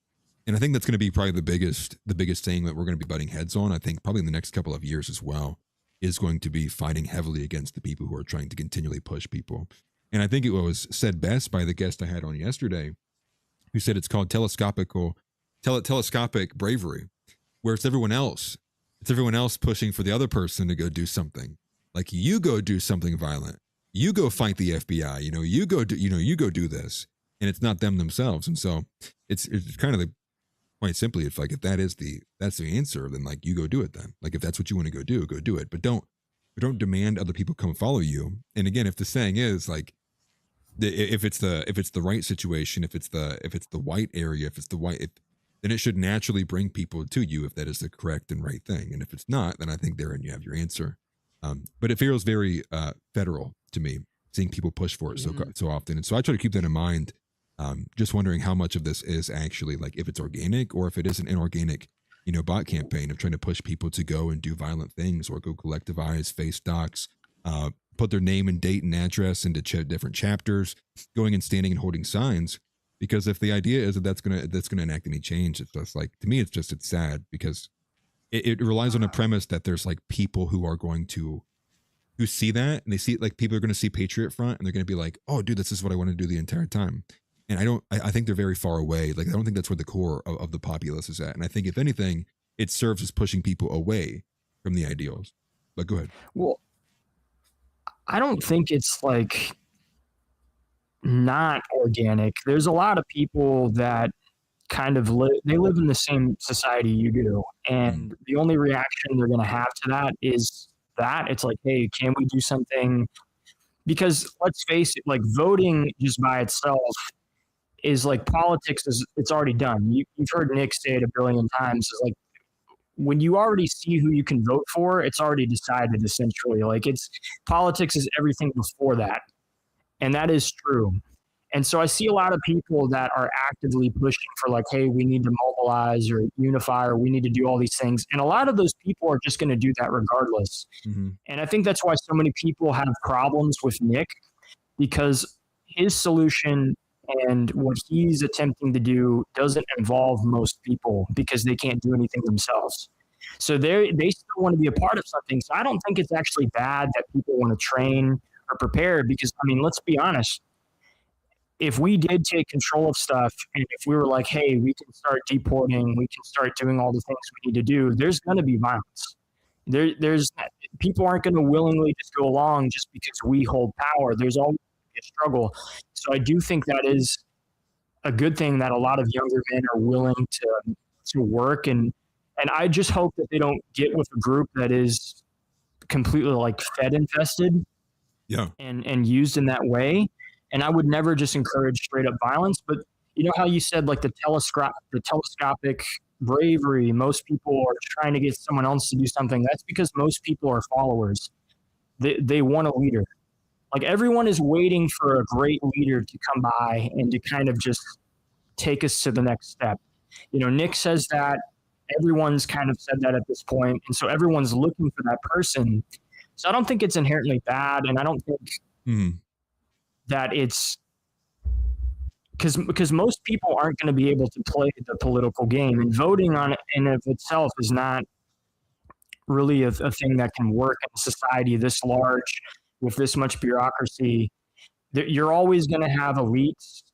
And I think that's going to be probably the biggest thing that we're going to be butting heads on. I think probably in the next couple of years as well is going to be fighting heavily against the people who are trying to continually push people. And I think it was said best by the guest I had on yesterday, who said it's called telescopic bravery, where it's everyone else pushing for the other person to go do something. Like you go do something violent, you go fight the FBI, you go do this, and it's not them themselves. And so it's kind of quite simply, if that's the answer, then like you go do it then. Like if that's what you want to go do it. But don't demand other people come follow you. And again, if the saying is like, if it's the right situation, if it's the white area, then it should naturally bring people to you if that is the correct and right thing. And if it's not, then I think therein you have your answer. But it feels very federal to me, seeing people push for it so often. And so I try to keep that in mind. Just wondering how much of this is actually like if it's organic or if it is an inorganic, bot campaign of trying to push people to go and do violent things or go collectivize, face docs, put their name and date and address into different chapters, going and standing and holding signs. Because if the idea is that that's gonna enact any change, it's just like, to me, it's sad because it relies on a premise that there's like people who see that and they see like people are going to see Patriot Front and they're going to be like, oh dude, this is what I want to do the entire time. And I think they're very far away. Like, I don't think that's where the core of the populace is at. And I think if anything, it serves as pushing people away from the ideals. But go ahead. Well, I don't think it's like not organic. There's a lot of people that kind of live in the same society you do. And the only reaction they're going to have to that is that it's like, hey, can we do something? Because let's face it, like voting just by itself is like politics it's already done. You've heard Nick say it a billion times. It's like when you already see who you can vote for, it's already decided essentially. Like politics is everything before that. And that is true. And so I see a lot of people that are actively pushing for like, hey, we need to mobilize or unify, or we need to do all these things. And a lot of those people are just going to do that regardless. Mm-hmm. And I think that's why so many people have problems with Nick, because his solution and what he's attempting to do doesn't involve most people because they can't do anything themselves. So they still want to be a part of something. So I don't think it's actually bad that people want to train or prepare, because, I mean, let's be honest. If we did take control of stuff and if we were like, hey, we can start deporting, we can start doing all the things we need to do, there's going to be violence. There's people aren't going to willingly just go along just because we hold power. There's always a struggle. So I do think that is a good thing that a lot of younger men are willing to work. And I just hope that they don't get with a group that is completely like Fed infested and used in that way. And I would never just encourage straight up violence, but you know how you said like the telescopic bravery, most people are trying to get someone else to do something. That's because most people are followers. They want a leader. Like everyone is waiting for a great leader to come by and to kind of just take us to the next step. You know, Nick says that, everyone's kind of said that at this point. And so everyone's looking for that person. So I don't think it's inherently bad. And I don't think that it's because most people aren't going to be able to play the political game, and voting on it in of itself is not really a thing that can work in a society this large with this much bureaucracy. You're always going to have elites.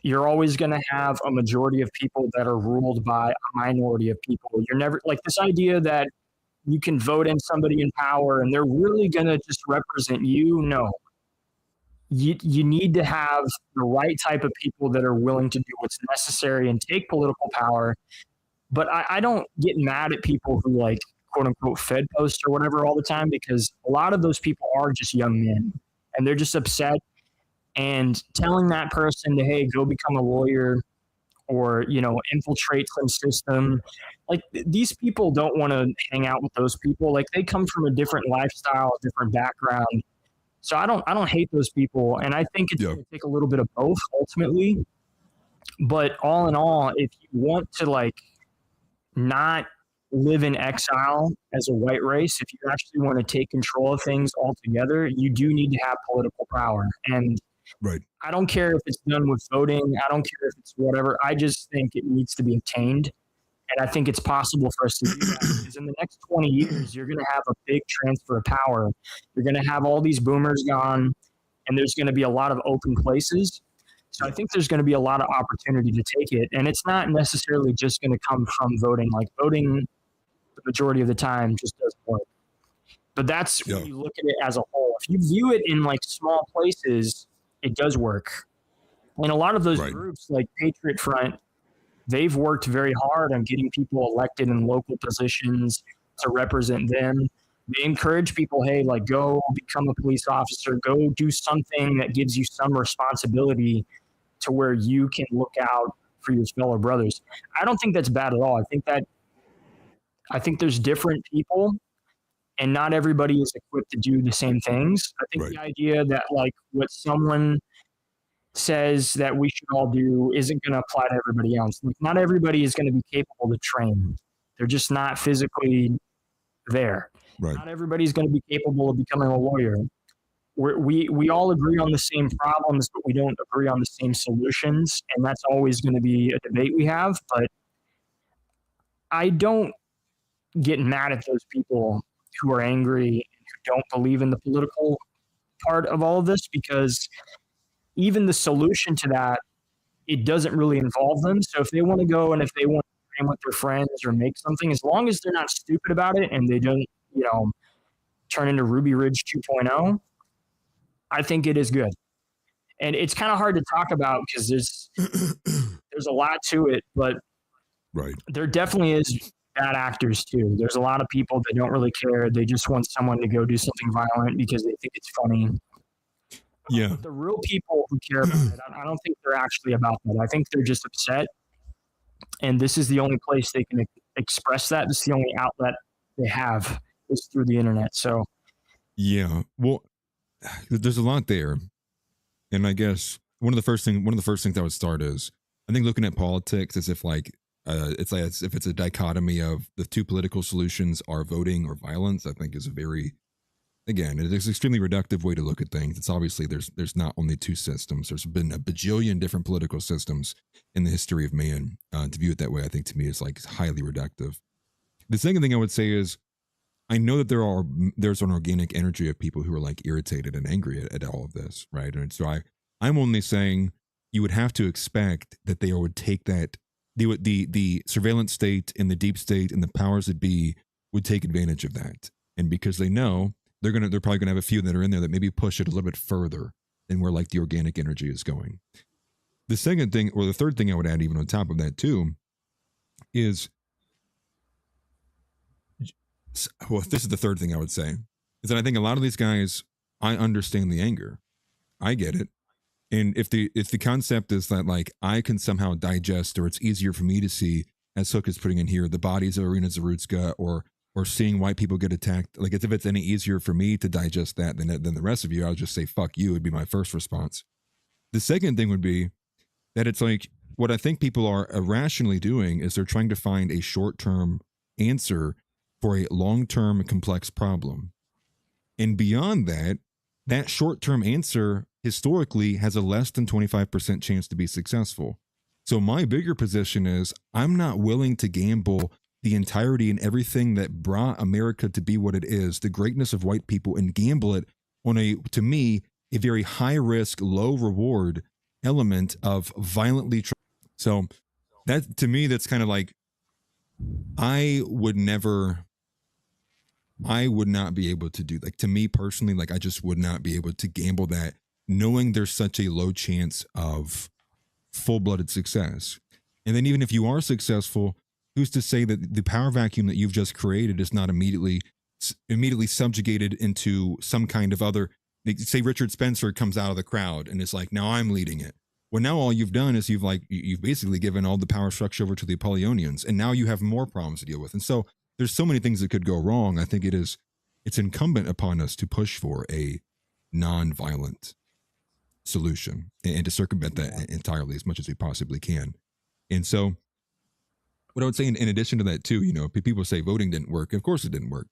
You're always going to have a majority of people that are ruled by a minority of people. You're never like this idea that you can vote in somebody in power and they're really going to just represent you. No. You need to have the right type of people that are willing to do what's necessary and take political power. But I don't get mad at people who like quote unquote Fed post or whatever all the time, because a lot of those people are just young men and they're just upset, and telling that person to, hey, go become a lawyer or, you know, infiltrate some system. Like these people don't want to hang out with those people. Like they come from a different lifestyle, a different background. So I don't hate those people, and I think it's going to take a little bit of both ultimately. But all in all, if you want to like not live in exile as a white race, if you actually want to take control of things altogether, you do need to have political power. And I don't care if it's done with voting. I don't care if it's whatever. I just think it needs to be obtained. And I think it's possible for us to do that, because in the next 20 years, you're going to have a big transfer of power. You're going to have all these boomers gone, and there's going to be a lot of open places. So I think there's going to be a lot of opportunity to take it. And it's not necessarily just going to come from voting. Like voting the majority of the time just doesn't work. But that's when you look at it as a whole. If you view it in like small places, it does work. And a lot of those groups like Patriot Front, they've worked very hard on getting people elected in local positions to represent them. They encourage people, hey, like, go become a police officer, go do something that gives you some responsibility to where you can look out for your fellow brothers. I don't think that's bad at all. I think there's different people, and not everybody is equipped to do the same things. I think the idea that, like, what someone says that we should all do isn't going to apply to everybody else. Like, not everybody is going to be capable to train. They're just not physically there. Right. Not everybody's going to be capable of becoming a lawyer. We all agree on the same problems, but we don't agree on the same solutions. And that's always going to be a debate we have. But I don't get mad at those people who are angry and who don't believe in the political part of all of this, because even the solution to that, it doesn't really involve them. So if they want to go and if they want to train with their friends or make something, as long as they're not stupid about it and they don't, turn into Ruby Ridge 2.0, I think it is good. And it's kind of hard to talk about because there's a lot to it, but there definitely is bad actors too. There's a lot of people that don't really care. They just want someone to go do something violent because they think it's funny. Yeah. The real people who care about it, I don't think they're actually about that. I think they're just upset. And this is the only place they can express that. This is the only outlet they have, is through the internet. So, yeah, well, there's a lot there. And I guess one of the first things I would start is, I think looking at politics as if it's as if it's a dichotomy of the two political solutions are voting or violence, I think is it's an extremely reductive way to look at things. It's obviously there's not only two systems. There's been a bajillion different political systems in the history of man. To view it that way, I think to me is like highly reductive. The second thing I would say is, I know that there's an organic energy of people who are like irritated and angry at all of this, right? And so I'm only saying you would have to expect that they would take that, the surveillance state and the deep state and the powers that be would take advantage of that. And because they know they're probably gonna have a few that are in there that maybe push it a little bit further than where like the organic energy is going. The second thing, or the third thing I would add even on top of that too, is, well, this is the third thing I would say, is that I think a lot of these guys, I understand the anger. I get it. And if the concept is that like I can somehow digest, or it's easier for me to see, as Hook is putting in here, the bodies of Irina Zarutska, or seeing white people get attacked, like as if it's any easier for me to digest that than the rest of you, I would just say, fuck you, would be my first response. The second thing would be that it's like, what I think people are irrationally doing is they're trying to find a short-term answer for a long-term complex problem. And beyond that, that short-term answer historically has a less than 25% chance to be successful. So my bigger position is, I'm not willing to gamble the entirety and everything that brought America to be what it is, the greatness of white people, and gamble it on to me, a very high risk, low reward element of violently. So that, to me, that's kind of like, I would not be able to do, like, to me personally, like I just would not be able to gamble that, knowing there's such a low chance of full-blooded success. And then even if you are successful, who's to say that the power vacuum that you've just created is not immediately subjugated into some kind of other, say Richard Spencer comes out of the crowd and it's like, now I'm leading it. Well, now all you've done is you've basically given all the power structure over to the Apollonians, and now you have more problems to deal with. And so there's so many things that could go wrong. I think it's incumbent upon us to push for a non-violent solution and to circumvent that entirely as much as we possibly can. And so what I would say in addition to that too, people say voting didn't work. Of course it didn't work.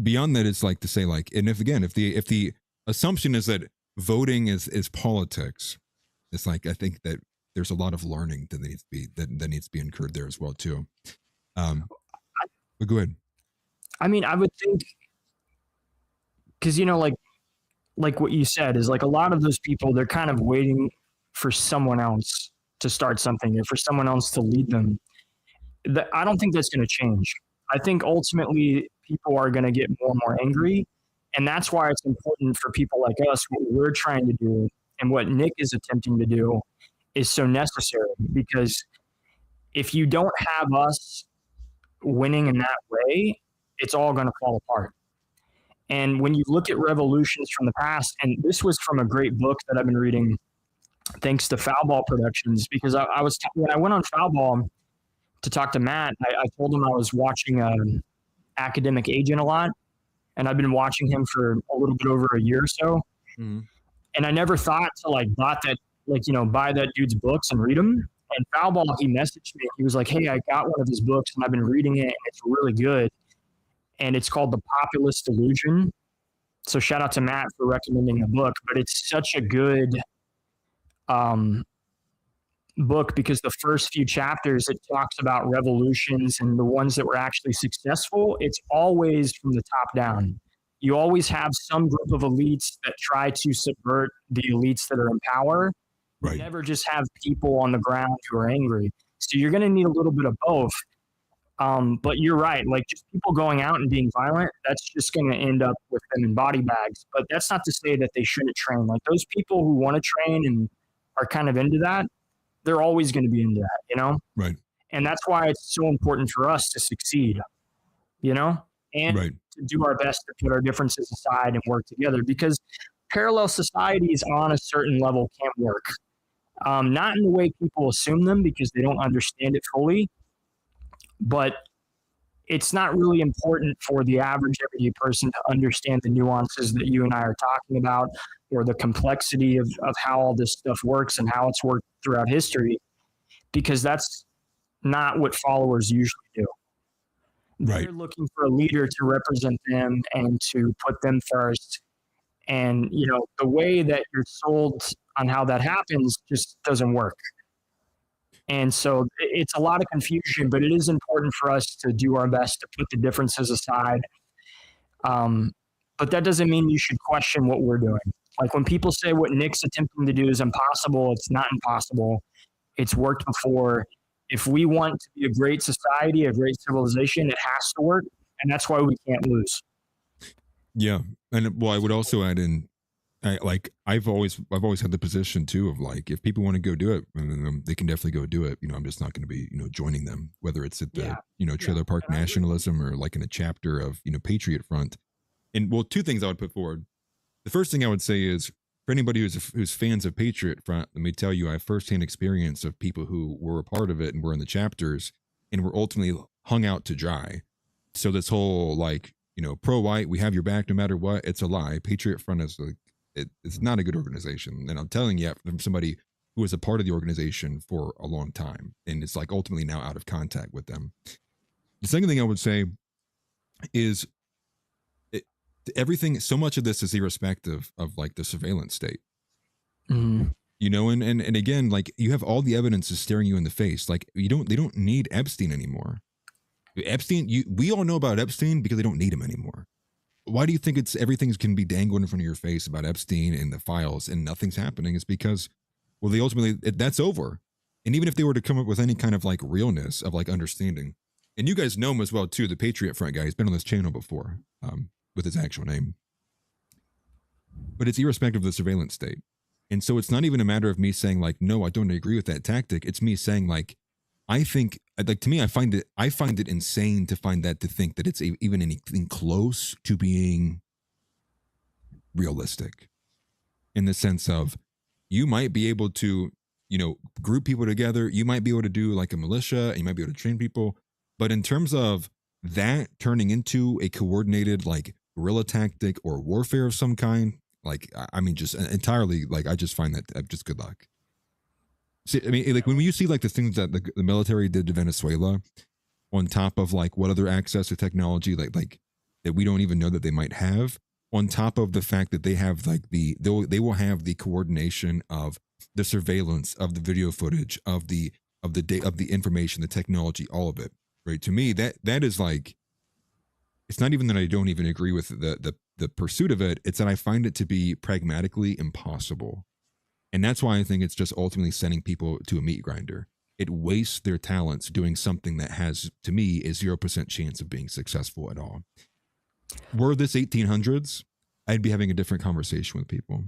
Beyond that, it's like to say like, and if the assumption is that voting is politics, it's like, I think that there's a lot of learning that needs to be incurred there as well too. But go ahead. I mean, I would think, because like what you said is like a lot of those people, they're kind of waiting for someone else to start something, or for someone else to lead them. I don't think that's going to change. I think ultimately people are going to get more and more angry, and that's why it's important for people like us. What we're trying to do and what Nick is attempting to do is so necessary, because if you don't have us winning in that way, it's all going to fall apart. And when you look at revolutions from the past, and this was from a great book that I've been reading, thanks to Foulball Productions, because when I went on Foulball to talk to Matt, I told him I was watching Academic Agent a lot, and I've been watching him for a little bit over a year or so. Mm-hmm. And I never thought to buy that dude's books and read them. And Foulball, he messaged me. He was like, "Hey, I got one of his books and I've been reading it, and it's really good. And it's called The Populist Delusion." So shout out to Matt for recommending the book, but it's such a good book because the first few chapters, it talks about revolutions and the ones that were actually successful. It's always from the top down. You always have some group of elites that try to subvert the elites that are in power. Right. You never just have people on the ground who are angry. So you're going to need a little bit of both. But you're right. Just people going out and being violent, that's just going to end up with them in body bags. But that's not to say that they shouldn't train. Those people who want to train and are kind of into that, they're always going to be into that, Right. And that's why it's so important for us to succeed, and right. to do our best to put our differences aside and work together, because parallel societies on a certain level can work. Not in the way people assume them because they don't understand it fully, but it's not really important for the average everyday person to understand the nuances that you and I are talking about, or the complexity of how all this stuff works and how it's worked throughout history, because that's not what followers usually do. Right. They're looking for a leader to represent them and to put them first. And, the way that you're sold on how that happens just doesn't work. And so it's a lot of confusion, but it is important for us to do our best to put the differences aside. But that doesn't mean you should question what we're doing. When people say what Nick's attempting to do is impossible, it's not impossible. It's worked before. If we want to be a great society, a great civilization, it has to work. And that's why we can't lose. Yeah. And I would also add in, I've always had the position too of if people want to go do it, they can definitely go do it. I'm just not going to be, joining them, whether it's at the, Trailer Park Nationalism or in a chapter of, Patriot Front. And two things I would put forward. The first thing I would say is, for anybody who's fans of Patriot Front, let me tell you, I have firsthand experience of people who were a part of it and were in the chapters and were ultimately hung out to dry. So this whole pro-white, we have your back no matter what, it's a lie. Patriot Front is it's not a good organization. And I'm telling you from somebody who was a part of the organization for a long time and it's ultimately now out of contact with them. The second thing I would say is everything, so much of this is irrespective of the surveillance state. Mm-hmm. And again, you have all the evidence is staring you in the face. They don't need Epstein anymore. We all know about Epstein because they don't need him anymore. Why do you think everything can be dangled in front of your face about Epstein and the files and nothing's happening? It's because, they ultimately, that's over. And even if they were to come up with any kind of realness of understanding, and you guys know him as well too, the Patriot Front guy, he's been on this channel before, with his actual name, but it's irrespective of the surveillance state. And so it's not even a matter of me saying no, I don't agree with that tactic. It's me saying I think to me, I find it insane to think that it's even anything close to being realistic, in the sense of you might be able to, group people together. You might be able to do a militia, and you might be able to train people. But in terms of that turning into a coordinated guerrilla tactic or warfare of some kind, just entirely, I just find that just good luck. See, when you see the things that the military did to Venezuela, on top of what other access to technology that we don't even know that they might have, on top of the fact that they have they will have the coordination of the surveillance, of the video footage, of the information, the technology, all of it. Right. To me, that is it's not even that I don't even agree with the pursuit of it. It's that I find it to be pragmatically impossible. And that's why I think it's just ultimately sending people to a meat grinder. It wastes their talents doing something that has, to me, a 0% chance of being successful at all. Were this 1800s, I'd be having a different conversation with people.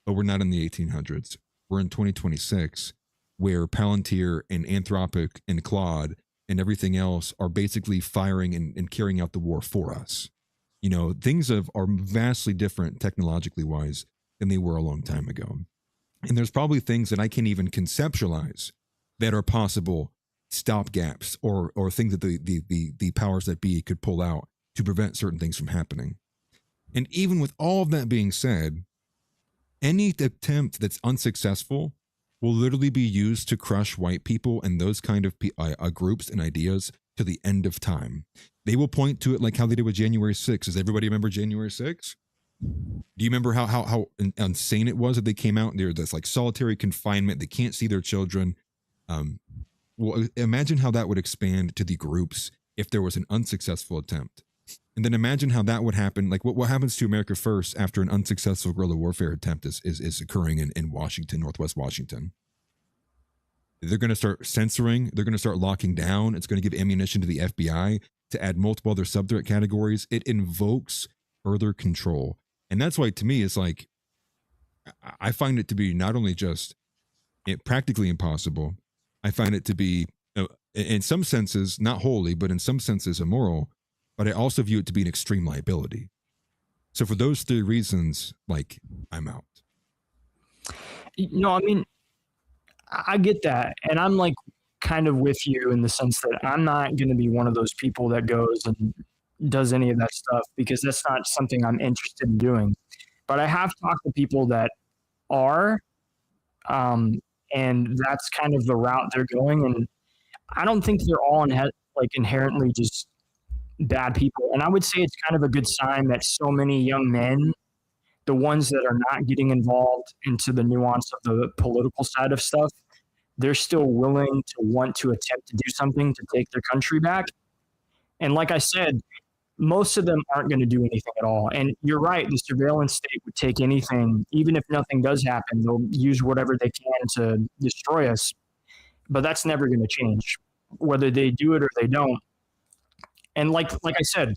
But we're not in the 1800s. We're in 2026. where Palantir and Anthropic and Claude and everything else are basically firing and carrying out the war for us. You know, things are vastly different technologically wise than they were a long time ago. And there's probably things that I can't even conceptualize that are possible stopgaps or things that the powers that be could pull out to prevent certain things from happening. And even with all of that being said, any attempt that's unsuccessful will literally be used to crush white people and those kind of groups and ideas to the end of time. They will point to it like how they did with January 6th. Does everybody remember January 6th? Do you remember how insane it was that they came out and they're this like solitary confinement? They can't see their children. Well, imagine how that would expand to the groups if there was an unsuccessful attempt. And then imagine how that would happen. Like what happens to America First after an unsuccessful guerrilla warfare attempt is occurring in Washington, Northwest Washington. They're going to start censoring. They're going to start locking down. It's going to give ammunition to the FBI to add multiple other sub-threat categories. It invokes further control. And that's why, to me, it's like, I find it to be not only just practically impossible, I find it to be, in some senses, not wholly, but in some senses immoral, but I also view it to be an extreme liability. So for those three reasons, like, I'm out. No, I mean, I get that. And I'm like kind of with you in the sense that I'm not going to be one of those people that goes and does any of that stuff because that's not something I'm interested in doing. But I have talked to people that are, and that's kind of the route they're going. And I don't think they're all inherently just bad people. And I would say it's kind of a good sign that so many young men, the ones that are not getting involved into the nuance of the political side of stuff, they're still willing to want to attempt to do something to take their country back. And like I said, most of them aren't going to do anything at all. And you're right, the surveillance state would take anything, even if nothing does happen, they'll use whatever they can to destroy us. But that's never going to change, whether they do it or they don't. And like I said,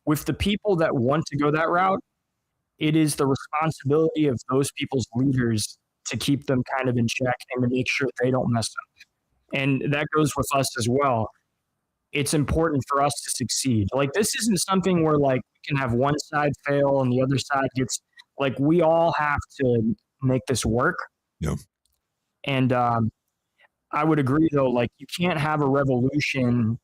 with the people that want to go that route, it is the responsibility of those people's leaders to keep them kind of in check and to make sure they don't mess up. And that goes with us as well. It's important for us to succeed. Like, this isn't something where like we can have one side fail and the other side gets, like, we all have to make this work. Yeah. And I would agree though, like, you can't have a revolution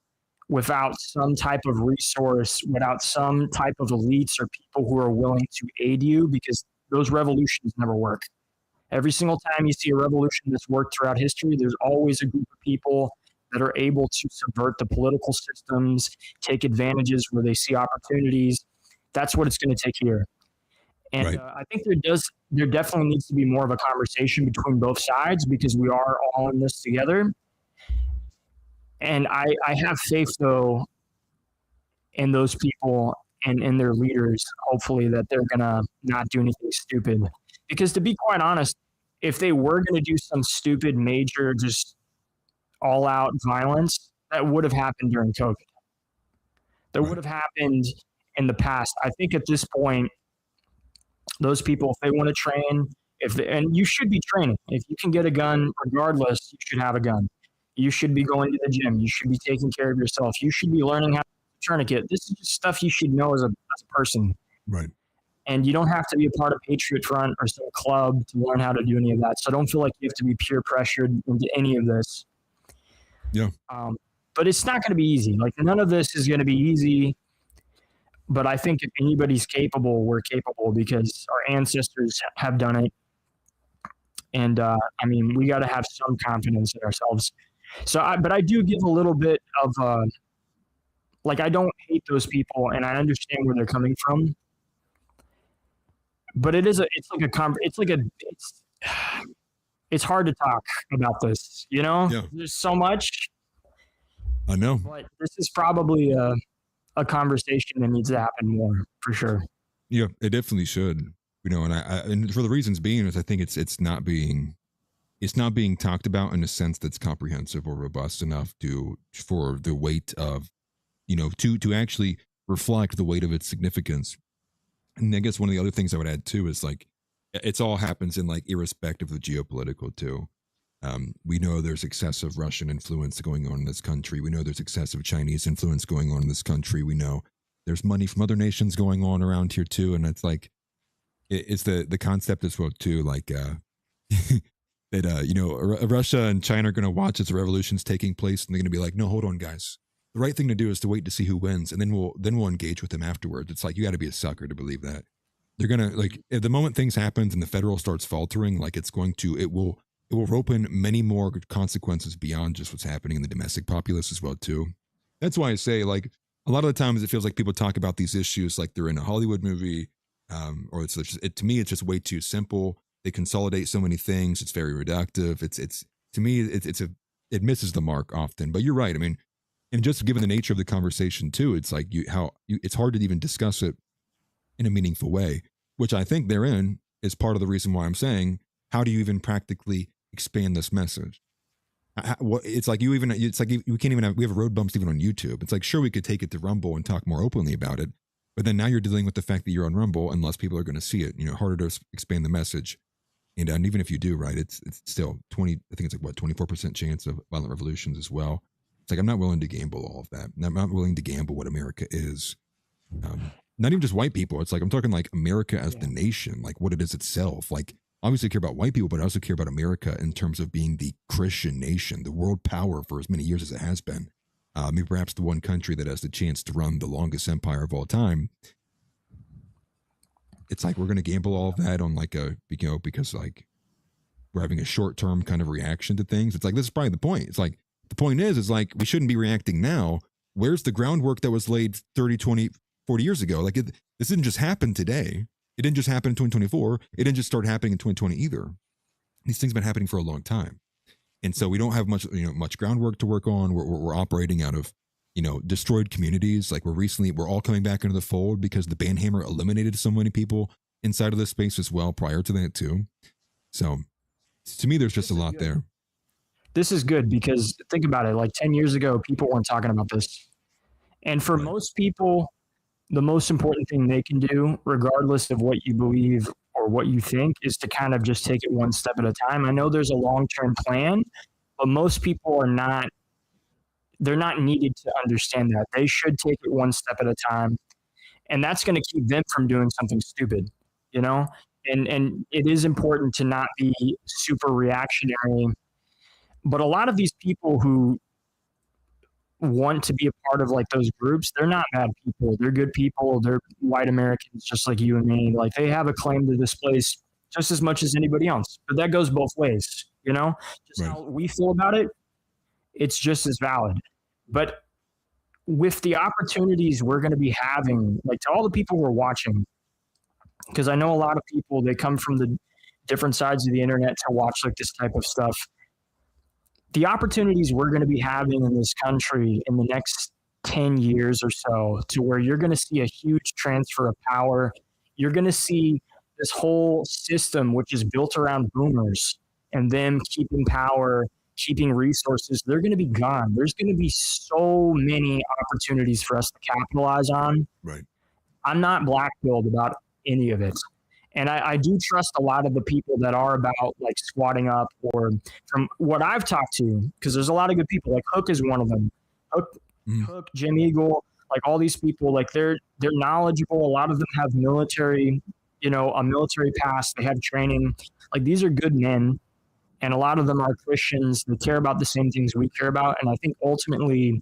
without some type of resource, without some type of elites or people who are willing to aid you, because those revolutions never work. Every single time you see a revolution that's worked throughout history, there's always a group of people that are able to subvert the political systems, take advantages where they see opportunities. That's what it's going to take here. And right. I think there definitely needs to be more of a conversation between both sides because we are all in this together. And I have faith, though, in those people and in their leaders, hopefully, that they're going to not do anything stupid. Because to be quite honest, if they were going to do some stupid, major, just all-out violence, that would have happened during COVID. That would have happened in the past. I think at this point, those people, if they want to train, and you should be training. If you can get a gun, regardless, you should have a gun. You should be going to the gym. You should be taking care of yourself. You should be learning how to tourniquet. This is just stuff you should know as a person. Right. And you don't have to be a part of Patriot Front or some club to learn how to do any of that. So don't feel like you have to be peer pressured into any of this. Yeah. But it's not going to be easy. Like, none of this is going to be easy. But I think if anybody's capable, we're capable because our ancestors have done it. And I mean, we got to have some confidence in ourselves. But I do give a little bit of, like, I don't hate those people, and I understand where they're coming from. But it's hard to talk about this, you know? Yeah. There's so much. I know. But this is probably a conversation that needs to happen more, for sure. Yeah, it definitely should. You know, and for the reasons being is I think it's not being talked about in a sense that's comprehensive or robust enough for the weight of, you know, to actually reflect the weight of its significance. And I guess one of the other things I would add too is, like, it's all happens in, like, irrespective of the geopolitical too. We know there's excessive Russian influence going on in this country. We know there's excessive Chinese influence going on in this country. We know there's money from other nations going on around here too. And it's like, it's the concept as well too, like that, you know, Russia and China are going to watch as the revolution's taking place, and they're going to be like, no, hold on, guys. The right thing to do is to wait to see who wins, and then we'll engage with them afterwards. It's like, you got to be a sucker to believe that. They're going to, like, at the moment things happens and the federal starts faltering, like it will rope in many more consequences beyond just what's happening in the domestic populace as well too. That's why I say, like, a lot of the times it feels like people talk about these issues like they're in a Hollywood movie, or to me it's just way too simple. They consolidate so many things. It's very reductive. It's to me it misses the mark often. But you're right. I mean, and just given the nature of the conversation too, it's like it's hard to even discuss it in a meaningful way, which I think therein is part of the reason why I'm saying, how do you even practically expand this message? It's like we can't even we have road bumps even on YouTube. It's like, sure, we could take it to Rumble and talk more openly about it, but then now you're dealing with the fact that you're on Rumble, and less people are going to see it. You know, harder to expand the message. And even if you do, right, it's still 20. I think it's like 24% chance of violent revolutions as well. It's like, I'm not willing to gamble all of that. I'm not willing to gamble what America is. Not even just white people. It's like, I'm talking like America as the nation, like what it is itself. Like, obviously I care about white people, but I also care about America in terms of being the Christian nation, the world power for as many years as it has been. Maybe perhaps the one country that has the chance to run the longest empire of all time. It's like, we're going to gamble all of that on like because like we're having a short-term kind of reaction to things. It's like, this is probably the point. It's like, the point is like, we shouldn't be reacting now. Where's the groundwork that was laid 30, 20, 40 years ago? Like, this didn't just happen today. It didn't just happen in 2024. It didn't just start happening in 2020 either. These things have been happening for a long time. And so we don't have much groundwork to work on. We're operating out of, destroyed communities. Like, we're all coming back into the fold because the banhammer eliminated so many people inside of this space as well prior to that too. So to me, there's just a lot there. This is good because think about it. Like 10 years ago, people weren't talking about this. And for most people, the most important thing they can do, regardless of what you believe or what you think, is to kind of just take it one step at a time. I know there's a long-term plan, but most people they're not needed to understand that. They should take it one step at a time. And that's going to keep them from doing something stupid, And it is important to not be super reactionary. But a lot of these people who want to be a part of like those groups, they're not bad people. They're good people. They're white Americans just like you and me. Like, they have a claim to this place just as much as anybody else. But that goes both ways, Just how we feel about it, it's just as valid. But with the opportunities we're going to be having, like, to all the people who are watching, because I know a lot of people, they come from the different sides of the internet to watch like this type of stuff. The opportunities we're going to be having in this country in the next 10 years or so, to where you're going to see a huge transfer of power. You're going to see this whole system, which is built around boomers and them keeping power, keeping resources, they're going to be gone. There's going to be so many opportunities for us to capitalize on. Right. I'm not black-pilled about any of it. And I do trust a lot of the people that are about like squatting up, or from what I've talked to, because there's a lot of good people. Like Hook is one of them. Hook, Jim Eagle, like all these people, like they're knowledgeable. A lot of them have military, a military past. They have training. Like, these are good men, and a lot of them are Christians. They care about the same things we care about. And I think ultimately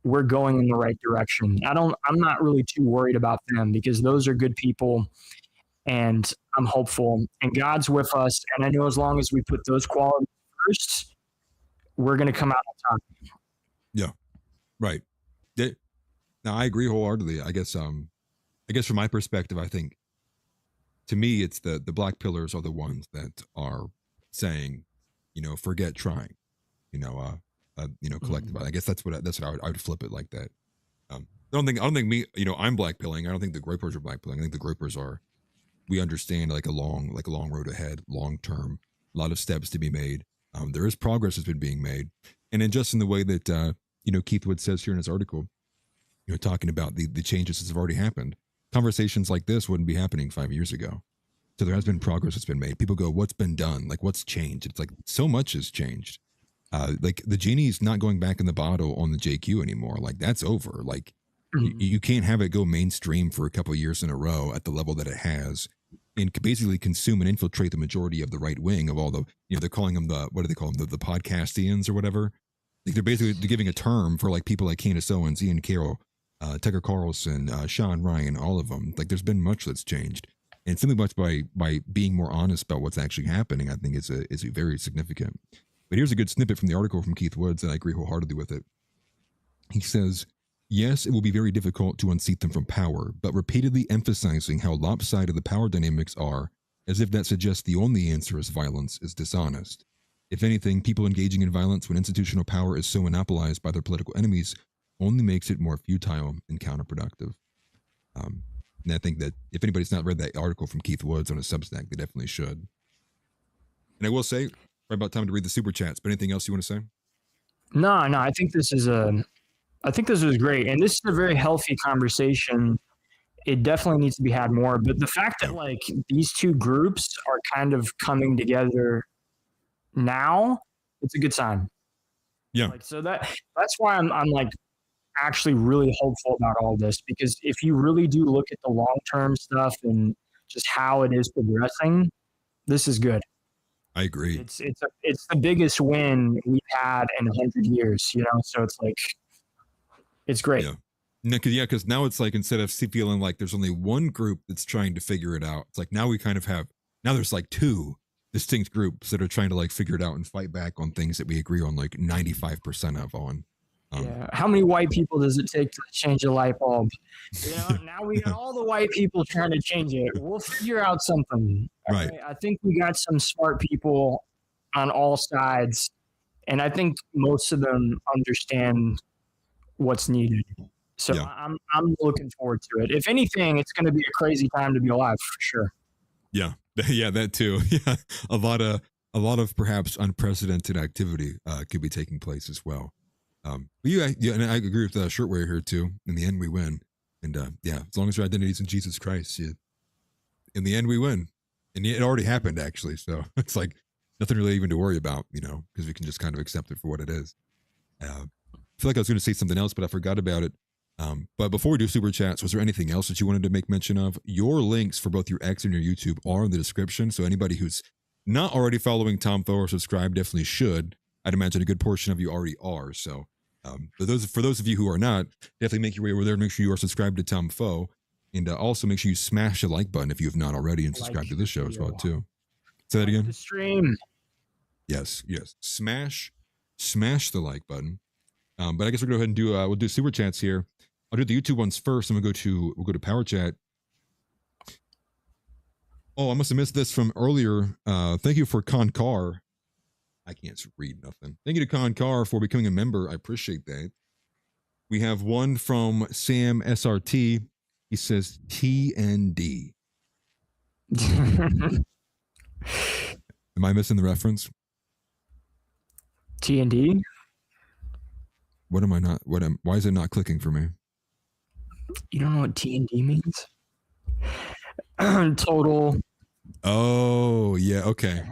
we're going in the right direction. I'm not really too worried about them, because those are good people. And I'm hopeful, and God's with us. And I know as long as we put those qualities first, we're going to come out on top. Yeah, right. Now, I agree wholeheartedly. I guess from my perspective, I think, to me, it's the black pillars are the ones that are saying, forget trying, collective. I guess that's how I would flip it like that. I don't think me, I'm black pilling. I don't think the Groypers are black pilling. I think the Groypers are. We understand like a long road ahead, long term, a lot of steps to be made. There is progress that's been being made. And then just in the way that, Keith Wood says here in his article, talking about the changes that have already happened, conversations like this wouldn't be happening 5 years ago. So there has been progress that's been made. People go, what's been done? Like, what's changed? It's like so much has changed. Like the genie's not going back in the bottle on the JQ anymore. Like that's over. Like you can't have it go mainstream for a couple of years in a row at the level that it has, and basically consume and infiltrate the majority of the right wing of all the, they're calling them what do they call them? The podcastians or whatever. Like they're giving a term for like people like Candace Owens, Ian Carroll, Tucker Carlson, Sean Ryan, all of them. Like there's been much that's changed. And simply much by being more honest about what's actually happening, I think is very significant. But here's a good snippet from the article from Keith Woods, and I agree wholeheartedly with it. He says, yes, it will be very difficult to unseat them from power, but repeatedly emphasizing how lopsided the power dynamics are, as if that suggests the only answer is violence, is dishonest. If anything, people engaging in violence when institutional power is so monopolized by their political enemies only makes it more futile and counterproductive. And I think that if anybody's not read that article from Keith Woods on his Substack, they definitely should. And I will say, right about time to read the super chats, but anything else you want to say? No, I think this is great. And this is a very healthy conversation. It definitely needs to be had more. But the fact that like these two groups are kind of coming together now, it's a good sign. Yeah. Like, so that's why I'm like actually really hopeful about all this, because if you really do look at the long-term stuff and just how it is progressing, this is good. I agree. It's the biggest win we've had in 100 years, so it's like, it's great. Yeah. Because now it's like, instead of feeling like there's only one group that's trying to figure it out, it's like now we kind of have, now there's like two distinct groups that are trying to like figure it out and fight back on things that we agree on like 95% of on. Yeah. How many white people does it take to change a light bulb? Now we got all the white people trying to change it. We'll figure out something. Right. I think we got some smart people on all sides, and I think most of them understand what's needed. So yeah. I'm looking forward to it. If anything, it's going to be a crazy time to be alive for sure. Yeah. Yeah, that too. Yeah. A lot of perhaps unprecedented activity could be taking place as well. But and I agree with Shirtwear here too. In the end, we win, and as long as your identity is in Jesus Christ, in the end we win, and it already happened actually. So it's like nothing really even to worry about, because we can just kind of accept it for what it is. I feel like I was going to say something else, but I forgot about it. But before we do super chats, was there anything else that you wanted to make mention of? Your links for both your X and your YouTube are in the description, so anybody who's not already following Tom Foe or subscribed definitely should. I'd imagine a good portion of you already are. So. For those of you who are not, definitely make your way over there. Make sure you are subscribed to Tom Foe, and also make sure you smash the like button if you have not already, and subscribe to this show as well too. Say that again. The stream. Yes. Smash the like button. But I guess we'll go ahead and do we'll do super chats here. I'll do the YouTube ones first, and we'll go to Power Chat. Oh, I must have missed this from earlier. Thank you for Concar. I can't read nothing. Thank you to Concar for becoming a member. I appreciate that. We have one from Sam SRT. He says TND. Am I missing the reference? TND? What am I not? Why is it not clicking for me? You don't know what TND means? Total. Oh, yeah. Okay.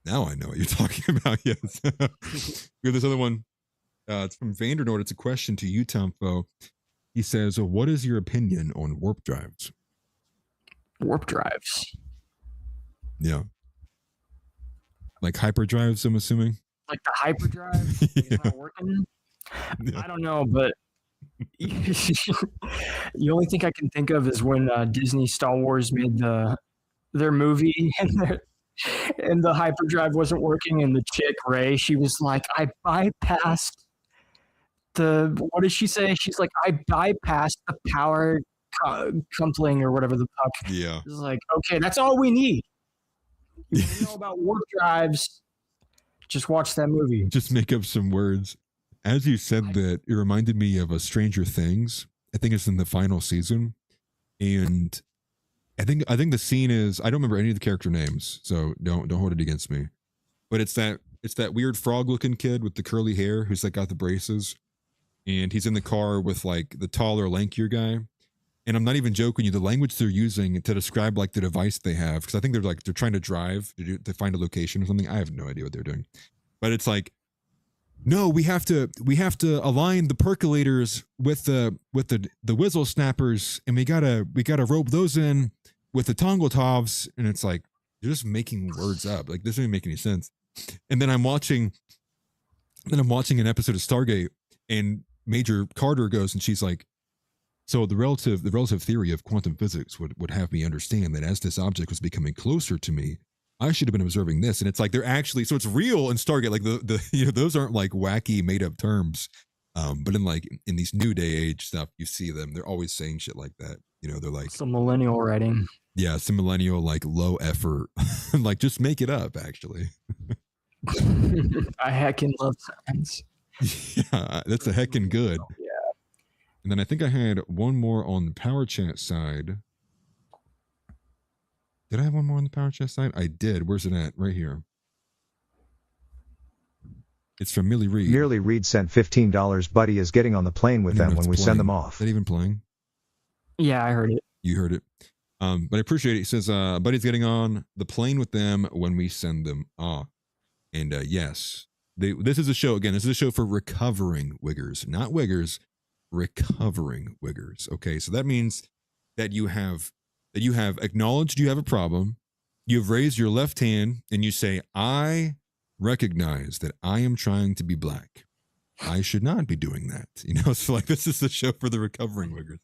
Now I know what you're talking about. Yes. We have this other one. It's from VanDerNoord. It's a question to you, Tom Foe. He says, what is your opinion on warp drives? Warp drives? Yeah. Like hyperdrives, I'm assuming? Like the hyperdrive is not working? Yeah. I don't know, but the only thing I can think of is when Disney Star Wars made their movie and the hyperdrive wasn't working, and the chick Ray, she was like, I bypassed what did she say? She's like, I bypassed the power coupling or whatever the fuck. Yeah. It's like, okay, that's all we need. You want to know about warp drives, just watch that movie. Just make up some words. As you said that, it reminded me of a Stranger Things. I think it's in the final season, and I think the scene is, I don't remember any of the character names, so don't hold it against me. But it's that weird frog looking kid with the curly hair who's like got the braces, and he's in the car with like the taller, lankier guy, And I'm not even joking you, the language they're using to describe like the device they have, because I think they're trying to drive to find a location or something. I have no idea what they're doing. But it's like, no, we have to align the percolators with the whistle snappers, and we gotta rope those in with the tongotovs. And it's like, you're just making words up. Like, this doesn't even make any sense. And then I'm watching an episode of Stargate, and Major Carter goes, and she's like, so the relative theory of quantum physics would have me understand that as this object was becoming closer to me, I should have been observing this. And it's like, they're actually, so it's real in Stargate. Like the those aren't like wacky made up terms. But in these new day age stuff, you see them, they're always saying shit like that. They're like some millennial writing. Yeah. Some millennial, like low effort, like just make it up actually. I heckin' love science. Yeah. That's a heckin' good. Yeah. And then I think I had one more on the power chat side. Did I have one more on the power chat side? I did. Where's it at? Right here. It's from Millie Reed. Merely Reed sent $15. Buddy is getting on the plane with them when we send them off. Is that even playing? Yeah, I heard it. You heard it. But I appreciate it. It says, Buddy's getting on the plane with them when we send them off. And yes, this is a show, again, this is a show for recovering wiggers, not wiggers, recovering wiggers. Okay, so that means that you have acknowledged you have a problem, you've raised your left hand, and you say, I recognize that I am trying to be black. I should not be doing that. So like, this is the show for the recovering wiggers.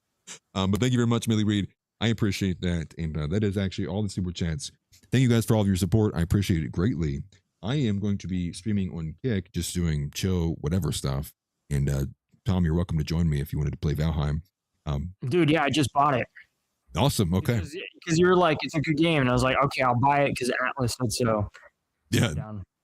But thank you very much, Millie Reed. I appreciate that. And that is actually all the super chats. Thank you guys for all of your support. I appreciate it greatly. I am going to be streaming on Kick, just doing chill, whatever stuff. And Tom, you're welcome to join me if you wanted to play Valheim. Dude, yeah, I just bought it. Awesome. Okay. Because you were like, it's a good game. And I was like, okay, I'll buy it because Atlas said so. Yeah,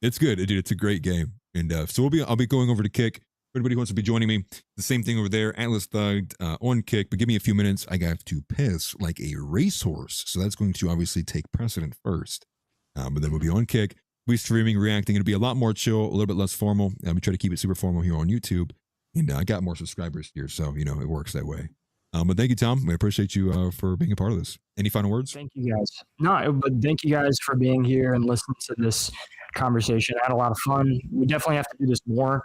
it's good, dude. It's a great game. And so I'll be going over to Kick. Everybody who wants to be joining me, the same thing over there. Atlas Thugged on Kick. But give me a few minutes. I got to piss like a racehorse. So that's going to obviously take precedent first. But then we'll be on Kick. We'll be streaming, reacting. It'll be a lot more chill, a little bit less formal. We try to keep it super formal here on YouTube. And I got more subscribers here. So, it works that way. But thank you, Tom. We appreciate you for being a part of this. Any final words? Thank you, guys. No, but thank you guys for being here and listening to this conversation. I had a lot of fun. We definitely have to do this more.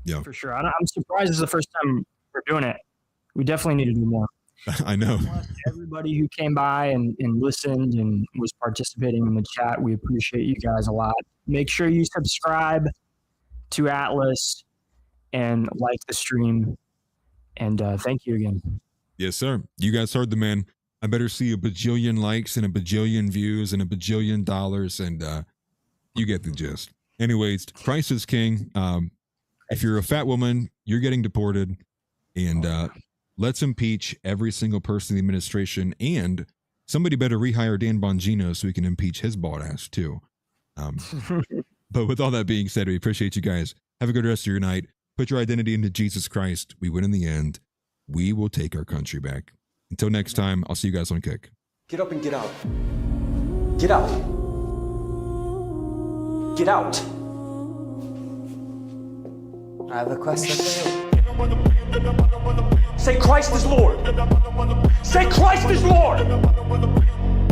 Yeah, for sure. I'm surprised this is the first time we're doing it. We definitely need to do more. I know. Everybody who came by and listened and was participating in the chat, we appreciate you guys a lot. Make sure you subscribe to Atlas and like the stream. And thank you again. Yes, sir. You guys heard the man. I better see a bajillion likes and a bajillion views and a bajillion dollars. And you get the gist. Anyways, Christ is king. If you're a fat woman, you're getting deported. And let's impeach every single person in the administration. And somebody better rehire Dan Bongino so we can impeach his bald ass too. But with all that being said, we appreciate you guys. Have a good rest of your night. Put your identity into Jesus Christ. We win in the end. We will take our country back. Until next time, I'll see you guys on Kick. Get up and get out. Get out. Get out. I have a question for you. Say Christ is Lord. Say Christ is Lord.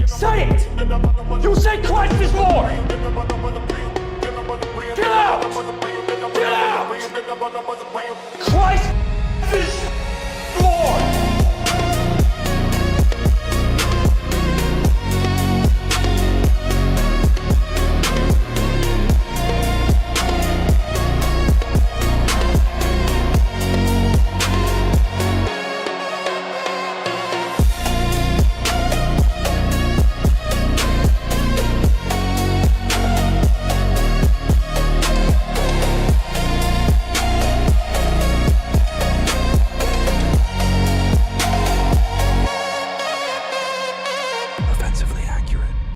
Say it. You say Christ is Lord. Get out. Get out. Christ is Lord.